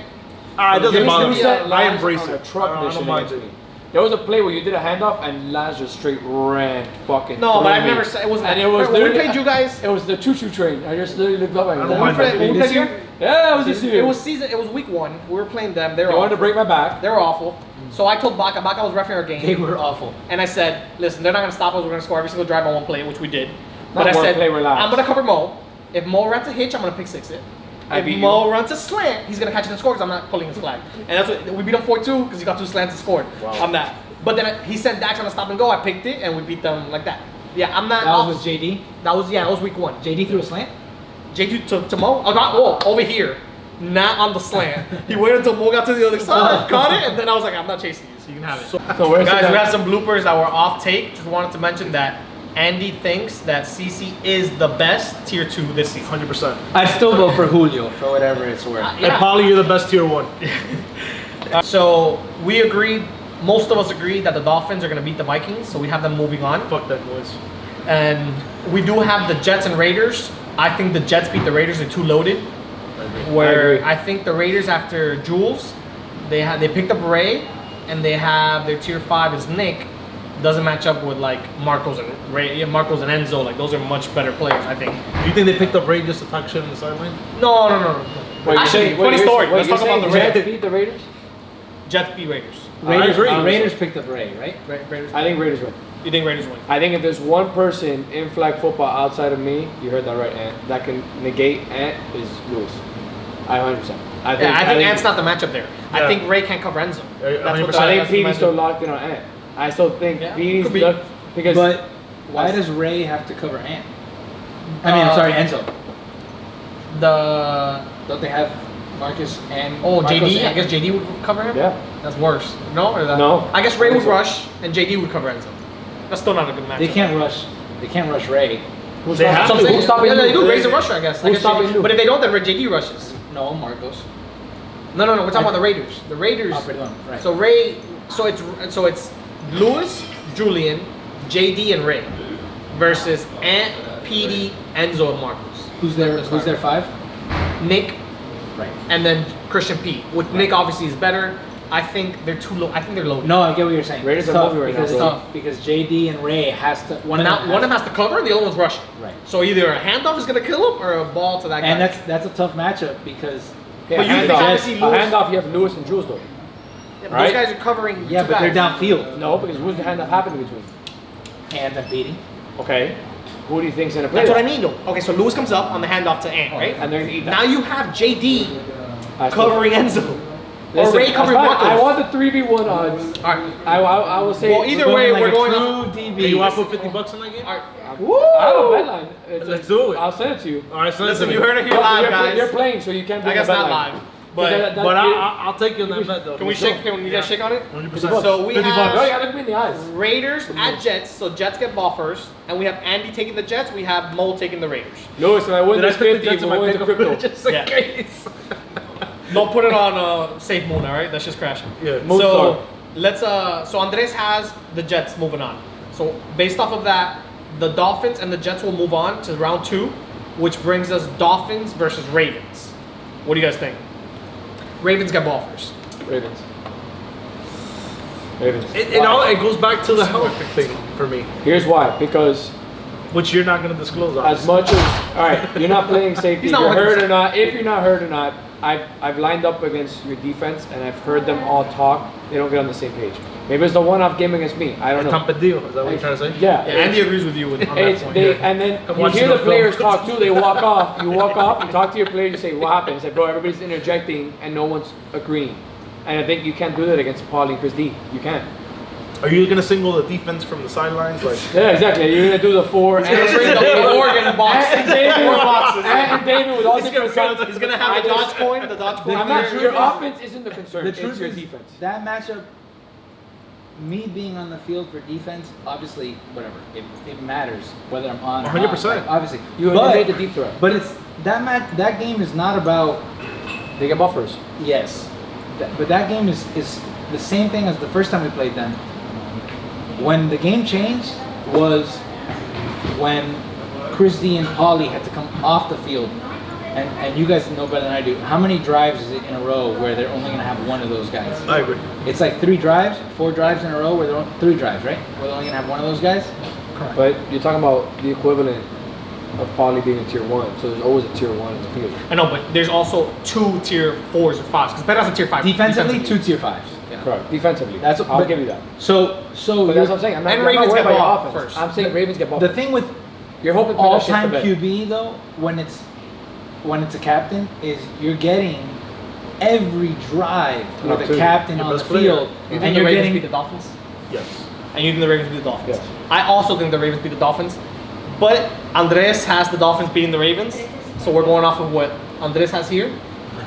It doesn't bother me. Said I Laz embrace on it. a truck I don't mission mind against it. me. There was a play where you did a handoff and Laz just straight ran fucking. No, but through I've me. never said it wasn't. And it was when we literally- played you guys. It was the choo-choo train. I just literally looked up and I don't When mind we that. played this you. year? Yeah, it was this year. It was week 1. We were playing them. They were They wanted to awful. break my back. They were awful. So I told Baca was refereeing our game. They were awful. And I said, listen, they're not going to stop us. We're going to score every single drive on one play, which we did. But Not I one said, play, relax. I'm going to cover Mo. If Mo runs a hitch, I'm going to pick 6 it. I If beat Mo runs a slant, he's going to catch it and score because I'm not pulling his flag. And that's what we beat him 4-2 because he got 2 slants and scored on that. But then he sent Dax on a stop and go. I picked it and we beat them like that. Yeah, I'm not. That was JD. That was week 1. JD threw a slant. JD to Mo. Over here. Not on the slant. He waited until Mo got to the other side, caught it, and then I was like, I'm not chasing you, so you can have it. So where's Guys, the we have some bloopers that were off take. Just wanted to mention that Andy thinks that CC is the best tier 2 this season. 100%. I still vote for Julio for whatever it's worth. And Polly, you're the best tier 1. So we agreed, most of us agreed that the Dolphins are going to beat the Vikings, so we have them moving on. Fuck that noise. And we do have the Jets and Raiders. I think the Jets beat the Raiders. They're too loaded. Where I think the Raiders after Jules, they picked up Ray, and they have their tier 5 is Nick. Doesn't match up with like Marcos and Enzo. Like those are much better players, I think. Do you think they picked up Ray just to talk shit on the sideline? No. Wait, Actually, funny story. Let's talk about the Jets Raiders. beat the Raiders? Jets beat Raiders. I agree. Raiders picked up Ray, right? Raiders. I think Raiders win. You think Raiders win? I think if there's one person in flag football outside of me, you heard that right, Ant, that can negate Ant is Lewis. I 100%. I think Ant's not the matchup there. Yeah. I think Ray can't cover Enzo. That's what 100%. I that's think the Petey's still matchup. locked in on Ant. I still think Yeah, Petey's could be. stuck because But why does Ray have to cover Ant? Sorry, Enzo. Don't they have Marcus and JD. Marcos I and- guess JD would cover him. yeah. That's worse. No, or that? No. I guess Ray would So. rush and JD would cover Enzo. That's still not a good matchup. They can't rush. They can't rush Ray. Who's They stopping- have So I'm to. saying, Who's stopping yeah, they do. Lou? Ray's a rusher, I guess. Who's stopping Lou? But if they don't, then JD rushes. No, Marcos. No. We're talking about the Raiders. The Raiders. Oh, pardon, right. So Ray. So it's Lewis, Julian, JD, and Ray versus Ant, Petey, Enzo, and Marcos. Who's their 5? Nick, Right. and then Christian Pete. With Nick, obviously, is better. I think they're too low. I think they're low. No, I get what you're saying. Raiders It's are tough moving right now, because, bro. because JD and Ray has to one of them Has to cover, and the other one's rushing. Right. So either a handoff is going to kill him, or a ball to that guy. and that's a tough matchup because Yeah, But you think handoff. obviously A Lewis- handoff, you have Lewis and Jules though. Yeah, but right? those guys are covering. but they're guys. downfield No, because who's the handoff happening between? and I'm beating. Okay. who do you think's gonna play? That's what I that? mean, though. Okay, so Lewis comes up on the handoff to Ant, right? And they're gonna eat that. Now you have JD I still- covering Enzo. Or Listen, Ray that's covering fine. Marcos. I want the 3v1 odds. All right. I will say. Well, either way, we're going off. Hey, you want to put $50 in that game? All right. I have a bet line. Let's do it. I'll send it to you. All right, so Listen, you heard it here But live, you're, guys. you're playing, so you can't I bring guess a bet not line. live. But But But I'll take you on that bet though. can we shake? Can you guys shake on it? 100%. So we 50 No, bucks. you have gotta look me in the eyes. Raiders at Jets. So Jets get ball first, and we have Andy taking the Jets. We have Mo taking the Raiders. Lewis, if I win Did I this pick the 50, Jets in we're my going to pickup? crypto. Just in Yeah. case. Don't put it on safe mode, all right? That's just crashing. Yeah. Move So forward. let's. So Andres has the Jets moving on. So based off of that, the Dolphins and the Jets will move on to round 2, which brings us Dolphins versus Ravens. What do you guys think? Ravens get ball first. Ravens. Ravens. It goes back to the health thing for me, Here's why. Because which you're not going to disclose. as much as, all right, you're not playing safety, He's if not you're hurt 100%. or not, if you're not hurt or not, I've lined up against your defense and I've heard them all talk. They don't get on the same page. Maybe it's the one-off game against me. I don't know. Tampadillo, is that what you're trying to say? Yeah. Yeah, Andy agrees with you on that It's point. they, and then I'm you watching hear the the players film. talk too. They walk off. You walk off. You talk to your player. You say, "What happened?" He said, "Bro, everybody's interjecting and no one's agreeing." And I think you can't do that against Paulie and Chris D. You can't. Are you going to single the defense from the sidelines? Like, Yeah, exactly. You're gonna do the 4 He's gonna bring the Oregon box. and David, 4 boxes. and David with all He's different gonna, sounds. he's gonna have the dodge coin. The dodge coin. I'm not there. sure. Your offense isn't the concern. The It's truth your is, defense. that matchup, me being on the field for defense, obviously, whatever, it matters whether I'm on. or 100%. not, right? Obviously, You eliminate the deep threat. But it's that match. That game is not about They get buffers. yes, but that game is the same thing as the first time we played them. When the game changed was when Chris D and Paulie had to come off the field. And you guys know better than I do. How many drives is it in a row where they're only going to have one of those guys? I agree. It's like 3 drives, 4 drives in a row where they're 3 drives, right? Where they're only going to have one of those guys? But you're talking about the equivalent of Paulie being a tier 1. So there's always a tier 1 in the field. I know, but there's also 2 tier 4s or 5s. Because Pedro's a tier 5. Defensively, 2 tier 5s. Yeah. Correct. Defensively. That's I'll but- give you that. So But that's what I'm saying. I'm not, And I'm not Ravens worried get about ball your offense. first. I'm saying Ravens get ball the first. thing with You're hoping Pedro shits the all-time bed. QB though, when it's a captain, is you're getting every drive with a Opportunity. captain Your on the best player. field, You and think you're the Ravens getting beat the Dolphins? Yes. And you think the Ravens beat the Dolphins? Yes. I also think the Ravens beat the Dolphins. But Andres has the Dolphins beating the Ravens. So we're going off of what Andres has here.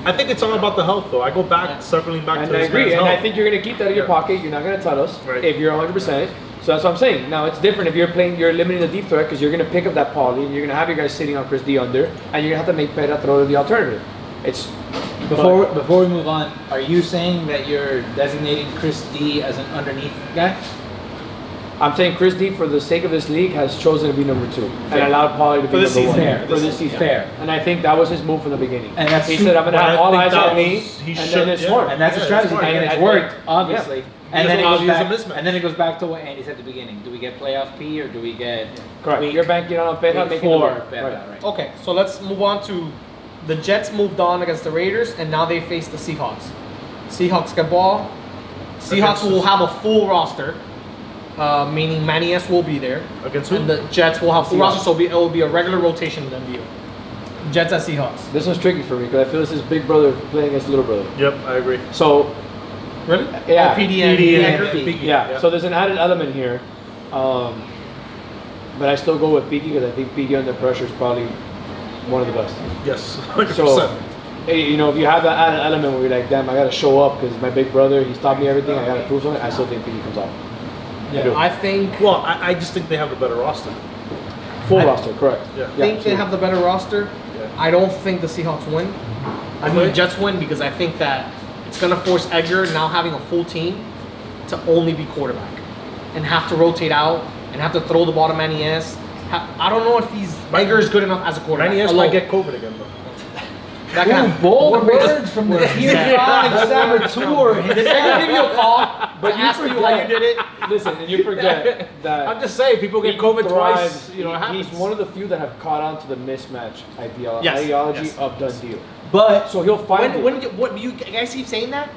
I think it's all about the health, though. I go back, circling back And to I this agree, man's and I health. think you're going to keep that in your Yeah. pocket. You're not going to tell us Right. if you're 100%. So that's what I'm saying. Now it's different if you're limiting the deep threat because you're going to pick up that Paulie and you're going to have your guys sitting on Chris D under, and you're going to have to make Pedro throw the alternative. It's Before we move on, are you saying that you're designating Chris D as an underneath guy? I'm saying Chris D, for the sake of this league, has chosen to be number 2 and allowed Paulie to be For this number 1 season. for this season. Fair. And I think that was his move from the beginning. And that's he true. said, "I'm going to But have I all think eyes that on me," was- he and should- then it's yeah. smart. And that's Yeah, a strategy smart. thing, and And it's I worked, think- obviously. He And then, it doesn't goes use a back, mismatch. and then it goes back to what Andy said at the beginning. Do we get playoff P or do we get Correct. week- You're banking on Pedro week making 4 the Pedro, right. right? Okay, so let's move on to the Jets moved on against the Raiders, and now they face the Seahawks. Seahawks get ball. Seahawks will have a full roster, meaning Manny S will be there. Against who? And the Jets will have full Seahawks. roster, so it will be a regular rotation in the NBA. Jets at Seahawks. This one's tricky for me because I feel this is big brother playing against little brother. Yep, I agree. So Really? Yeah. Oh, PD and PD and Edgar? Piggy. yeah, so there's an added element here, but I still go with Piggy because I think Piggy under pressure is probably one of the best. Yes, 100%. So, hey, you know, if you have that added element where you're like, damn, I gotta show up because my big brother, he's taught me everything, I gotta prove something, I still think Piggy comes out. I do. I think Well, I just think they have the better roster. Full I- roster, correct. Yeah. think they have the better roster. Yeah. I don't think the Seahawks win. I think the Jets win because I think that it's going to force Edgar, now having a full team, to only be quarterback and have to rotate out and have to throw the ball to Manny S. I don't know if Edgar is good enough as a quarterback. Manny S alone. might get COVID again, though. That guy. Ooh, bold words from the Tier 5 saboteur. Did Edgar give you a call but you ask you how forget- you did it? Listen, and you forget that I'm just saying, people get Piggy COVID thrives. twice. You know, it happens. He's one of the few that have caught on to the mismatch ideology Yes. of done deal. But So he'll find it. When you guys keep saying that,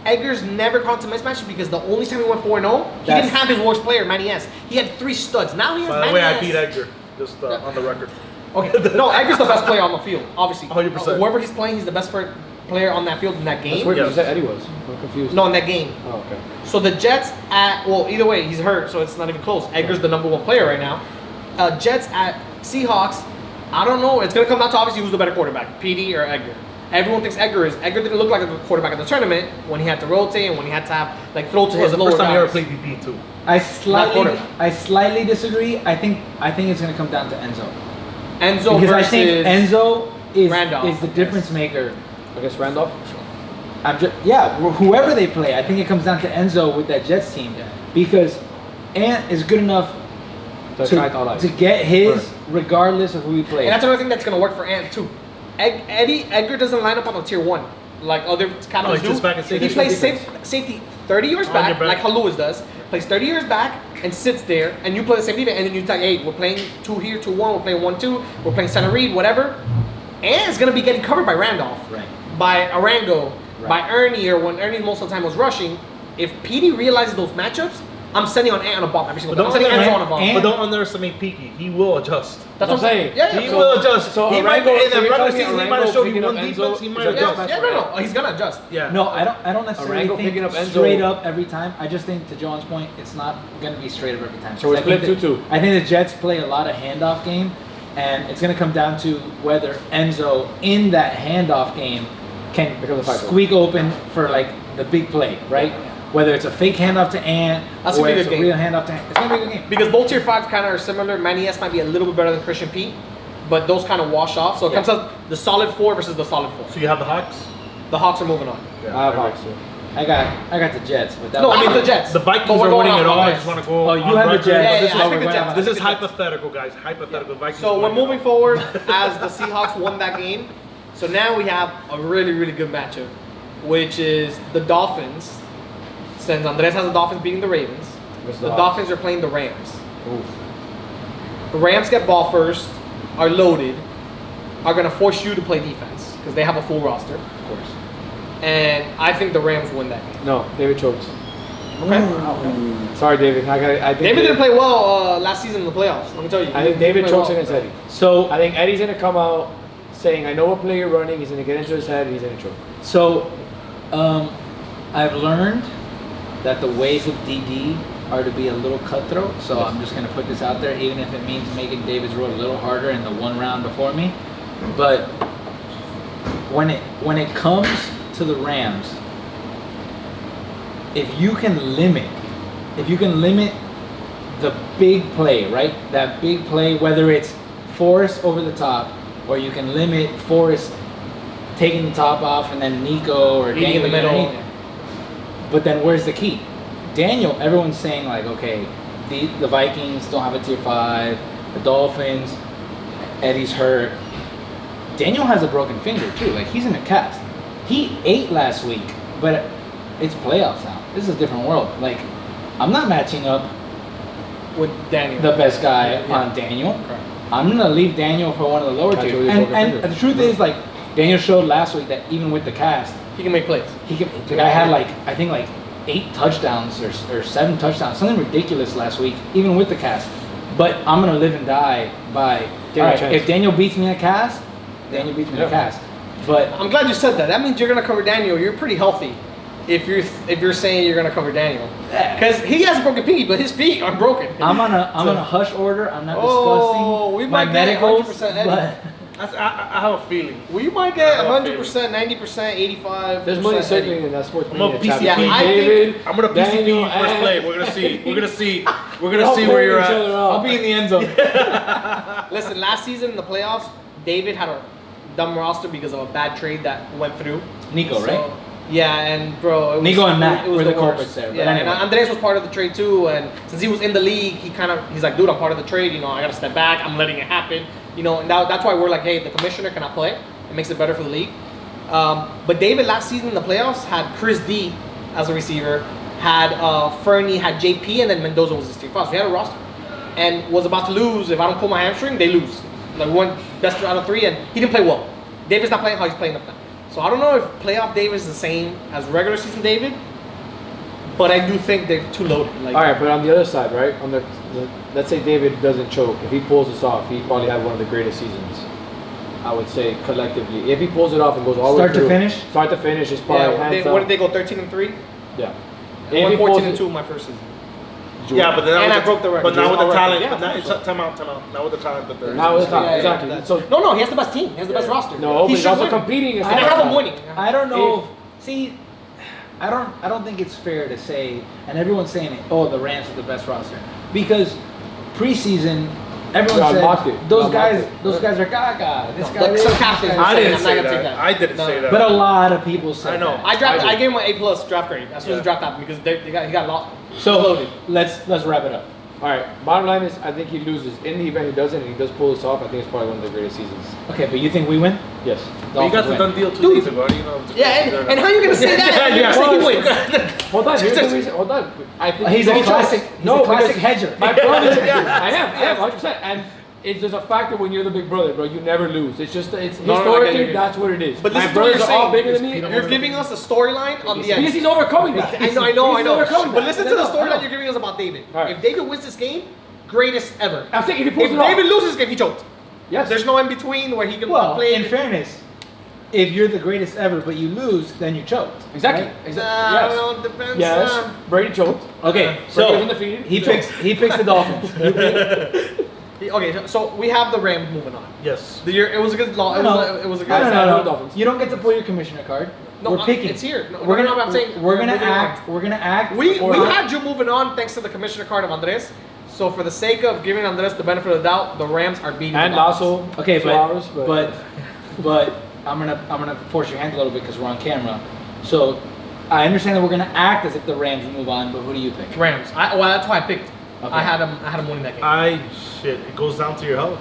Edgar's never caught to mismatches because the only time he went 4-0, he That's- didn't have his worst player, Manny S. He had 3 studs. Now he has By the Manny way, I S. beat Edgar. just on the record. Okay, no, Edgar's the best player on the field, obviously. 100%. Whoever he's playing, he's the best player on that field in that That's game. weird. Yes. You said Eddie was. I'm confused. No, in that game. Oh, okay. So the Jets either way, he's hurt, so it's not even close. Edgar's the number one player right now. Jets at Seahawks, I don't know. It's going to come down to obviously who's the better quarterback, PD or Edgar. Everyone thinks Edgar is. Edgar didn't look like a good quarterback in the tournament when he had to rotate and when he had to have like throw to It was his the lower first time you ever guys. played DP too. I quarter. slightly disagree. I think it's going to come down to Enzo. Enzo Because I versus think Enzo Randolph, is the difference maker. I guess Randolph. Whoever they play, I think it comes down to Enzo with that Jets team because Ant is good enough to get his regardless of who he plays. And that's another thing that's going to work for Ant too. Edgar doesn't line up on the tier 1 like other captains he's just back in do. safety. He plays safety 30 yards On back, your back. like how Lewis does. Plays 30 yards back and sits there, and you play the same defense, and then you tell, hey, we're playing 2 here, 2-1, we're playing 1-2, we're playing center read, whatever. And it's going to be getting covered by Randolph, Right. by Arango, Right. by Ernie, or when Ernie most of the time was rushing. If PD realizes those matchups, I'm sending on Ant on a bomb every single time. I'm sending Enzo on a bomb. But don't underestimate Peaky. He will adjust. That's what I'm saying. Yeah, He will adjust. So He might Arango- in the so you're regular telling me season he might have Arango showed you picking one up defense. Enzo He is might a adjust. best Yeah, no, he's going to adjust. Yeah. No, I don't necessarily Arango think picking up Enzo. straight up every time. I just think, to John's point, it's not going to be straight up every time. So we're I think split that- 2-2. I think the Jets play a lot of handoff game, and it's going to come down to whether Enzo in that handoff game can Become the fighter. squeak open for like the big play, right? Whether it's a fake handoff to Ant That's or gonna be a it's good a real game. handoff to Ant. It's going to be a good game. Because both tier 5s kind of are similar. Manny S might be a little bit better than Christian Pete, but those kind of wash off. So it comes out the solid 4 versus the solid 4. So you have the Hawks. The Hawks are moving on. I have Hawks too. I got the Jets, but that No, was- I mean the Jets. The Vikings But we're are going winning off it all. on I this. just want to go. Oh, you on have the record. Jets. Yeah, This is I how pick we're the going Jets. about This it. is hypothetical, guys. Hypothetical. Vikings. So are we're winning moving it all. forward as the Seahawks won that game. So now we have a really, really good matchup, which is the Dolphins. Since Andres has the Dolphins beating the Ravens, Versus the the Dolphins are playing the Rams. Oof. The Rams get ball first, are loaded, are going to force you to play defense because they have a full roster. Of course. And I think the Rams win that game. No, David chokes. Okay. Sorry, David. I think David didn't play well last season in the playoffs. Let me tell you. I think He David didn't play chokes well. against Eddie. So I think Eddie's gonna come out saying, "I know what play you're running." He's gonna get into his head. And he's gonna choke. So, I've learned that the ways of DD are to be a little cutthroat. So I'm just gonna put this out there, even if it means making David's road a little harder in the one round before me. But when it comes to the Rams, if you can limit the big play, right? That big play, whether it's Forrest over the top, or you can limit Forrest taking the top off and then Nico or Eddy in the Daniel middle. underneath. But then where's the key? Daniel, everyone's saying like, okay, the Vikings don't have a tier 5, the Dolphins, Eddie's hurt. Daniel has a broken finger too, like he's in a cast. He ate last week, but it's playoffs now. This is a different world. Like, I'm not matching up With Daniel. the best guy Yeah. on Daniel. Correct. I'm gonna leave Daniel for one of the lower Catch tiers. with his And, broken and finger. the truth is, like, Daniel showed last week that even with the cast, He can make plays. the guy had like, I think like 8 touchdowns or 7 touchdowns, something ridiculous last week, even with the cast. But I'm gonna live and die by, Give him all a right, chance. if Daniel beats me in a cast, Daniel beats me in a cast. But I'm glad you said that. That means you're gonna cover Daniel. You're pretty healthy if you're saying you're gonna cover Daniel. Yeah. Because he has a broken pinky, but his feet are broken. I'm on a hush order. I'm not Oh, we discussing my might get medicals, 100% Eddie. but I have a feeling. We might get I have a 100%, 90%, 85%. There's money circling in that sports I'm a media chat PCP. between Yeah, I think- David. I'm gonna PCP Daniel, you first and- play. We're gonna see. We're gonna see. We're They're gonna all see where playing you're each at. other out. I'll be in the end zone. Listen, last season in the playoffs, David had a dumb roster because of a bad trade that went through. Nico, right? Yeah, and bro, it was, Nico and Matt it was were the worst. culprits there, but Yeah, anyway. and Andres was part of the trade too. And since he was in the league, he's like, dude, I'm part of the trade. You know, I gotta step back. I'm letting it happen. You know, and that's why we're like, hey, the commissioner cannot play. It makes it better for the league. But David last season in the playoffs had Chris D as a receiver, had Fernie, had JP, and then Mendoza was his team. So he had a roster, and was about to lose. If I don't pull my hamstring, they lose. Like one best out of 3, and he didn't play well. David's not playing how he's playing up now. So I don't know if playoff David is the same as regular season David, but I do think they're too loaded. Like, All right, but on the other side, right? On the let's say David doesn't choke. If he pulls this off, he probably had one of the greatest seasons. I would say collectively, if he pulls it off and goes all the way through, start to finish is probably hands what up. did they go 13-3? Yeah. I won 14-2 my first season. Yeah, but then I broke the record. But now with the talent, Yeah, but now, it's time out. Now with the talent that there is. Now with the talent, Yeah, exactly. yeah. So No, he has the best team. He has the best roster. no, but he he's should also win. competing. And I have him winning. I don't know. See, I don't think it's fair to say, and everyone's saying it. Oh, the Rams are the best roster because preseason. Everyone said those guys are gaga. This guy Some captains. I didn't I'm not say gonna take that. I didn't say that. But a lot of people said I know. that. I gave him an A+ draft grade as soon as the draft happened because he got a lot. So loaded. let's wrap it up. All right. Bottom line is, I think he loses. In the event he doesn't, and he does pull this off, I think it's probably one of the greatest seasons. Okay, but you think we win? Yes. But you got the done deal 2 days ago. How do you know? Yeah, and how are you gonna say that? You're gonna say he wins. Hold on. Here's the reason. Hold on. I think He's a classic. He's a classic hedger. My brother. I am 100%. And it's just a factor when you're the big brother, bro. You never lose. It's just historically that's what it is. But my this is what you're brothers are all saying. bigger than me. You're giving us a storyline on the end. Because he's overcoming that. I know. overcoming But that. listen to the storyline you're giving us about David. Right. If David wins this game, greatest ever. I'm saying if he pulls If it off. David loses this game, he choked. Yes. There's no in between where he can Well, play. in fairness, if you're the greatest ever but you lose, then you choked. Exactly. right? I Yes. don't know, depends. Yes. Brady choked. Okay, Brady so was undefeated. he picks the Dolphins. Okay, so we have the Rams moving on. Yes. It was a good law. No. It was a good. No. Dolphins. You don't get to pull your commissioner card. No, we're picking. It's here. No, we're no, gonna. I'm saying we're gonna moving on. act. We're gonna act. We or- had you moving on thanks to the commissioner card of Andres. So for the sake of giving Andres the benefit of the doubt, the Rams are beating And the Dolphins. also, Okay, 2 hours, but I'm gonna force your hand a little bit because we're on camera. So I understand that we're gonna act as if the Rams move on, but who do you pick? Rams. Well, that's why I picked. Okay. I had him winning that game. It goes down to your health.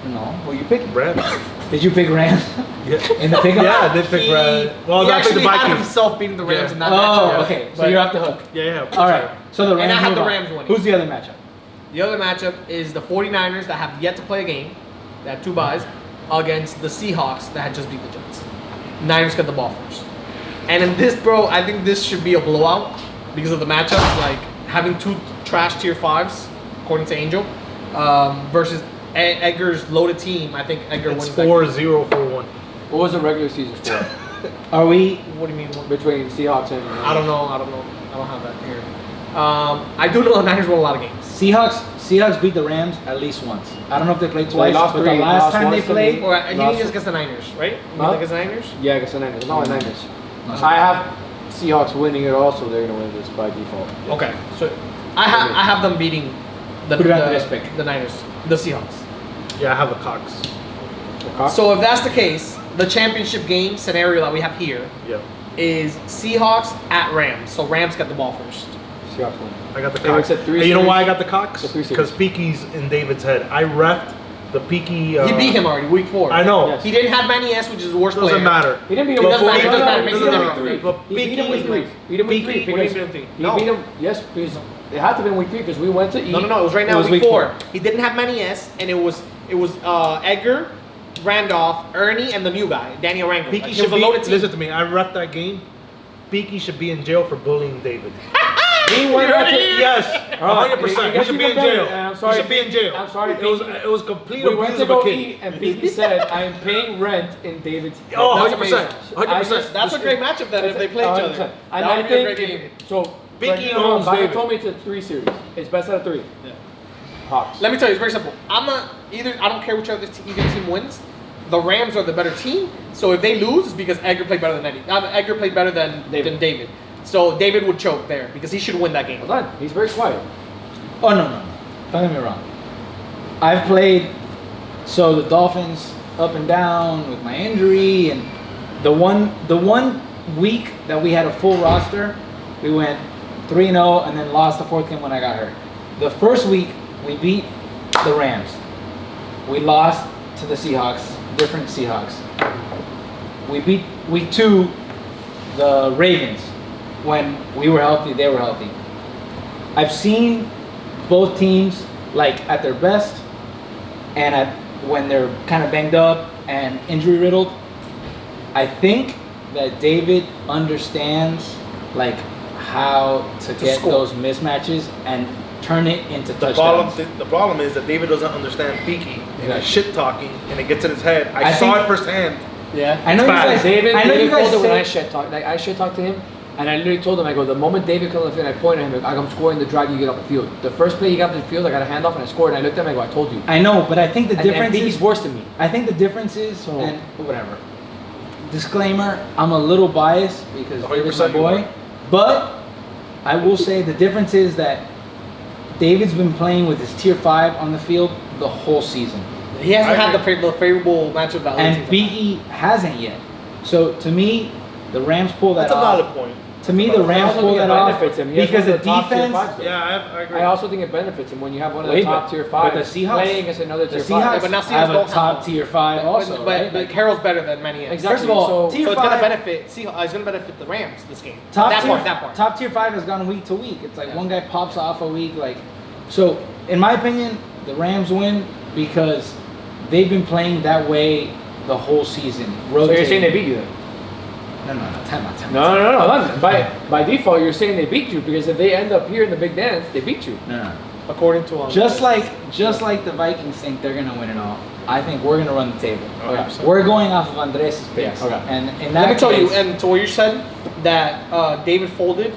No, who you picking? Rams. Did you pick Rams Yeah. in the pickup? Yeah, I did pick Rams. Well, he I picked the actually had Vikings. himself beating the Rams Yeah. in that Oh, matchup. okay. So But you're off the hook. Yeah. All right. So the Rams. And I have move the on. Rams winning. Who's the other matchup? The other matchup is the 49ers that have yet to play a game. They had 2 byes against the Seahawks that had just beat the Jets. Niners got the ball first. And in this, bro, I think this should be a blowout because of the matchups. Like having 2 trash tier 5s, according to Angel, versus Edgar's loaded team. I think Edgar It's wins. 4-0 for 1. what was the regular season score Are we? What do you mean? between Seahawks and? I don't know. I don't have that here. I do know the Niners won a lot of games. Seahawks beat the Rams at least once. I don't know if they played twice, lost but three. the last Lost time they once to played, me. Or you Lost mean just against the Niners, right? You Huh? mean against the Niners? Yeah, against the Niners. No, Niners. I have Seahawks winning it also. They're gonna win this by default. Okay, so I have them beating the Who did Andres pick? the Niners, the Seahawks. Yeah, I have the Cox. So if that's the case, the championship game scenario that we have here Yeah. is Seahawks at Rams. So Rams got the ball first. Seahawks win. I got the They Cox. went to 3 And you know series. why I got the Cox? The 3 series. Because Peaky's in David's head. I refed the Peaky. He beat him already, week 4. I know. Yes. He didn't have Manny S, which is the worst player. Doesn't matter. He didn't beat It him. doesn't matter, it doesn't matter, it makes He no beat him difference. week 3. But He beat him Peaky- week 3. Beat him week 3 Peaky- What do you because mean, think? he No. beat him. Yes, because it had to be week 3 because we went to eat. No, it was right now, was week week 4. He didn't have Manny S, and it was Edgar, Randolph, Ernie, and the new guy, Daniel Rangel. Peaky It should was a be. loaded team. Listen to me. I refed that game. Peaky should be in jail for bullying David. He went You're out to here. Yes, All right, 100%. it He gets should be even in jail. better, and I'm sorry. He should be in jail. I'm sorry, It was complete We went abuse to of a go kid. eat, and Pinky said, "I am paying rent in David's." Oh, That's 100%. amazing. 100%. That's a great matchup then if they play each other. 100%. That And I would be a think great game. so. Pinky Right now, owns Biden David. told me it's a 3 series. It's best out of 3. Yeah. Hawks. Let me tell you, it's very simple. I don't care which either team wins. The Rams are the better team. So if they lose, it's because Edgar played better than Eddie. Edgar played better than David. So David would choke there because he should win that game. Hold on. He's very quiet. Oh no. Don't get me wrong. I've played so the Dolphins up and down with my injury, and the one week that we had a full roster, we went 3-0 and then lost the 4th game when I got hurt. The first week we beat the Rams. We lost to the Seahawks, different Seahawks. We beat week 2 the Ravens when we were healthy, they were healthy. I've seen both teams like at their best and at when they're kind of banged up and injury riddled. I think that David understands like how to get score. those mismatches and turn it into The touchdowns. problem is that David doesn't understand Peaky and he's shit talking and it gets in his head. I saw think- it firsthand. Yeah. I know you bad. guys. David, I know David you guys called it when I say. shit talk. Like I shit talked to him, and I literally told him, I go, the moment David comes on the field, I pointed at him, like, I'm scoring the drive you get off the field. The first play he got off the field, I got a handoff and I scored. And I looked at him, I go, I told you. I know, but I think the And difference he's is. worse than me. I think the difference is, So- and whatever. Disclaimer: I'm a little biased because David's my 100% you boy, are. but I will say the difference is that David's been playing with his tier 5 on the field the whole season, He hasn't I had the agree. favorable matchup that other and teams have. Biggie hasn't yet. So to me, the Rams pull that That's a off. valid point. To me, the I Rams also pull think it that off benefits him. He has because one the of the top tier defense. fives, though. Yeah, I agree. I also think it benefits him when you have one of the Wait, top but- tier but fives the Seahawks- playing against another The tier Seahawks five. but now have Seahawks a don't top have tier 5 also, but right? but Carroll's better than many. Exactly. First of all, So- tier So it's gonna 5 benefit. See, it's gonna benefit the Rams this game. Top that tier, part. That part. Top tier 5 has gone week to week. It's like Yeah. one guy pops off a week. Like, so in my opinion, the Rams win because they've been playing that way the whole season. So you're saying they rotating. beat you then? No, time out. No. By default, you're saying they beat you because if they end up here in the big dance, they beat you. No. According to Just like the Vikings think they're gonna win it all, I think we're gonna run the table. Okay. We're going off of Andres' picks. Okay. And in that Let me tell you, case- and to what you said, that David folded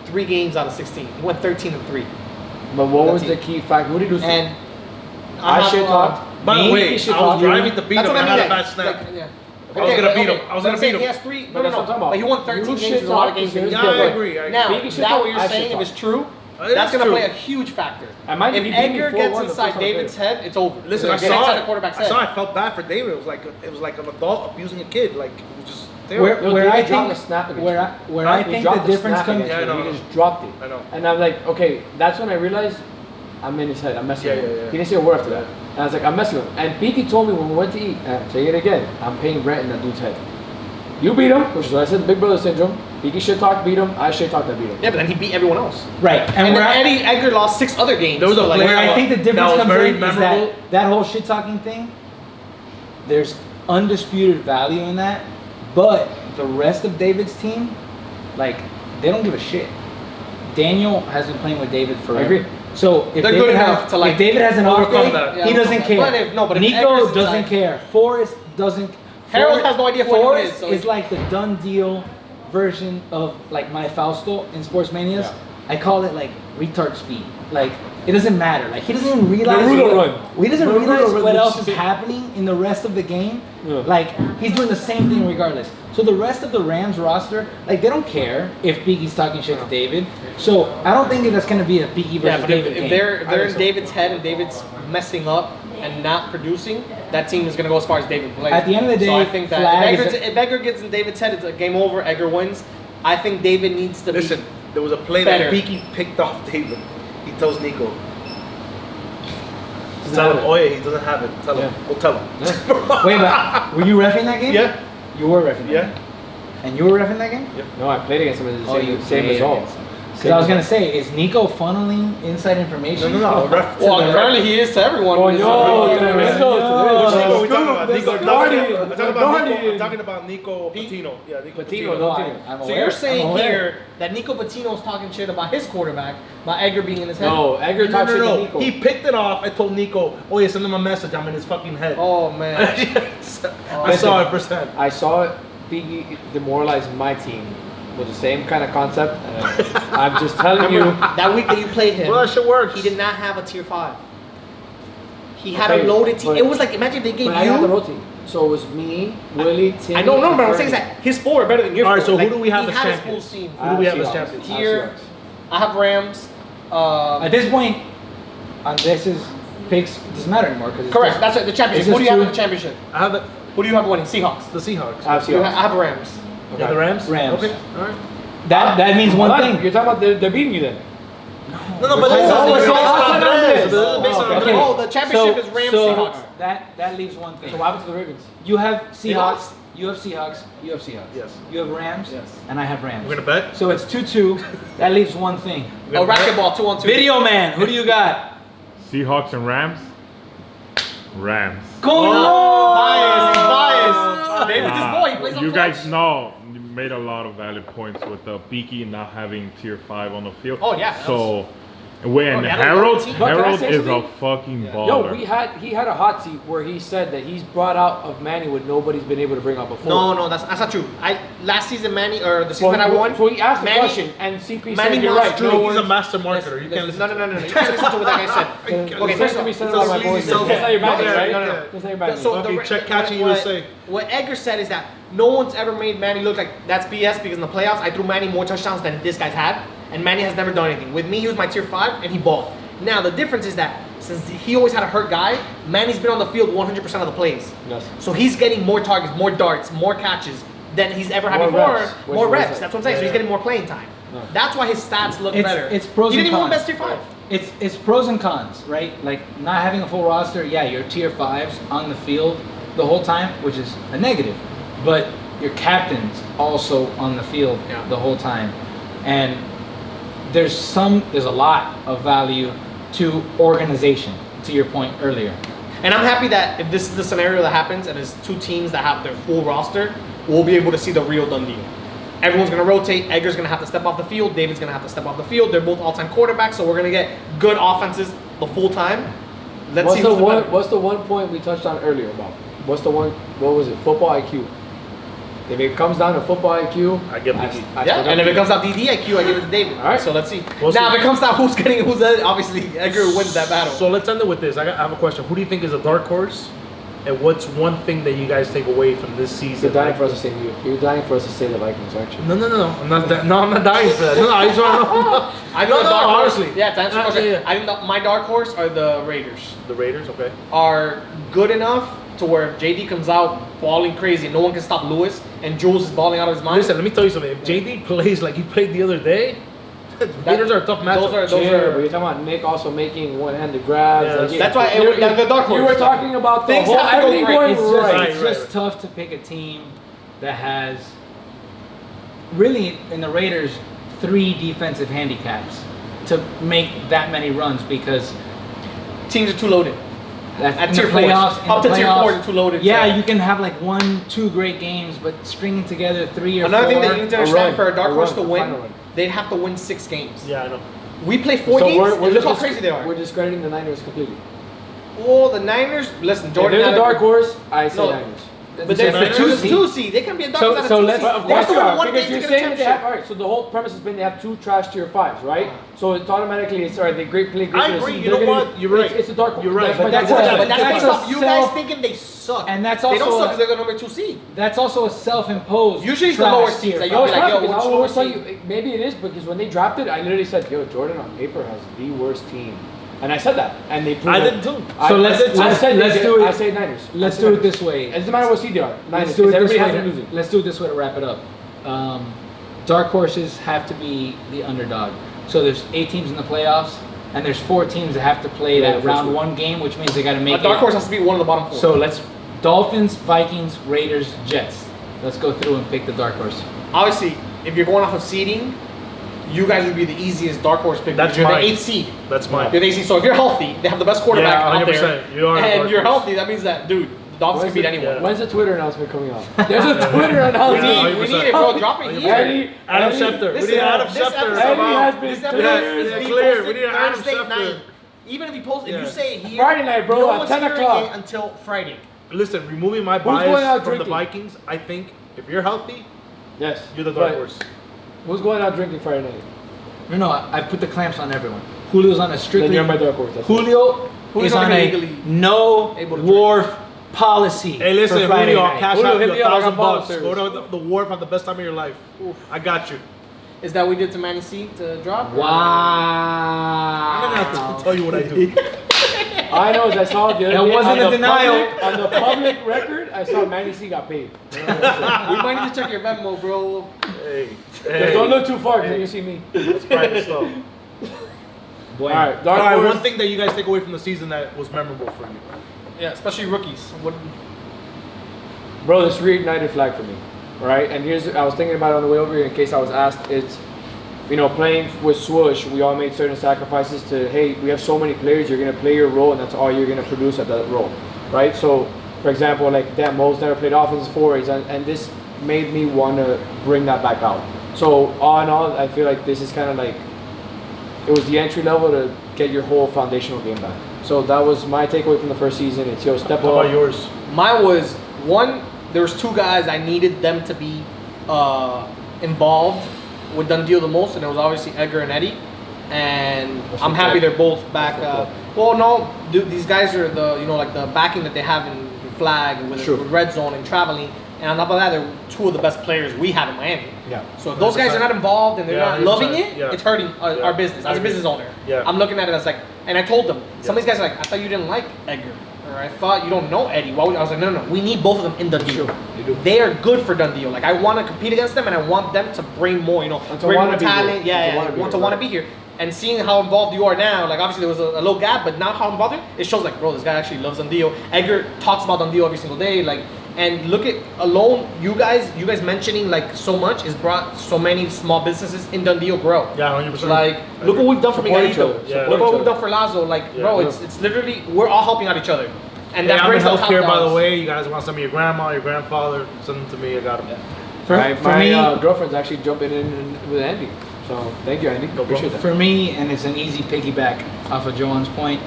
3 games out of 16. He went 13-3. But what was That's the it. key factor? What did you do? And I have, shit talked. By the Me, way, he shit I was talked. driving to beat that's him what and I I mean. had a bad like, snap. yeah. I was gonna beat him. I was gonna I'm saying beat him. He has 3. But that's what I'm talking about. But he won You 13 shit games in a lot of talk, games. because Yeah, Yeah, I but- agree. I agree. Now, He should that talk, what you're I saying, should if it's talk. true, It that's is going to true. play a huge factor. I might If be beating Edgar 4-1 gets the inside first time I David's played. head, it's over. Listen, I If he saw gets inside it. the quarterback's I saw. head. I felt bad for David. It was like an adult abusing a kid. Like it was just where, terrible. where David I dropped think a snap against where you. I He think dropped the the difference snap comes. against Yeah, I you. know. He just dropped it. I know. And I'm like, okay, that's when I realized I'm in his head. I'm messing Yeah, with him. yeah, yeah. He didn't say a word after that. And I was like, I'm messing with him. And Peaky told me when we went to eat, and I'm saying it again, I'm paying rent in that dude's head. You beat him, which is what I said, Big Brother syndrome. Peaky shit talk, beat him. I shit talk, that beat him. Yeah, but then he beat everyone else. Right, And where then I- Edgar lost 6 other games. There was a So, like, player- Where I think the That difference was comes very in is memorable. that whole shit talking thing, there's undisputed value in that, but the rest of David's team, like, they don't give a shit. Daniel has been playing with David forever. agree. So if They're David good has, enough to, like, if David has an off overcome day, that. Yeah, he doesn't overcome care. that. But if Nico Edgar's doesn't inside- care. Forrest doesn't. Harold Forrest- has no idea who anyone Forrest is, so is he- like the done deal version of like my Fausto in Sports Manias. Yeah. I call it like retard speed. Like it doesn't matter. Like he doesn't even realize. Naruto what, run. He doesn't Naruto realize run what the else is shit. happening in the rest of the game. Yeah. Like he's doing the same thing regardless. So the rest of the Rams roster, like they don't care if Biggie's talking shit to David. So I don't think that's gonna be a Biggie versus Yeah, but David if game. they're I think in so. David's head and David's messing up and not producing, that team is going to go as far as David plays. At the end of the so day, I think that Flag is if Edgar gets in David's head, it's a game over. Edgar wins. I think David needs to Listen, be. there was a play better. that Peaky picked off David. He tells Nico. Tell him, oh yeah, he doesn't have it. Tell him. Go tell him. Wait, but were you reffing that game? Yeah. You were reffing. That Yeah. game? And you were reffing that game? No, I played against him in the Oh, same, you same played result. against him. Because I was gonna say, is Nico funneling inside information? No. Ref, Well, apparently he is to everyone. Oh, He's no, a- tremendo, Which Nico are we talking about? There's Nico, a I'm guardian. talking about Nico Patino. Yeah, Nico Patino, Patino. no. I'm So aware. you're saying I'm aware. here that Nico Patino's talking shit about his quarterback, about Edgar being in his head? No, Edgar No, talked shit to no. Nico. He picked it off. I told Nico, oh yeah, send him a message. I'm in his fucking head. Oh man. I saw it firsthand. I saw it. Biggie demoralize my team with the same kind of concept. And I'm just telling you. That week that you played him, Well, that shit works. he did not have a tier 5. He had Okay, a loaded team. but- It was like, imagine if they gave But I had the you. road team. So it was me, Willie, Tim. I don't know, but I'm saying is that his 4 are better than your 4. All right, so who do we have he as had his champions? full team. Who do we have as champions? Here, I have Rams. At this point, Andres' picks doesn't matter anymore. Cause it's Correct. just- That's right. The championship. It's Who do you just have in two- the championship? I have Who do you have winning? Seahawks. the Seahawks. I have I Seahawks. have Rams. Yeah, the Rams. Rams. Okay. All right. That means one Hold on, thing. You're talking about they're beating you then. No, but Oh, this it's is all based on Andres. Andres. This is based on Okay. Andres. Oh, the championship is Rams Seahawks. That leaves one thing. So what happened to the Ravens? You have Seahawks. You have Seahawks. You have Seahawks. Yes. You have Rams. Yes. And I have Rams. We're gonna bet. So it's 2-2. That leaves one thing. Oh, racquetball 2-on-2. Video man, who do you got? Seahawks and Rams. Rams. Go Bias. He's biased. David's his boy. He plays on You Twitch. guys know you made a lot of valid points with the Beaky not having tier 5 on the field. Oh, yeah, So Wait, and Oh, yeah, Harold, But can I Harold say is a something? fucking Yo, baller. he had a hot seat where he said that he's brought out of Manny what nobody's been able to bring out before. No, that's not true. Last season Manny or the season that I won. So he asked the Manny- question, and CP Manny said, "You're wants right." to- No He's words. a master marketer. You can't listen. No. You can't listen to what that guy said. Okay, first of all, That's how you're batting, right? No. That's how you're batting. So Okay, the- check catching what- USA. What Edgar said is that no one's ever made Manny look like that's BS because in the playoffs I threw Manny more touchdowns than this guy's had, and Manny has never done anything. With me, he was my tier 5 and he balled. Now the difference is that since he always had a hurt guy, Manny's been on the field 100% of the plays. Yes. So he's getting more targets, more darts, more catches than he's ever had More before. reps. More Which reps. was That's what I'm saying. So he's getting more playing time. No. That's why his stats look It's- better. it's pros He didn't and even win cons. best tier 5. It's pros and cons, right? Like not having a full roster, yeah, your tier 5s on the field the whole time, which is a negative. But your captain's also on the field Yeah. the whole time. And there's a lot of value to organization, to your point earlier. And I'm happy that if this is the scenario that happens and there's 2 teams that have their full roster, we'll be able to see the real done deal. Everyone's going to rotate. Edgar's going to have to step off the field. David's going to have to step off the field. They're both all-time quarterbacks, so we're going to get good offenses the full time. Let's see who's the better. What's the one point we touched on earlier about? What was it? Football IQ. If it comes down to football IQ, I give it to you. Yeah, and if it comes out DDIQ, I give it to David. All right. So let's see. We'll now, see. if it comes down who's obviously Edgar wins that battle. So let's end it with this. I have a question. Who do you think is a dark horse? And what's one thing that you guys take away from this season? you're dying for us to say you. You're dying for us to say the Vikings, aren't you? No. I'm not. I'm not dying for that. No, I just want to know. I think No, the dark horse. honestly. Yeah, to answer your Yeah, question, yeah. I think my dark horse are the Raiders. The Raiders, okay. Are good enough to where if JD comes out balling crazy, no one can stop Lewis, and Jules is balling out of his mind. Listen, let me tell you something. If JD plays like he played the other day, the Raiders are a tough matchup. Those But are. you're talking about Nick also making one-handed grabs. Yeah, like, that's why you- that's the dark horse. You were talking about the Things whole have to go everything great. going It's just, right. it's just tough to pick a team that has really in the Raiders 3 defensive handicaps to make that many runs because Teams are too loaded. that's At in tier the 4s. playoffs. in Up the to tier playoffs, 4 is too loaded. Yeah, Yeah. you can have like 1-2 great games, but stringing together 3 or Another 4. thing that you need to a understand run, for a dark a horse run, to a win, final run. they'd have to win 6 games. Yeah, I know. We play 4 games. and look how crazy they are. We're discrediting the Niners completely. Well, the Niners. Listen, If Jordan. there's a had dark horse, I say No. Niners. But they're Niners? the 2 seed. They can be a dark horse. So at a 2 let's- seed. Of They have course to you win are, one because game to you're get a saying that they have, championship. alright, so the whole premise has been they have 2 trash tier 5s, right? So it's automatically, it's alright, they great play great. I for the agree, season, you know they're gonna- what? You're right. It's a dark horse. You're right. my But that's dark horse. a- But that's That's based a off you guys self- thinking they suck. And that's they don't also suck a- because they're the number 2 seed. That's also a self-imposed. Usually it's the trash lower seeds tier that No, you'll it's be like, not, yo, because what's I the always lowest tell seed? you, maybe it is because when they drafted, I literally said, yo, Jordan on paper has the worst team. And I said that, and they proved I it. did too. I, So I let's- said- I let's- said let's they do did- it- I say Niners. Let's I do said it this way. It doesn't matter what seed they are. Niners, Let's do it because this everybody has them way. losing. Let's do it this way to wrap it up. Dark horses have to be the underdog. So there's 8 teams in the playoffs, and there's 4 teams that have to play Yeah, that for round sure. 1 game, which means they got to A make dark it. horse has to be one of the bottom 4. So let's Dolphins, Vikings, Raiders, Jets. Let's go through and pick the dark horse. obviously, if you're going off of seeding, you guys would be the easiest dark horse pick. That's because you're mine. the 8th seed. That's mine. You're the 8th seed. So if you're healthy, they have the best quarterback Yeah, out there, 100%. You are a and dark you're horse. healthy. That means that, dude, the Dolphins can beat anyone. When's the Twitter announcement coming out? There's a Twitter We announcement. need, we need it, bro. Drop it here. Eddie, Adam Eddie, Schefter. We Listen, need Adam this Schefter. episode- Eddie has been This Yeah, episode yeah, is being clear. We posted need an Adam Thursday Schefter. night. Even if you post, if Yeah. you say it here, Friday night, bro, no at one's 10 hearing o'clock. it until Friday. Listen, removing my Who's going out bias from the drinking? Vikings, I think if you're healthy, Yes. you're the dark But horse. Who's going out drinking Friday night? No, I put the clamps on everyone. Julio's on a Then strictly. you're my dark horse. That's it. Julio Julio's is not on gonna a legally no able to drink. wharf policy. Hey, listen, for Friday Julio, I'll night. cash Julio, out hit you me up, I got $1,000. volunteers. Go to the wharf, have the best time of your life. I got you. Is that what we did to Manny C to drop? I'm not Wow. gonna have to tell you what I do. I know, as I saw the other That day, wasn't on a the denial. on the public record, I saw Manny C got paid. We might need to check your Venmo, bro. Hey, Just don't look too far, because then you see me. That's private stuff. Boy. Alright, dark All right, horse. one thing that you guys take away from the season that was memorable for you. Yeah, especially rookies. What? Bro, this reignited flag for me, right? And here's, I was thinking about it on the way over here in case I was asked. It's, you know, playing with Swoosh, we all made certain sacrifices to, hey, we have so many players, you're gonna play your role, and that's all you're gonna produce at that role, right? So, for example, like Dan Mo's never played offensive fours, and this made me want to bring that back out. So, all in all, I feel like this is kind of like it was the entry level to get your whole foundational game back. So that was my takeaway from the first season. It's step How up. about yours? Mine was one. There was two guys I needed them to be involved with Done Deal the most, and it was obviously Edgar and Eddy. And I'm happy they're both back. Well, no, dude, these guys are like the backing that they have in Flag with Red Zone and traveling. And on top of that, they're two of the best players we have in Miami. Yeah. So if those guys are not involved and they're not loving it, yeah. it's hurting our business. As a business owner, I'm looking at it as like, and I told them, some of these guys are like, I thought you didn't like Edgar, or I thought you don't know Eddy. Why would, I was like, no, we need both of them in Done Deal. They are good for Done Deal. Like I want to compete against them, and I want them to bring more, bring more talent. Want to be here. And seeing how involved you are now, like obviously there was a low gap, but now how involved it shows like, bro, this guy actually loves Done Deal. Edgar talks about Done Deal every single day, like. And look at alone, you guys mentioning like so much has brought so many small businesses in Done Deal grow. Yeah, 100%. Like, look what we've done for Miguelito. Yeah. Look what we've done for Lazo. Like, bro, it's literally, we're all helping out each other. And that I'm in brings the top healthcare, by dogs. the way. You guys want to send me your grandma, your grandfather, send them to me. I got them. My girlfriend's actually jumping in with Andy. So thank you, Andy. Appreciate that. For me, and it's an easy piggyback off of Joan's point,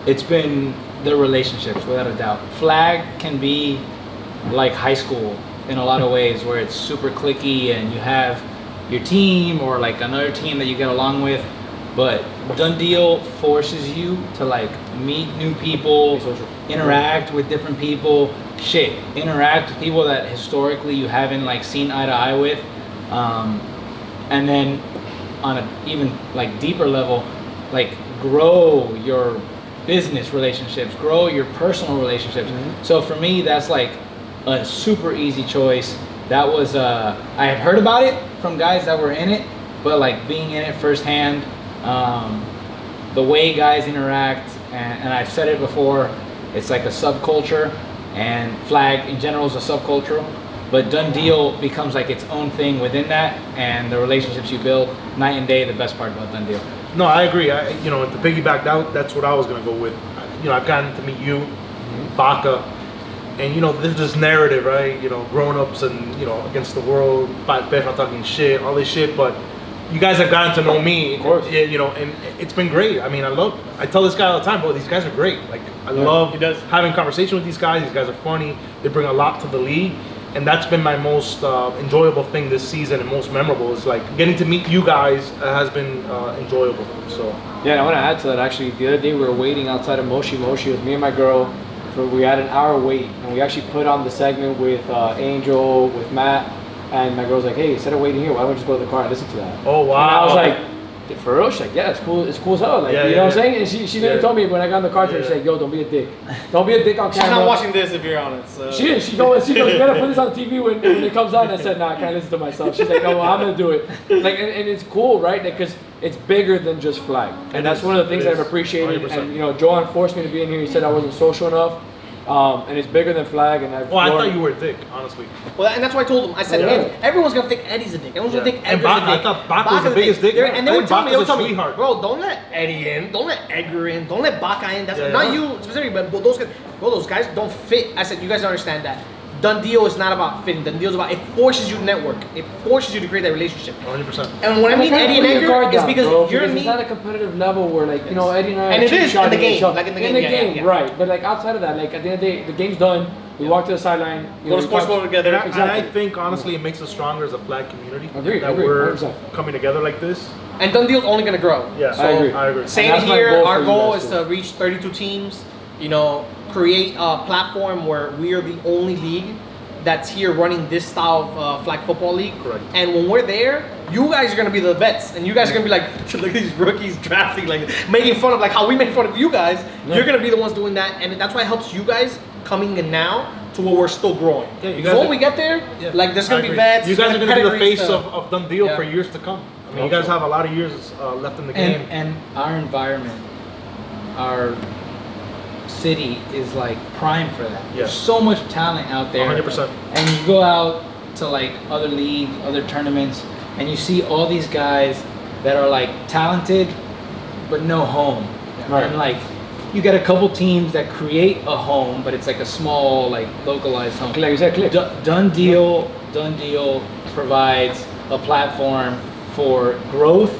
it's been the relationships, without a doubt. Flag can be like high school in a lot of ways, where it's super cliquey and you have your team or like another team that you get along with, but Done Deal forces you to like meet new people, interact with different people, interact with people that historically you haven't like seen eye to eye with, and then on an even like deeper level, like grow your business relationships, grow your personal relationships. So for me, that's like a super easy choice. That was I had heard about it from guys that were in it, but like being in it firsthand, the way guys interact, and I've said it before, it's like a subculture, and Flag in general is a subculture, but Done Deal becomes like its own thing within that, and the relationships you build, night and day, the best part about Done Deal. No, I agree. To piggyback that, that's what I was gonna go with. I've gotten to meet you, Baca. And there's this narrative, right? Grown-ups and against the world, Petra talking shit, all this shit. But you guys have gotten to know me, of course. And it's been great. I mean, I tell this guy all the time, bro, these guys are great. Like I love having conversation with these guys. These guys are funny. They bring a lot to the league, and that's been my most enjoyable thing this season and most memorable. Is like getting to meet you guys has been enjoyable. So yeah, I want to add to that. Actually, the other day we were waiting outside of Moshi. Moshi was me and my girl. We had an hour wait, and we actually put on the segment with Angel, with Matt, and my girl's like, hey, instead of waiting here, why don't we just go to the car and listen to that? Oh, wow. And I was like, for real? She's like, yeah, it's cool as hell. Like, you know what I'm saying? And she literally told me when I got in the car today, she's like, yo, don't be a dick. Don't be a dick on camera. She's not watching this if you're honest. So. She is. She goes, you gotta put this on TV when it comes on. I said, nah, I can't listen to myself. She's like, no, well, I'm gonna do it. Like, and it's cool, right? Because it's bigger than just Flag. And that's one of the things that I've appreciated. 100%. And, Joan forced me to be in here. He said I wasn't social enough. And it's bigger than Flag, and I thought you were a dick, honestly. Well, and that's why I told him. I said, everyone's gonna think Eddie's a dick. Everyone's gonna think Edgar's a dick. I thought Baca was the biggest dick. And they would tell me, sweetheart. bro, don't let Eddy in, don't let Edgar in, don't let Baca in. That's not you specifically, but those guys don't fit. I said, you guys don't understand that. Done Deal is not about fitting. Done Deal is about, it forces you to network. It forces you to create that relationship. 100%. And when I mean Eddy and Edgar, it's because you're it's not a competitive level where like, Eddy and I and it is in the game. Like in the game, right. But like outside of that, like at the end of the day, the game's done. We walk to the sideline. Go to sports ball together. And I think honestly it makes us stronger as a Flag community. Agreed. We're coming together like this. And Done Deal's only gonna grow. Yeah, so I agree. Same here. Our goal is to reach 32 teams. Create a platform where we are the only league that's here running this style of Flag football league. Correct. And when we're there, you guys are gonna be the vets, and you guys are gonna be like, look at these rookies drafting, like making fun of like how we make fun of you guys. Yeah. You're gonna be the ones doing that, and that's why it helps you guys coming in now to where we're still growing. Yeah, so when we get there, like there's gonna be vets. You guys are gonna be the face of Done Deal for years to come. I mean, you guys have a lot of years left in the game. And our environment, our city is like prime for that. Yeah. There's so much talent out there. 100%. And you go out to like other leagues, other tournaments, and you see all these guys that are like talented, but no home. Right. And like you get a couple teams that create a home, but it's like a small, like localized home. Like you said, Done Deal provides a platform for growth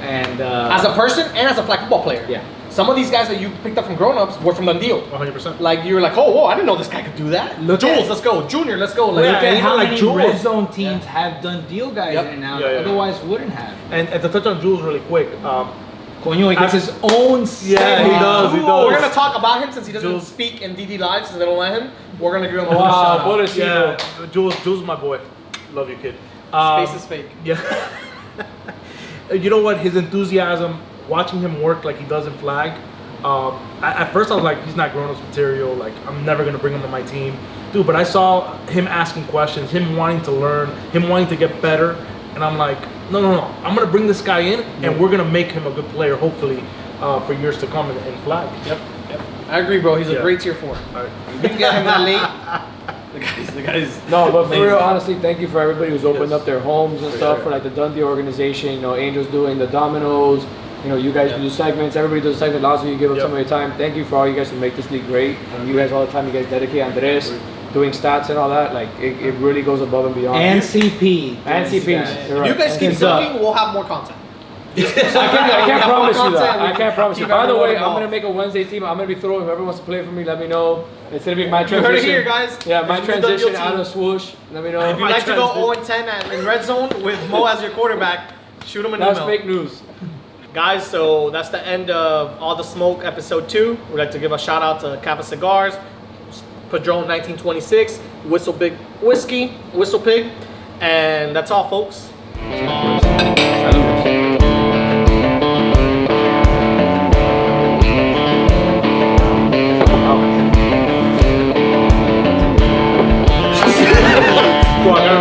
And As a person and as a flag football player. Yeah. Some of these guys that you picked up from grown-ups were from Dundee. 100%. Like you were like, oh, whoa, I didn't know this guy could do that. Look Jules, at- let's go. Junior, let's go. Like, look at even how like many Jules. red zone teams have done deal guys Yep. in and out, Yeah, yeah. otherwise wouldn't have. And to touch on Jules really quick, Coño, he gets his own Yeah, he does, he does. We're gonna talk about him since he doesn't Jules. speak in DD Live since they don't let him. We're gonna give him a Wow, shout out. Bullshit. Jules is my boy. Love you, kid. Space is fake. Yeah. You know what? His enthusiasm, watching him work like he does in flag. At first, I was like, he's not grown-ups material. Like, I'm never gonna bring him on my team, dude. But I saw him asking questions, him wanting to learn, him wanting to get better, and I'm like, no. I'm gonna bring this guy in, and we're gonna make him a good player, hopefully, for years to come in flag. Yep. I agree, bro. He's a Yeah. great tier 4. All right. You can get him that late. The guy's. No, but for amazing. real, honestly, thank you for everybody who's opened Yes. up their homes and stuff sure. for like the Dundee organization. You know, Angels doing the dominoes. You know, you guys do segments. Everybody does segments. Also, you give up Yep. some of your time. Thank you for all you guys who make this league great. And you guys all the time you guys dedicate Andres doing stats and all that. Like it really goes above and beyond. And CP. And CP. Yeah. If You're you right. guys keep And, sucking, we'll have more content. I can't promise you that. I can't promise you. By the way, I'm gonna gonna make a Wednesday team. I'm gonna be throwing. Whoever wants to play for me, let me know. It's gonna be my You transition. heard it here, guys. Yeah, my If you do Dundee transition team, out of swoosh. Let me know. If you like to go 0-10 in red zone with Mo as your quarterback, shoot him an That's email. fake news. Guys, so that's the end of All the Smoke episode 2. We'd like to give a shout out to Cava Cigars, Padron 1926, Whistle Big Whiskey, Whistle Pig, and that's all, folks. Well, I gotta